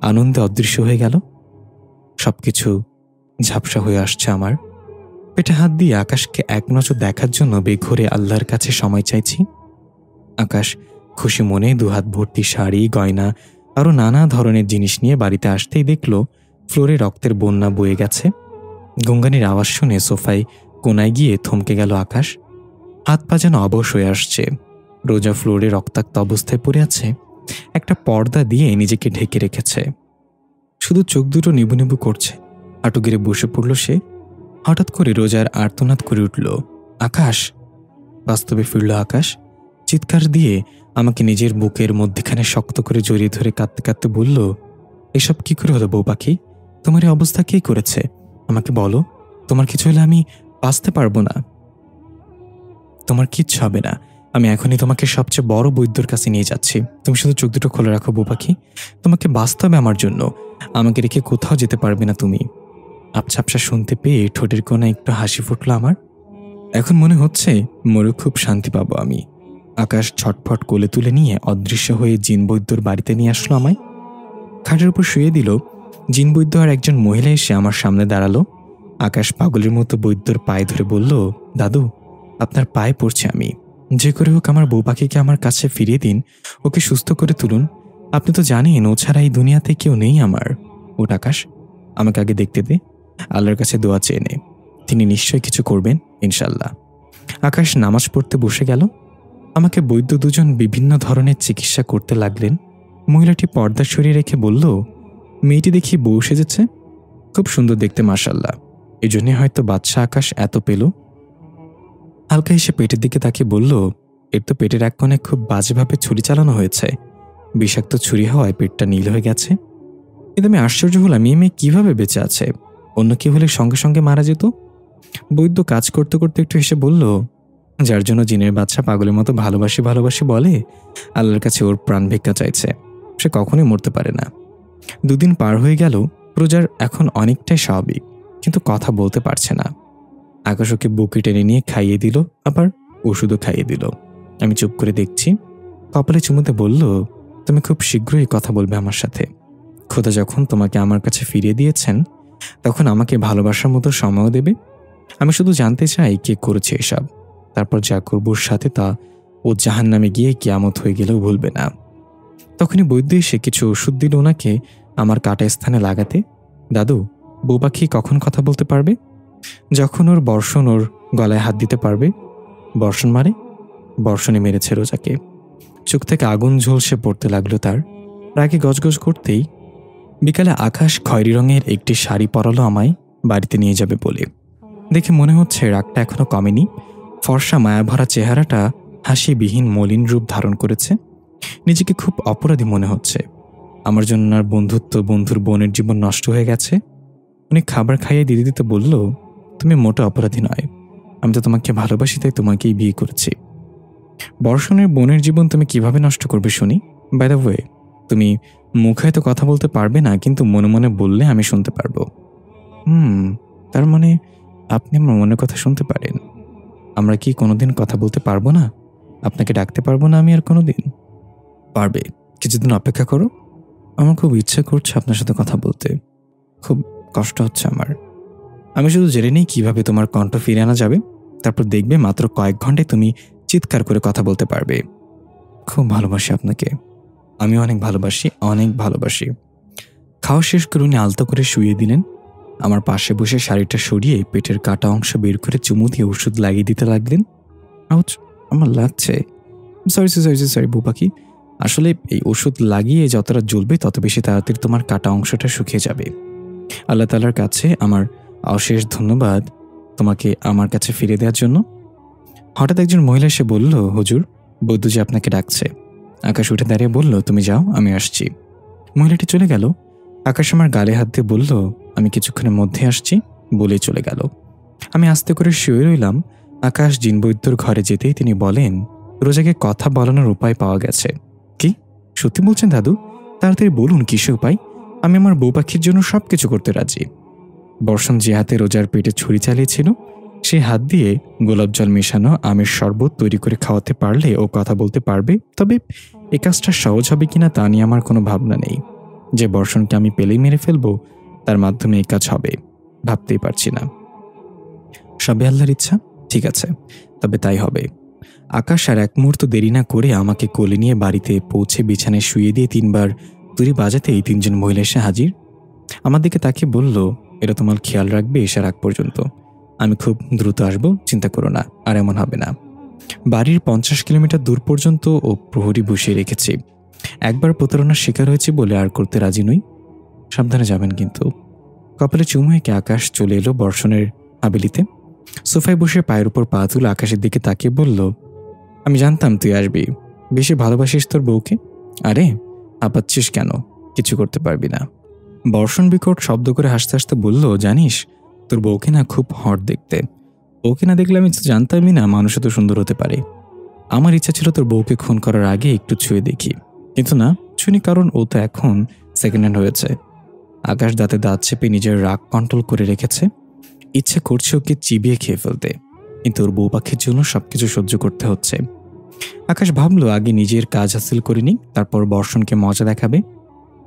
আনন্দে অদৃশ্য হয়ে গেল। সবকিছু ঝাপসা হয়ে আসছে আমার। পেটে হাত দিয়ে আকাশকে এক নজর দেখার জন্য বেঘরে আল্লাহর কাছে সময় চাইছি। আকাশ খুশি মনে দুহাত ভর্তি শাড়ি, গয়না আরও নানা ধরনের জিনিস নিয়ে বাড়িতে আসতেই দেখল ফ্লোরে রক্তের বন্যা বয়ে গেছে। গঙ্গানির আওয়াজ শুনে সোফায় কোনায় গিয়ে থমকে গেল আকাশ। হাত পা যেন অবশ হয়ে আসছে। রোজা ফ্লোরে রক্তাক্ত অবস্থায় পড়ে আছে। একটা পর্দা দিয়ে নিজেকে ঢেকে রেখেছে। শুধু চোখ দুটো নিবু নিবু করছে। হাঁটু গেড়ে বসে পড়ল সে। হঠাৎ করে রোজার আর্তনাদ করে উঠল, আকাশ! বাস্তবে ফিরল আকাশ। চিৎকার দিয়ে আমাকে নিজের বুকের মধ্যেখানে শক্ত করে জড়িয়ে ধরে কাঁদতে কাঁদতে বলল, এসব কি করে হলো বউ পাখি? তোমার এই অবস্থা কে করেছে? আমাকে বলো, তোমার কিছু হলে আমি বাঁচতে পারবো না। তোমার কিচ্ছু হবে না। আমি এখনই তোমাকে সবচেয়ে বড় বৈদ্যর কাছে নিয়ে যাচ্ছি। তুমি শুধু চোখ দুটো খোলা রাখো বউ পাখি। তোমাকে বাঁচতে হবে আমার জন্য। আমাকে রেখে কোথাও যেতে পারবে না তুমি। আপছা শুনতে পেয়ে ঠোঁটের কোণায় একটু হাসি ফুটল আমার। এখন মনে হচ্ছে মরে খুব শান্তি পাবো আমি। আকাশ ছটফট কোলে তুলে নিয়ে অদৃশ্য হয়ে জিন বৈদ্যর বাড়িতে নিয়ে আসলো আমায়। খাটের উপর শুয়ে দিল। জিন বৈদ্য আর একজন মহিলা এসে আমার সামনে দাঁড়ালো। আকাশ পাগলের মতো বৈদ্যর পায়ে ধরে বলল, দাদু, আপনার পায়ে পড়ছে আমি। যে করে হোক আমার বউ পাখিকে আমার কাছে ফিরিয়ে দিন। ওকে সুস্থ করে তুলুন। আপনি তো জানেন ও ছাড়া এই দুনিয়াতে কেউ নেই আমার। ওঠ আকাশ, আমাকে আগে দেখতে দে। আল্লাহর কাছে দোয়া চেয়ে নে, তিনি নিশ্চয়ই কিছু করবেন ইনশাল্লাহ। আকাশ নামাজ পড়তে বসে গেল। আমাকে বৈদ্য দুজন বিভিন্ন ধরনের চিকিৎসা করতে লাগলেন। মহিলাটি পর্দা সরিয়ে রেখে বলল, মেয়েটি দেখি বউ সেজেছে, খুব সুন্দর দেখতে মাশাআল্লাহ। এই জন্যই হয়তো বাদশা আকাশ এত পেল। হালকা এসে পেটের দিকে তাকিয়ে বলল, এর তো পেটের এক কোণে খুব বাজেভাবে ছুরি চালানো হয়েছে। বিষাক্ত ছুরি হওয়ায় পেটটা নীল হয়ে গেছে। কিন্তু আমি আশ্চর্য হলাম, এই মেয়ে কিভাবে বেঁচে আছে? অন্য কেউ হলে সঙ্গে সঙ্গে মারা যেত। বৈদ্য কাজ করতে করতে একটু এসে বলল, যার জন্য জিনের বাদশা পাগলের মতো ভালোবাসি ভালোবাসি বলে, আল্লাহর কাছে ওর প্রাণ ভিক্ষা চাইছে। সে কখনোই মরতে পারে না। দুদিন পার হয়ে গেল। প্রজার এখন অনেকটাই স্বাভাবিক, কিন্তু কথা বলতে পারছে না। আকাশ ওকে বুকে টেনে নিয়ে খাইয়ে দিল, আবার ওষুধও খাইয়ে দিল। আমি চুপ করে দেখছি। কপালে চুমুতে বলল, তুমি খুব শীঘ্রই কথা বলবে আমার সাথে। খোদা যখন তোমাকে আমার কাছে ফিরিয়ে দিয়েছেন, তখন আমাকে ভালোবাসার মতো সময়ও দেবে। আমি শুধু জানতে চাই কে করেছে এসব। তারপর যা করব ওর সাথে তা ও জাহান্নামে গিয়ে কিয়ামত হয়ে গেলেও ভুলবে না। তখনই বৈদ্য এসে কিছু ওষুধ দিল ওনাকে আমার কাটা স্থানে লাগাতে। দাদু, বউ পাখি কখন কথা বলতে পারবে? যখন ওর বর্ষণ ওর গলায় হাত দিতে পারবে। বর্ষণ মারে? বর্ষণে মেরেছে রোজাকে। চোখ থেকে আগুন ঝলসে পড়তে লাগলো তার। রাগে গজগজ করতেই বিকালে আকাশ খয়েরি রঙের একটি শাড়ি পরালো আমায় বাড়িতে নিয়ে যাবে বলে। দেখে মনে হচ্ছে রাগটা এখনো কমেনি। ফর্সা মায়াভরা চেহারাটা হাসিবিহীন মলিন রূপ ধারণ করেছে। নিজেকে খুব অপরাধী মনে হচ্ছে। আমার জন্য আর বন্ধুত্ব, বন্ধুর বোনের জীবন নষ্ট হয়ে গেছে। উনি খাবার খাইয়ে দিতে দিতে বলল, তুমি মোটে অপরাধী নয়। আমি তো তোমাকে ভালোবাসি, তাই তোমাকেই বিয়ে করেছি। বর্ষণের বোনের জীবন তুমি কিভাবে নষ্ট করবে শুনি? বাই দ্য ওয়ে, তুমি মুখে হয়তো কথা বলতে পারবে না, কিন্তু মনে মনে বললে আমি শুনতে পারবো। তার মানে আপনি আমার মনের কথা শুনতে পারেন। আমরা কি কোনোদিন কথা বলতে পারবো না? আপনাকে ডাকতে পারবো না আমি আর কোনোদিন? পারবে, কিছুদিন অপেক্ষা করো। আমার খুব ইচ্ছা করছে আপনার সাথে কথা বলতে। খুব কষ্ট হচ্ছে আমার। আমি শুধু জেনে নেই কিভাবে তোমার কণ্ঠ ফিরে আনা যাবে। তারপর দেখবে মাত্র কয়েক ঘন্টায় তুমি চিৎকার করে কথা বলতে পারবে। খুব ভালোবাসি আপনাকে। আমি অনেক ভালোবাসি, অনেক ভালোবাসি। খাওয়া শেষ করে উনি আলতো করে শুইয়ে দিলেন। আমার পাশে বসে শাড়িটা সরিয়ে পেটের কাটা অংশ বের করে চুমু দিয়ে ওষুধ লাগিয়ে দিতে লাগলেন। আউচ, আমার লাগছে। সরি বউ পাখি, আসলে এই ওষুধ লাগিয়ে যতটা জ্বলবে তত বেশি তাড়াতাড়ি তোমার কাটা অংশটা শুকিয়ে যাবে। আল্লাহ তাআলার কাছে আমার অশেষ ধন্যবাদ তোমাকে আমার কাছে ফিরে দেওয়ার জন্য। হঠাৎ একজন মহিলা এসে বলল, হুজুর, বৈদ্যজি আপনাকে ডাকছে। আকাশ উঠে দাঁড়িয়ে বলল, তুমি যাও, আমি আসছি। মহিলাটি চলে গেল। আকাশ আমার গালে হাত দিয়ে বলল, আমি কিছুক্ষণের মধ্যে আসছি, বলেই চলে গেল। আমি আস্তে করে শুয়ে রইলাম। আকাশ জিনবৈদ্যর ঘরে যেতেই তিনি বলেন, রোজাকে কথা বলানোর উপায় পাওয়া গেছে। কি সত্যি বলছেন দাদু? তাড়াতাড়ি বলুন কিসে উপায়? আমি আমার বউ পাখির জন্য সবকিছু করতে রাজি। বর্ষণ যে হাতে রোজার পেটে ছুরি চালিয়েছিল সেই হাত দিয়ে গোলাপ জল মেশানো আমের শরবত তৈরি করে খাওয়াতে পারলে ও কথা বলতে পারবে। তবে এই কাজটা সহজ হবে কিনা তা নিয়ে আমার কোনো ভাবনা নেই। যে বর্ষণকে আমি পেলেই মেরে ফেলবো তার মাধ্যমে এই কাজ হবে, ভাবতেই পারছি না। সবে আল্লাহর ইচ্ছা। ঠিক আছে, তবে তাই হবে। আকাশ আর এক মুহূর্ত দেরি না করে আমাকে কোলে নিয়ে বাড়িতে পৌঁছে বিছানায় শুয়ে দিয়ে 3বার তুড়ি বাজাতেই 3জন মহিলা এসে হাজির। আমার দিকে তাকিয়ে বলল, এটা তোমার খেয়াল রাখবে এসার আগ পর্যন্ত। আমি খুব দ্রুত আসবো, চিন্তা করো না, আর এমন হবে না। বাড়ির 50 কিলোমিটার দূর পর্যন্ত ও প্রহরী বসিয়ে রেখেছি। একবার প্রতারণার শিকার হয়েছি বলে আর করতে রাজি নই। সাবধানে যাবেন কিন্তু। কপালে চুমু এঁকে আকাশ চলে এলো বর্ষণের হাবেলিতে। সোফায় বসে পায়ের উপর পা তুলে আকাশের দিকে তাকিয়ে বলল, আমি জানতাম তুই আসবি। বেশি ভালোবাসিস তোর বউকে? আরে হাঁপাচ্ছিস কেন? কিছু করতে পারবি না। বর্ষণ বিকট শব্দ করে হাসতে হাসতে বলল, জানিস তোর বউকে না খুব হট দেখতে। ওকে না দেখলে আমি জানতামই না মানুষ এত সুন্দর হতে পারে। আমার ইচ্ছা ছিল তোর বউকে খুন করার আগে একটু ছুঁয়ে দেখি, কিন্তু না ছুঁনি, কারণ ও তো এখন সেকেন্ড হ্যান্ড হয়েছে। আকাশ দাঁতে দাঁত চেপে নিজের রাগ কন্ট্রোল করে রেখেছে। ইচ্ছে করছে ওকে চিবিয়ে খেয়ে ফেলতে, কিন্তু ওর বউ পাখির জন্য সবকিছু সহ্য করতে হচ্ছে। আকাশ ভাবলো আগে নিজের কাজ হাসিল করিনি, তারপর বর্ষণকে মজা দেখাবে।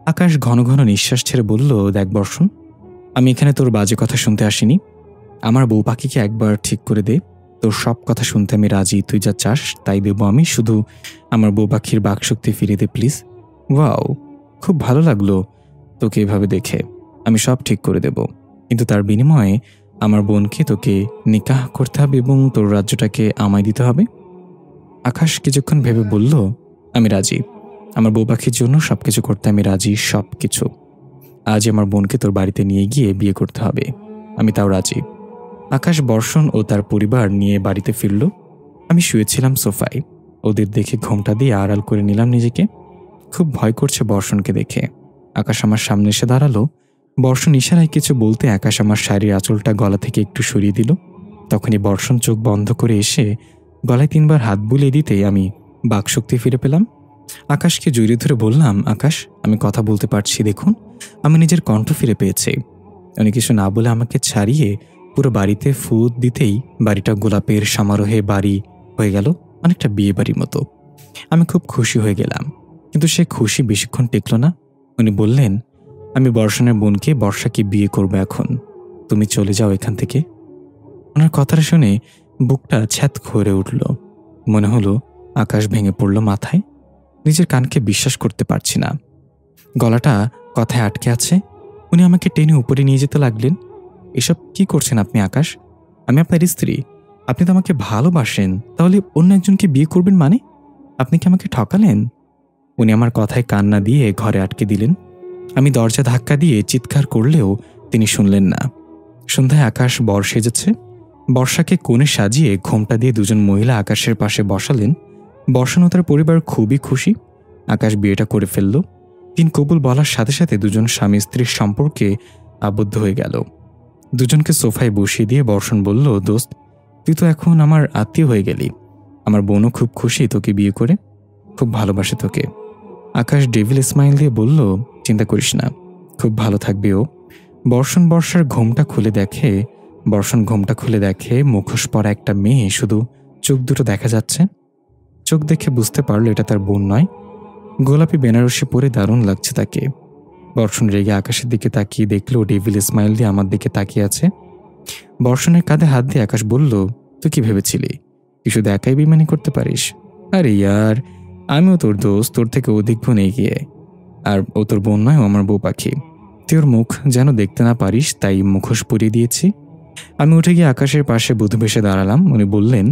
আকাশ ঘন ঘন নিঃশ্বাস ছেড়ে বলল, দেখ বর্ষণ, আমি এখানে তোর বাজে কথা শুনতে আসিনি। আমার বউ পাখিকে একবার ঠিক করে দে। তোর সব কথা শুনতে আমি রাজি। তুই যা চাস তাই দেবো আমি, শুধু আমার বউ পাখির বাকশক্তি ফিরিয়ে দে প্লিজ। ওয়াও, খুব ভালো লাগলো তোকে এভাবে দেখে। আমি সব ঠিক করে দেব, কিন্তু তার বিনিময়ে আমার বোনকে তোকে নিকাহ করতে হবে এবং তোর রাজ্যটাকে আমায় দিতে হবে। আকাশ কিছুক্ষণ ভেবে বলল, আমি রাজি। আমার বউ পাখির জন্য সবকিছু করতে আমি রাজি, সবকিছু। আজ আমার বোনকে তোর বাড়িতে নিয়ে গিয়ে বিয়ে করতে হবে, আমি তাও রাজি। আকাশ বর্ষণ ও তার পরিবার নিয়ে বাড়িতে ফিরল। আমি শুয়েছিলাম সোফায়। ওদের দেখে ঘোমটা দিয়ে আড়াল করে নিলাম নিজেকে। খুব ভয় করছে বর্ষণকে দেখে। আকাশ আমার সামনে এসে দাঁড়ালো। বর্ষণ ইশারায় কিছু বলতে আকাশ আমার শাড়ির আঁচলটা গলা থেকে একটু সরিয়ে দিল। তখনই বর্ষণ চোখ বন্ধ করে এসে গলায় 3বার হাত বুলিয়ে দিতেই আমি বাকশক্তি ফিরে পেলাম। আকাশকে জড়িয়ে ধরে বললাম, আকাশ, আমি কথা বলতে পারছি, দেখুন আমি নিজের কণ্ঠ ফিরে পেয়েছি। উনি কিছু না বলে আমাকে ছাড়িয়ে পুরো বাড়িতে ফু দিতেই বাড়িটা গোলাপের সমারোহে বাড়ি হয়ে গেল, অনেকটা বিয়ে বাড়ির মতো। আমি খুব খুশি হয়ে গেলাম, কিন্তু সে খুশি বেশিক্ষণ টেকল না। উনি বললেন, আমি বর্ষণের বোনকে বর্ষাকে বিয়ে করব এখন, তুমি চলে যাও এখান থেকে। ওনার কথাটা শুনে বুকটা ছ্যাদ করে উঠল। মনে হলো আকাশ ভেঙে পড়ল মাথায়। নিজের কানকে বিশ্বাস করতে পারছি না। গলাটা কথায় আটকে আছে। উনি আমাকে টেনে উপরে নিয়ে যেতে লাগলেন। এসব কি করছেন আপনি আকাশ? আমি আপনার স্ত্রী, আপনি তো আমাকে ভালোবাসেন, তাহলে অন্য একজনকে বিয়ে করবেন মানে? আপনি কি আমাকে ঠকালেন? উনি আমার কথায় কান্না দিয়ে ঘরে আটকে দিলেন। আমি দরজা ধাক্কা দিয়ে চিৎকার করলেও তিনি শুনলেন না। সন্ধ্যায় আকাশ বর সেজেছে। বর্ষাকে কোণে সাজিয়ে ঘোমটা দিয়ে 2জন মহিলা আকাশের পাশে বসালেন। বর্ষণ ও তার পরিবার খুবই খুশি। আকাশ বিয়েটা করে ফেলল। 3 কবুল বলার সাথে সাথে 2জন স্বামী স্ত্রীর সম্পর্কে আবদ্ধ হয়ে গেল। 2জনকে সোফায় বসিয়ে দিয়ে বর্ষণ বলল, দোস্ত, তুই তো এখন আমার আত্মীয় হয়ে গেলি। আমার বোনও খুব খুশি তোকে বিয়ে করে, খুব ভালোবাসে তোকে। আকাশ ডেভিল স্মাইল দিয়ে বলল, চিন্তা করিস না, খুব ভালো থাকবে ও। বর্ষণ ঘোমটা খুলে দেখে মুখোশ পরা একটা মেয়ে, শুধু চোখ দুটো দেখা যাচ্ছে। চোখ দেখে বুঝতে পারলো এটা তার বোন নয়। গোলাপি বেনারসি পরে দারুণ লাগছে তাকে। বর্ষণ রেগে আকাশের দিকে তাকিয়ে দেখলো ডেভিল স্মাইল দিয়ে আমার দিকে তাকিয়ে আছে। বর্ষণের কাঁধে হাত দিয়ে আকাশ বলল, তুই কি ভেবেছিলি তুই শুধু একাই বেইমানি করতে পারিস? আরে ইয়ার, আমিও তোর দোস্ত, তোর থেকে অধিক গুণ এগিয়ে। আর ও তোর বোন নয়, ও আমার বউ পাখি। তুই ওর মুখ যেন দেখতে না পারিস তাই মুখোশ পরিয়ে দিয়েছি। আমি উঠে গিয়ে আকাশের পাশে বধূ ভেসে দাঁড়ালাম। উনি বললেন,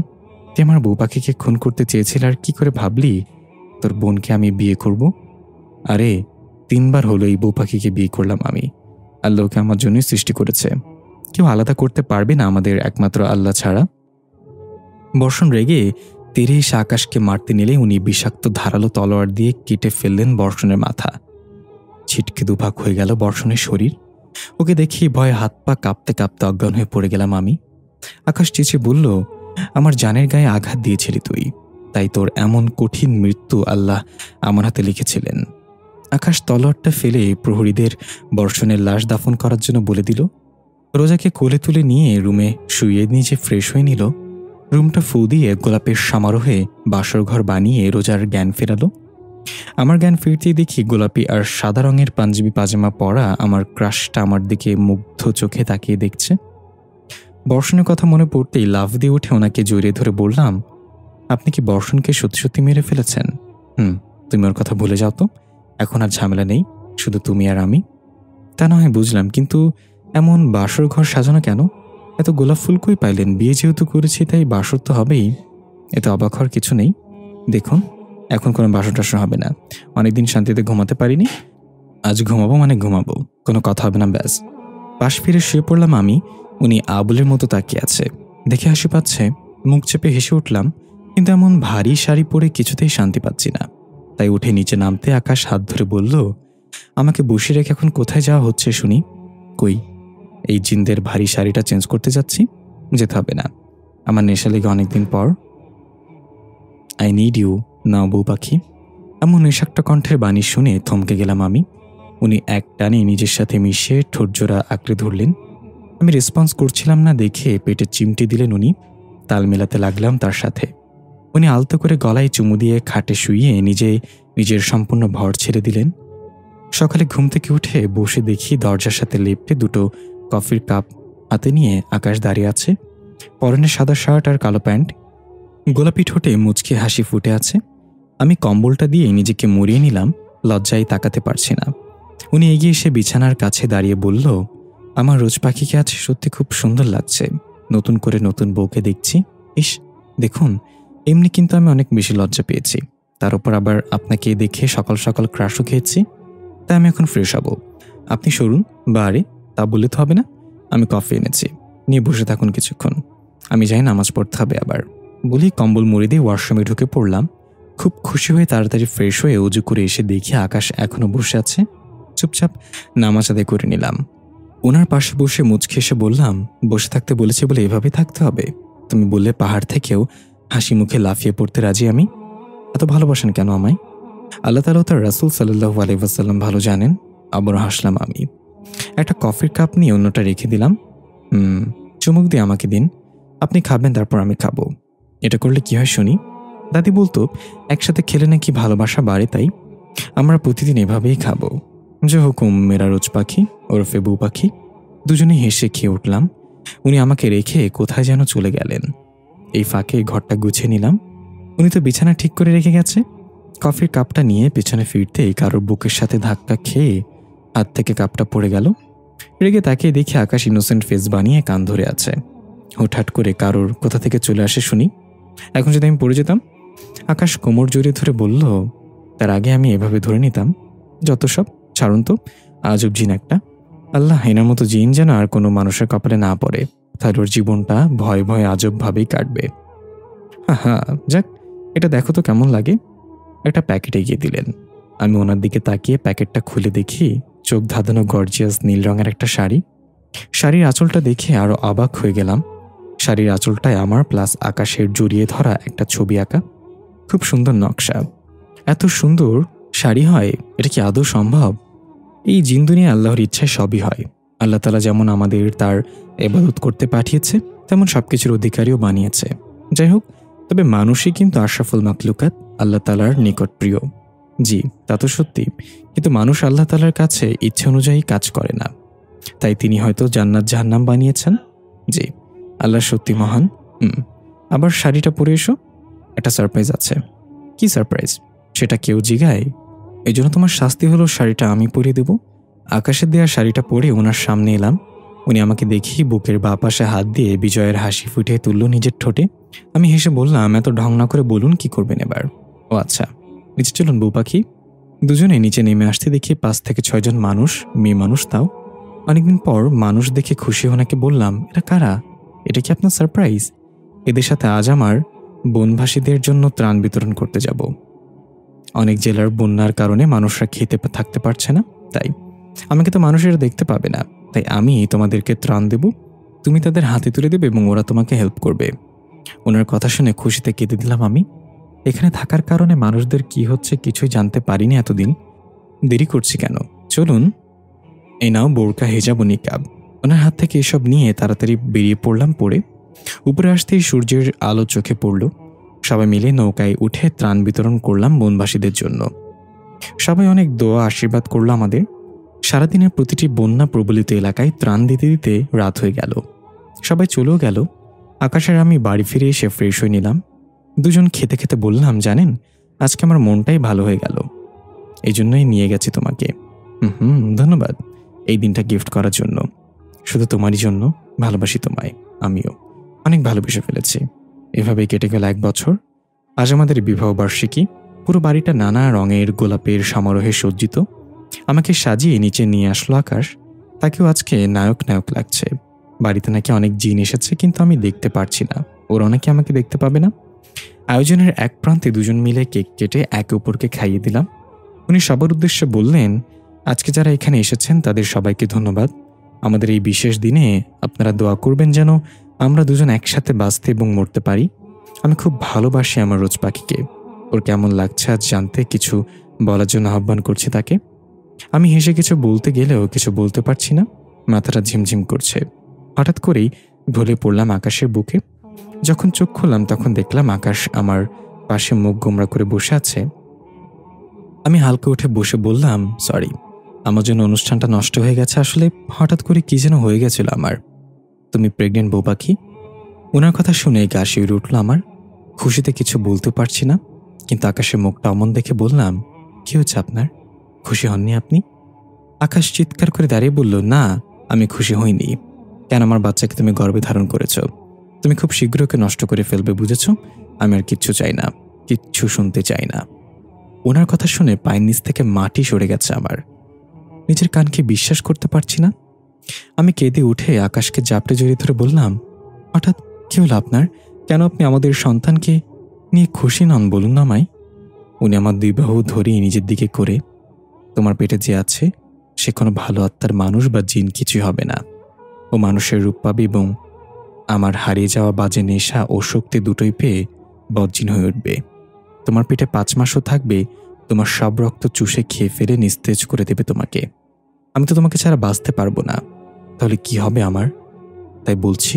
তুই আমার বউ পাখিকে খুন করতে চেয়েছিল আর কি করে ভাবলি তোর বোনকে আমি বিয়ে করব? আরে 3বার হলো এই বউ পাখিকে বিয়ে করলাম আমি। আল্লাহকে আমার জন্যই সৃষ্টি করেছে, কেউ আলাদা করতে পারবে না আমাদের একমাত্র আল্লাহ ছাড়া। বর্ষণ রেগে তীরে এসে আকাশকে মারতে নিলে উনি বিষাক্ত ধারালো তলোয়ার দিয়ে কেটে ফেললেন বর্ষণের মাথা। ছিটকে দুভাগ হয়ে গেল বর্ষণের শরীর। ওকে দেখি ভয়ে হাত পা কাঁপতে কাঁপতে অজ্ঞান হয়ে পড়ে গেলাম আমি। আকাশ চেঁচিয়ে বলল, আমার জানের গায়ে আঘাত দিয়েছিলি তুই, তাই তোর এমন কঠিন মৃত্যু আল্লাহ আমার হাতে লিখেছিলেন। আকাশ তলোয়ারটা ফেলে প্রহরীদের বর্ষণের লাশ দাফন করার জন্য বলে দিল। রোজাকে কোলে তুলে নিয়ে রুমে শুয়ে নিজে ফ্রেশ হয়ে নিল। রুমটা ফু দিয়ে গোলাপের সমারোহে বাসর ঘর বানিয়ে রোজার জ্ঞান ফেরালো। আমার জ্ঞান ফিরতেই দেখি গোলাপি আর সাদা রঙের পাঞ্জাবি পাজামা পরা আমার ক্রাশটা আমার দিকে মুগ্ধ চোখে তাকিয়ে দেখছে। বর্ষণের কথা মনে পড়তেই লাফ দিয়ে উঠে ওনাকে জড়িয়ে ধরে বললাম, আপনি কি বর্ষণকে সত্যি সত্যি মেরে ফেলেছেন? তুমি ওর কথা ভুলে যাও তো, এখন আর ঝামেলা নেই, শুধু তুমি আর আমি। তা না হয় বুঝলাম, কিন্তু এমন বাসর ঘর সাজানো কেন? এত গোলাপ ফুল কই পাইলেন? বিয়ে যেহেতু করেছি তাই বাসর তো হবেই, এতে অবাক হওয়ার কিছু নেই। দেখুন, এখন কোনো বাসর টাসর হবে না, অনেকদিন শান্তিতে ঘুমাতে পারিনি, আজ ঘুমাবো মানে ঘুমাবো, কোনো কথা হবে না, ব্যাস। পাশ ফিরে শুয়ে পড়লাম আমি। উনি আবুলের মতো তাকিয়ে আছে, দেখে হাসি পাচ্ছে। মুখ চেপে হেসে উঠলাম, কিন্তু এমন ভারী শাড়ি পরে কিছুতেই শান্তি পাচ্ছি না। তাই উঠে নিচে নামতে আকাশ হাত ধরে বলল, আমাকে বসিয়ে রেখে এখন কোথায় যাওয়া হচ্ছে শুনি? কই, এই জিন্দের ভারী শাড়িটা চেঞ্জ করতে যাচ্ছি, যেতে হবে না, আমার নেশা লেগে অনেকদিন পর। আই নিড ইউ নাও বউ পাখি। এমন নিঃশাক্ত কণ্ঠের বাণী শুনে থমকে গেলাম আমি। উনি এক টানে নিজের সাথে মিশিয়ে ঠোঁটজোড়া আঁকড়ে ধরলেন। আমি রেসপন্স করছিলাম না দেখে পেটে চিমটি দিলেন উনি। তাল মেলাতে লাগলাম তার সাথে। উনি আলতো করে গলায় চুমু দিয়ে খাটে শুইয়ে নিজের সম্পূর্ণ ভর ছেড়ে দিলেন। সকালে ঘুম থেকে উঠে বসে দেখি দরজার সাথে লেপ্টে দুটো কফির কাপ হাতে নিয়ে আকাশ দাঁড়িয়ে আছে। পরনে সাদা শার্ট আর কালো প্যান্ট, গোলাপি ঠোঁটে মুচকি হাসি ফুটে আছে। আমি কম্বলটা দিয়ে নিজেকে মুড়িয়ে নিলাম, লজ্জায় তাকাতে পারছি না। উনি এগিয়ে এসে বিছানার কাছে দাঁড়িয়ে বলল, আমার রোজ পাখিকে আছে সত্যি খুব সুন্দর লাগছে, নতুন করে নতুন বউকে দেখছি। ইস দেখুন, এমনি কিন্তু আমি অনেক বেশি লজ্জা পেয়েছি, তার উপর আবার আপনাকে দেখে সকাল সকাল ক্রাশও খেয়েছি, তাই আমি এখন ফ্রেশ হব। আপনি সরুন। বারে তা বললে তো হবে না, আমি কফি এনেছি, নিয়ে বসে থাকুন কিছুক্ষণ, আমি যাই নামাজ পড়তে হবে আবার। বলি কম্বল মুড়ি দিয়ে ওয়াশরুমে ঢুকে পড়লাম। খুব খুশি হয়ে তাড়াতাড়ি ফ্রেশ হয়ে উজু করে এসে দেখি আকাশ এখনো বসে আছে। চুপচাপ নামাজ আদায় করে নিলাম। ওনার পাশে বসে মুচকে এসে বললাম, বসে থাকতে বলেছি বলে এভাবে থাকতে হবে? তুমি বললে পাহাড় থেকেও হাসি মুখে লাফিয়ে পড়তে রাজি আমি। এত ভালোবাসেন কেন আমায়? আল্লাহ তাআলা তার রাসূল সাল্লাল্লাহু আলাইহি ওয়াসাল্লাম ভালো জানেন। আবার হাসলাম আমি। একটা কফির কাপ নিয়ে অন্যটা রেখে দিলাম। চুমুক দিয়ে আমাকে দিন, আপনি খাবেন তারপর আমি খাবো। এটা করলে কি হয় শুনি? দাদি বলতো একসাথে খেলে নাকি ভালোবাসা বাড়ে, তাই আমরা প্রতিদিন এভাবেই খাবো। যে হুকুম মেরা রোজ পাখি ওরফে বউ পাখি। দুজনে হেসে খেয়ে উঠলাম। উনি আমাকে রেখে কোথায় যেন চলে গেলেন। এই ফাঁকে ঘরটা গুছিয়ে নিলাম। উনি তো বিছানা ঠিক করে রেখে গেছে। কফির কাপটা নিয়ে পেছনে ফিরতেই কারোর বুকের সাথে ধাক্কা খেয়ে হাত থেকে কাপটা পড়ে গেল। রেগে তাকিয়ে দেখি আকাশ ইনোসেন্ট ফেস বানিয়ে কান ধরে আছে। হুটহাট করে কারোর কোথা থেকে চলে আসে শুনি। এখন যদি আমি পড়ে যেতাম? আকাশ কোমর জড়িয়ে ধরে বলল, তার আগে আমি এভাবে ধরে নিতাম। যত সব, ছাড়ুন তো, আজব জিন একটা। আল্লাহ এনার মতো জিন যেন আর কোনো মানুষের কপালে না পড়ে, তাহলে ওর জীবনটা ভয়ে ভয়ে আজব ভাবেই কাটবে। হ্যাঁ, যাক, এটা দেখো তো কেমন লাগে। একটা প্যাকেট এগিয়ে দিলেন। আমি ওনার দিকে তাকিয়ে প্যাকেটটা খুলে দেখি চোখ ধাঁধানো গর্জিয়াস নীল রঙের একটা শাড়ি। শাড়ির আঁচলটা দেখে আরো অবাক হয়ে গেলাম। শাড়ির আঁচলটায় আমার প্লাস আকাশের জড়িয়ে ধরা একটা ছবি আঁকা। খুব সুন্দর নকশা। এত সুন্দর শাড়ি হয়, এটা কি আদৌ সম্ভব? এই জিন দুনিয়ায় আল্লাহর ইচ্ছায় সবই হয়। আল্লাহ তাআলা যেমন আমাদের তার ইবাদত করতে পাঠিয়েছে, তেমন সবকিছুর অধিকারীও বানিয়েছে। যাই হোক, তবে মানুষই কিন্তু আশরাফুল মাখলুকাত, আল্লাহ তাআলার নিকট প্রিয়। জি, তা তো সত্যি, কিন্তু মানুষ আল্লাহ তাআলার কাছে ইচ্ছে অনুযায়ী কাজ করে না, তাই তিনি হয়তো জান্নাত জাহান্নাম বানিয়েছেন। জি, আল্লাহ সত্যি মহান। আবার শাড়িটা পরে এসো, একটা সারপ্রাইজ আছে। কি সারপ্রাইজ? সেটা কেউ জিগায়? এই জন্য তোমার শাস্তি হলো শাড়িটা আমি পরিয়ে দেব। আকাশের দেওয়া শাড়িটা পরে ওনার সামনে এলাম। উনি আমাকে দেখি বুকের বাঁ পাশে হাত দিয়ে বিজয়ের হাসি ফুটিয়ে তুলল নিজের ঠোঁটে। আমি হেসে বললাম, এত ঢং না করে বলুন কি করবেন এবার? ও আচ্ছা, নিচে চলুন বউ পাখি। দুজনে নিচে নেমে আসতে দেখি 5 থেকে 6 জন মানুষ, মেয়ে মানুষ তাও। অনেকদিন পর মানুষ দেখে খুশি ওনাকে বললাম, এরা কারা? এটা কি আপনার সারপ্রাইজ? এদের সাথে আজ আমার বনবাসীদের জন্য ত্রাণ বিতরণ করতে যাব। অনেক জেলার বন্যার কারণে মানুষরা খেতে থাকতে পারছে না, তাই আমাকে তো মানুষেরা দেখতে পাবে না, তাই আমি তোমাদেরকে ত্রাণ দেব, তুমি তাদের হাতে তুলে দেবে এবং ওরা তোমাকে হেল্প করবে। ওনার কথা শুনে খুশিতে কেঁদে দিলাম আমি। এখানে থাকার কারণে মানুষদের কি হচ্ছে কিছুই জানতে পারিনি এতদিন। দেরি করছি কেন, চলুন। এই নাও বোরকা, হিজাব ও নিকাব। ওনার হাত থেকে এসব নিয়ে তাড়াতাড়ি বেরিয়ে পড়লাম। পড়ে উপরে আসতেই সূর্যের আলো চোখে পড়ল। সবাই মিলে নৌকায় উঠে ত্রাণ বিতরণ করলাম বনবাসীদের জন্য। সবাই অনেক দোয়া আশীর্বাদ করলো আমাদের। সারাদিনের প্রতিটি বন্যা প্রবলিত এলাকায় ত্রাণ দিতে দিতে রাত হয়ে গেল। সবাই চলেও গেল। আকাশের আমি বাড়ি ফিরে এসে ফ্রেশ হয়ে নিলাম। দুজন খেতে খেতে বললাম, জানেন আজকে আমার মনটাই ভালো হয়ে গেল, এই জন্যই নিয়ে গেছি তোমাকে। ধন্যবাদ এই দিনটা গিফট করার জন্য। শুধু তোমারই জন্য, ভালোবাসি তোমায়, আমিও অনেক ভালোবেসে ফেলেছি। এভাবেই কেটে গেল 1 বছর। আজ আমাদের বিবাহ বার্ষিকী। পুরো বাড়িটা নানা রঙের গোলাপের সমারোহে সজ্জিত। আমাকে সাজিয়ে নিচে নিয়ে আসলো আকাশ। তাকেও আজকে নায়ক নায়ক লাগছে। বাড়িতে নাকি অনেক জিন এসেছে, কিন্তু আমি দেখতে পারছি না, ওরা নাকি আমাকে দেখতে পাবে না। আয়োজনের এক প্রান্তে দুজন মিলে কেক কেটে একে অপরকে খাইয়ে দিলাম। উনি সবার উদ্দেশ্যে বললেন, আজকে যারা এখানে এসেছেন তাদের সবাইকে ধন্যবাদ। আমাদের এই বিশেষ দিনে আপনারা দোয়া করবেন যেন আমরা দুজন একসাথে বাঁচতে এবং মরতে পারি। আমি খুব ভালোবাসি আমার রোজ পাখিকে। ওর কেমন লাগছে আজ জানতে কিছু বলার জন্য আহ্বান করছি তাকে। আমি হেসে কিছু বলতে গেলেও কিছু বলতে পারছি না, মাথাটা ঝিমঝিম করছে। হঠাৎ করেই ঢলে পড়লাম আকাশের বুকে। যখন চোখ খুললাম তখন দেখলাম আকাশ আমার পাশে মুখ গোমরা করে বসে আছে। আমি হালকা উঠে বসে বললাম, সরি, আমার জন্য অনুষ্ঠানটা নষ্ট হয়ে গেছে। আসলে হঠাৎ করে কি যেন হয়ে গেছিল আমার। তুমি প্রেগনেন্ট বউ পাখি। ওনার কথা শুনে গা শিউরে উঠল আমার। খুশিতে কিছু বলতে পারছি না, কিন্তু আকাশের মুখটা অমন দেখে বললাম, কি হচ্ছে আপনার? খুশি হননি আপনি? আকাশ চিৎকার করে দাঁড়িয়ে বলল, না আমি খুশি হইনি। কেন? আমার বাচ্চাকে তুমি গর্ভে ধারণ করেছ, তুমি খুব শীঘ্র ওকে নষ্ট করে ফেলবে, বুঝেছ? আমি আর কিচ্ছু চাই না, কিচ্ছু শুনতে চাই না। ওনার কথা শুনে পায়ের নিচ থেকে মাটি সরে গেছে আমার। নিজের কানকে বিশ্বাস করতে পারছি না। আমি কেঁদে উঠে আকাশকে জাপটে জড়িয়ে ধরে বললাম, হঠাৎ কি হলো আপনার? কেন আপনি আমাদের সন্তানকে নিয়ে খুশি নন বলুন না আমায়? উনি আমার 2 বাহু ধরেই নিজের দিকে করে, তোমার পেটে যে আছে সে কোনো ভালো আত্মার মানুষ বা জিন কিছুই হবে না। ও মানুষের রূপ পাবে এবং আমার হারিয়ে যাওয়া বাজে নেশা ও শক্তি দুটোই পেয়ে বজ্জিন হয়ে উঠবে। তোমার পেটে 5 মাসও থাকবে, তোমার সব রক্ত চুষে খেয়ে ফেলে নিস্তেজ করে দেবে তোমাকে। আমি তো তোমাকে ছাড়া বাঁচতে পারবো না, তাহলে কি হবে আমার? তাই বলছি,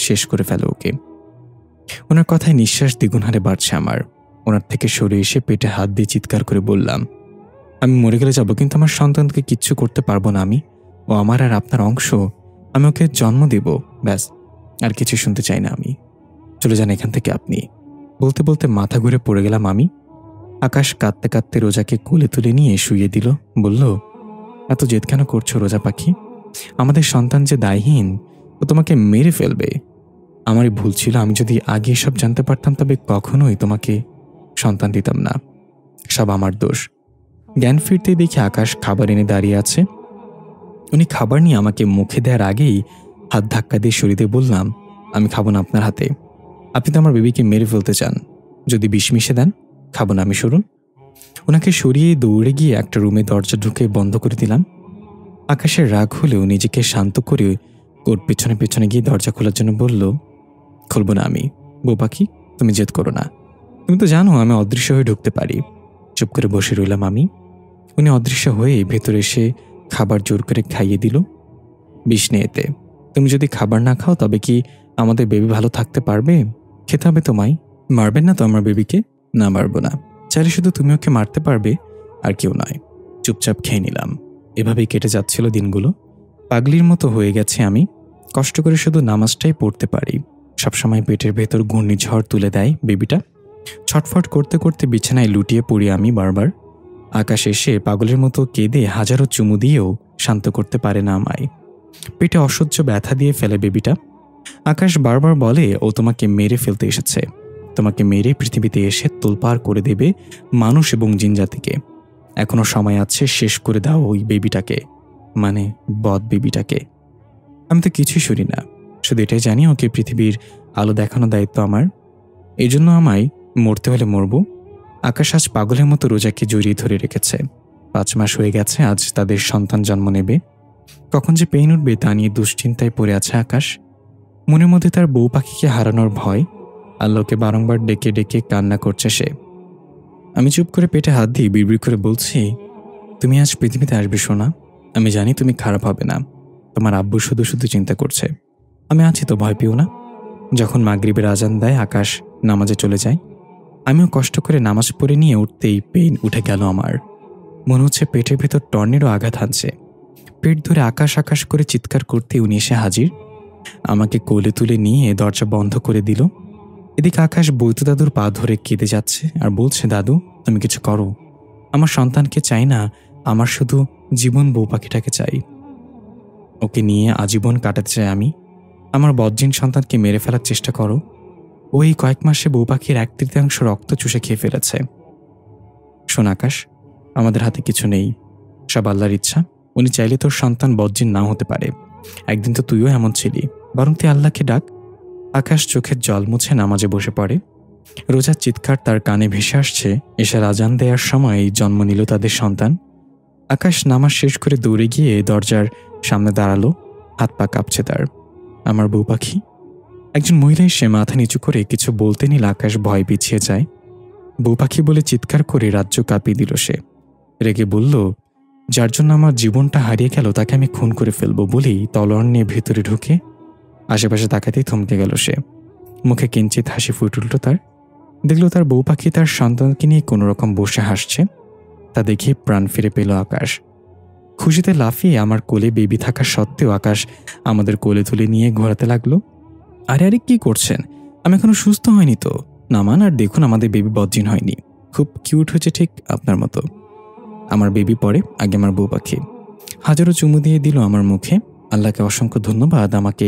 শেষ করে ফেলো ওকে। ওনার কথায় নিঃশ্বাস দ্বিগুণ হারে বাড়ছে আমার। ওনার থেকে সরে এসে পেটে হাত দিয়ে চিৎকার করে বললাম, আমি মরে গেলে যাবো, কিন্তু আমার সন্তানকে কিচ্ছু করতে পারবো না আমি। ও আমার আর আপনার অংশ, আমি ওকে জন্ম দেব, ব্যাস, আর কিছু শুনতে চাই না আমি। চলে যান এখান থেকে আপনি। বলতে বলতে মাথা ঘুরে পড়ে গেলাম আমি। আকাশ কাঁদতে কাঁদতে রোজাকে কোলে তুলে নিয়ে শুইয়ে দিল। বলল, এত জেদ কেন করছো রোজা পাখি? আমাদের সন্তান যে দায়হীন, ও তোমাকে মেরে ফেলবে। আমারই ভুল ছিল, আমি যদি আগে সব জানতে পারতাম তবে কখনোই তোমাকে সন্তান দিতাম না। সব আমার দোষ। জ্ঞান ফিরতে দেখি আকাশ খাবার এনে দাঁড়িয়ে আছে। উনি খাবার নিয়ে আমাকে মুখে দেওয়ার আগেই হাত ধাক্কা দিয়ে সরিয়ে দিয়ে বললাম, আমি খাবো না আপনার হাতে। আপনি তো আমার বেবিকে মেরে ফেলতে চান। যদি বিষ মিশে দেন, খাবো না আমি, সরুন। ওনাকে সরিয়ে দৌড়ে গিয়ে একটা রুমে দরজা ঢুকে বন্ধ করে দিলাম। আকাশের রাগ হলেও নিজেকে শান্ত করে ওর পেছনে পেছনে গিয়ে দরজা খোলার জন্য বলল, খুলবো না আমি। বউ পাখি, তুমি জেদ করো না, তুমি তো জানো আমি অদৃশ্য হয়ে ঢুকতে পারি। চুপ করে বসে রইলাম আমি। উনি অদৃশ্য হয়ে ভেতরে এসে খাবার জোর করে খাইয়ে দিল। বিষ নেই এতে। তুমি যদি খাবার না খাও তবে কি আমাদের বেবি ভালো থাকতে পারবে? খেতে হবে তোমায়। মারবেন না তো আমার বেবিকে? না, মারবো না। চাইলে শুধু তুমি ওকে মারতে পারবে, আর কেউ নয়। চুপচাপ খেয়ে নিলাম। এভাবেই কেটে যাচ্ছিল দিনগুলো। পাগলির মতো হয়ে গেছে আমি। কষ্ট করে শুধু নামাজটাই পড়তে পারি। সবসময় পেটের ভেতর ঘূর্ণিঝড় তুলে দেয় বেবিটা। ছটফট করতে করতে বিছানায় লুটিয়ে পড়ি আমি বারবার। আকাশ এসে পাগলের মতো কেঁদে হাজারো চুমু দিয়েও শান্ত করতে পারে না আমায়। পেটে অসহ্য ব্যথা দিয়ে ফেলে বেবিটা। আকাশ বারবার বলে ও তোমাকে মেরে ফেলতে এসেছে। তোমাকে মেরে পৃথিবীতে এসে তোলপাড় করে দেবে মানুষ এবং জিনজাতিকে। এখনো সময় আছে, শেষ করে দাও ওই বেবিটাকে, মানে বদ বেবিটাকে। আমি তো কিছুই শুনি না, শুধু এটাই জানি ওকে পৃথিবীর আলো দেখানোর দায়িত্ব আমার। এই জন্য আমায় মরতে হলে মরব। আকাশ আজ পাগলের মতো রোজাকে জড়িয়ে ধরে রেখেছে। 5 মাস হয়ে গেছে, আজ তাদের সন্তান জন্ম নেবে। কখন যে পেইন উঠবে তা নিয়ে দুশ্চিন্তায় পড়ে আছে আকাশ। মনের মধ্যে তার বউ পাখিকে হারানোর ভয়। আল্লাহকে বারংবার ডেকে ডেকে কান্না করছে সে। আমি চুপ করে পেটে হাত দিয়ে বিড়বিড় করে বলছি, তুমি আজ পৃথিবীতে আসবে সোনা। আমি জানি তুমি খারাপ হবে না। তোমার আব্বু শুধু শুধু চিন্তা করছে। আমি আছি তো, ভয় পেও না। যখন মাগরিবের আজান দেয় আকাশ নামাজে চলে যায়। আমিও কষ্ট করে নামাজ পড়ে নিয়ে উঠতেই পেইন উঠে গেল আমার। মনে হচ্ছে পেটের ভেতর টর্নেডো আঘাত হানছে। পেট ধরে আকাশ আকাশ করে চিৎকার করতে উনি এসে হাজির। আমাকে কোলে তুলে নিয়ে দরজা বন্ধ করে দিল। এদিকে আকাশ বৈদ্য দাদুর পা ধরে কেঁদে যাচ্ছে আর বলছে, দাদু তুমি কিছু করো, আমার সন্তানকে চাই না, আমার শুধু জীবন বউ পাখিটাকে চাই। ওকে নিয়ে আজীবন কাটাতে চাই আমি। আমার বজ্জিন সন্তানকে মেরে ফেলার চেষ্টা করো। ওই কয়েক মাসে বউ পাখির 1/3 রক্ত চুষে খেয়ে ফেলেছে। শোন আকাশ, আমাদের হাতে কিছু নেই, সব আল্লাহর ইচ্ছা। উনি চাইলে তোর সন্তান বজ্জিন নাও হতে পারে। একদিন তো তুইও এমন ছিলি, বরং তুই আল্লাহকে ডাক। আকাশ চোখের জল মুছে নামাজে বসে পড়ে। রোজার চিৎকার তার কানে ভেসে আসছে। এশার আজান দেওয়ার সময় জন্ম নিল তাদের সন্তান। আকাশ নামাজ শেষ করে দৌড়ে গিয়ে দরজার সামনে দাঁড়ালো। হাত পা কাঁপছে তার। আমার বউ পাখি। একজন মহিলা এসে মাথা নিচু করে কিছু বলতে নিল আকাশ ভয় পিছিয়ে যায়। বউ পাখি বলে চিৎকার করে রাজ্য কাঁপিয়ে দিল সে। রেগে বলল, যার জন্য আমার জীবনটা হারিয়ে গেল তাকে আমি খুন করে ফেলবো বলেই তলোয়ার নিয়ে ভেতরে ঢুকে আশেপাশে তাকাতেই থমকে গেল সে। মুখে কিঞ্চিত হাসি ফুটে উঠল তার। দেখল তার বউ পাখি তার সন্তানকে নিয়ে কোনো রকম বসে হাসছে। তা দেখে প্রাণ ফিরে পেল আকাশ। খুশিতে লাফিয়ে আমার কোলে বেবি থাকা সত্ত্বেও আকাশ আমাদের কোলে তুলে নিয়ে ঘোরাতে লাগলো। আরে আরে কি করছেন? আমি এখনো সুস্থ হয়নি তো। নামান আর দেখুন, আমাদের বেবি বজ্জিন হয়নি, খুব কিউট হয়েছে, ঠিক আপনার মতো। আমার বেবি পরে, আগে আমার বউ পাখি। হাজারো চুমু দিয়ে দিল আমার মুখে। আল্লাহকে অসংখ্য ধন্যবাদ আমাকে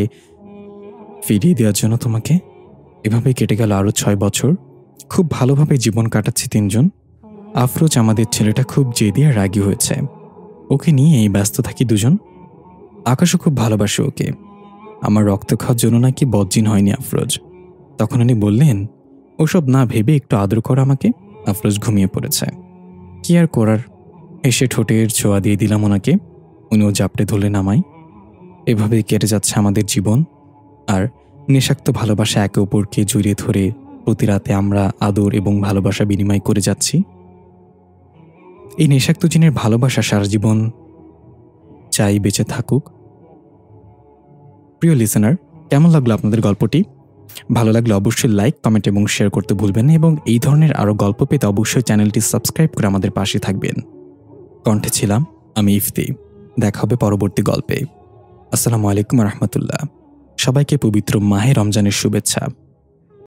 ফিরিয়ে দেওয়ার জন্য তোমাকে। এভাবেই কেটে গেল আরও 6 বছর। খুব ভালোভাবে জীবন কাটাচ্ছি 3 জন। আফরোজ আমাদের ছেলেটা খুব জেদি আর রাগী হয়েছে। ওকে নিয়েই ব্যস্ত থাকি 2 জন। আকাশও খুব ভালোবাসে ওকে। আমার রক্ত খাওয়ার জন্য নাকি বজ্জিন হয়নি আফরোজ। তখন উনি বললেন, ওসব না ভেবে একটু আদর কর আমাকে। আফরোজ ঘুমিয়ে পড়েছে। কি আর করার, এসে ঠোঁটের ছোঁয়া দিয়ে দিলাম ওনাকে। উনিও জাপটে ধরলেন আমায়। এভাবেই কেটে যাচ্ছে আমাদের জীবন। আর নেশাক্ত ভালোবাসা একে অপরকে জড়িয়ে ধরে প্রতি রাতে আমরা আদর এবং ভালোবাসা বিনিময় করে যাচ্ছি। এই নেশাক্ত জিনের ভালোবাসা সারা জীবন চাই বেঁচে থাকুক। প্রিয় লিসেনার, কেমন লাগলো আপনাদের গল্পটি? ভালো লাগলে অবশ্যই লাইক, কমেন্ট এবং শেয়ার করতে ভুলবেন না। এবং এই ধরনের আরও গল্প পেতে অবশ্যই চ্যানেলটি সাবস্ক্রাইব করে আমাদের পাশে থাকবেন। কণ্ঠে ছিলাম আমি ইফতি। দেখা হবে পরবর্তী গল্পে। আসসালামু আলাইকুম রহমতুল্লাহ। সবাইকে পবিত্র মাহে রমজানের শুভেচ্ছা।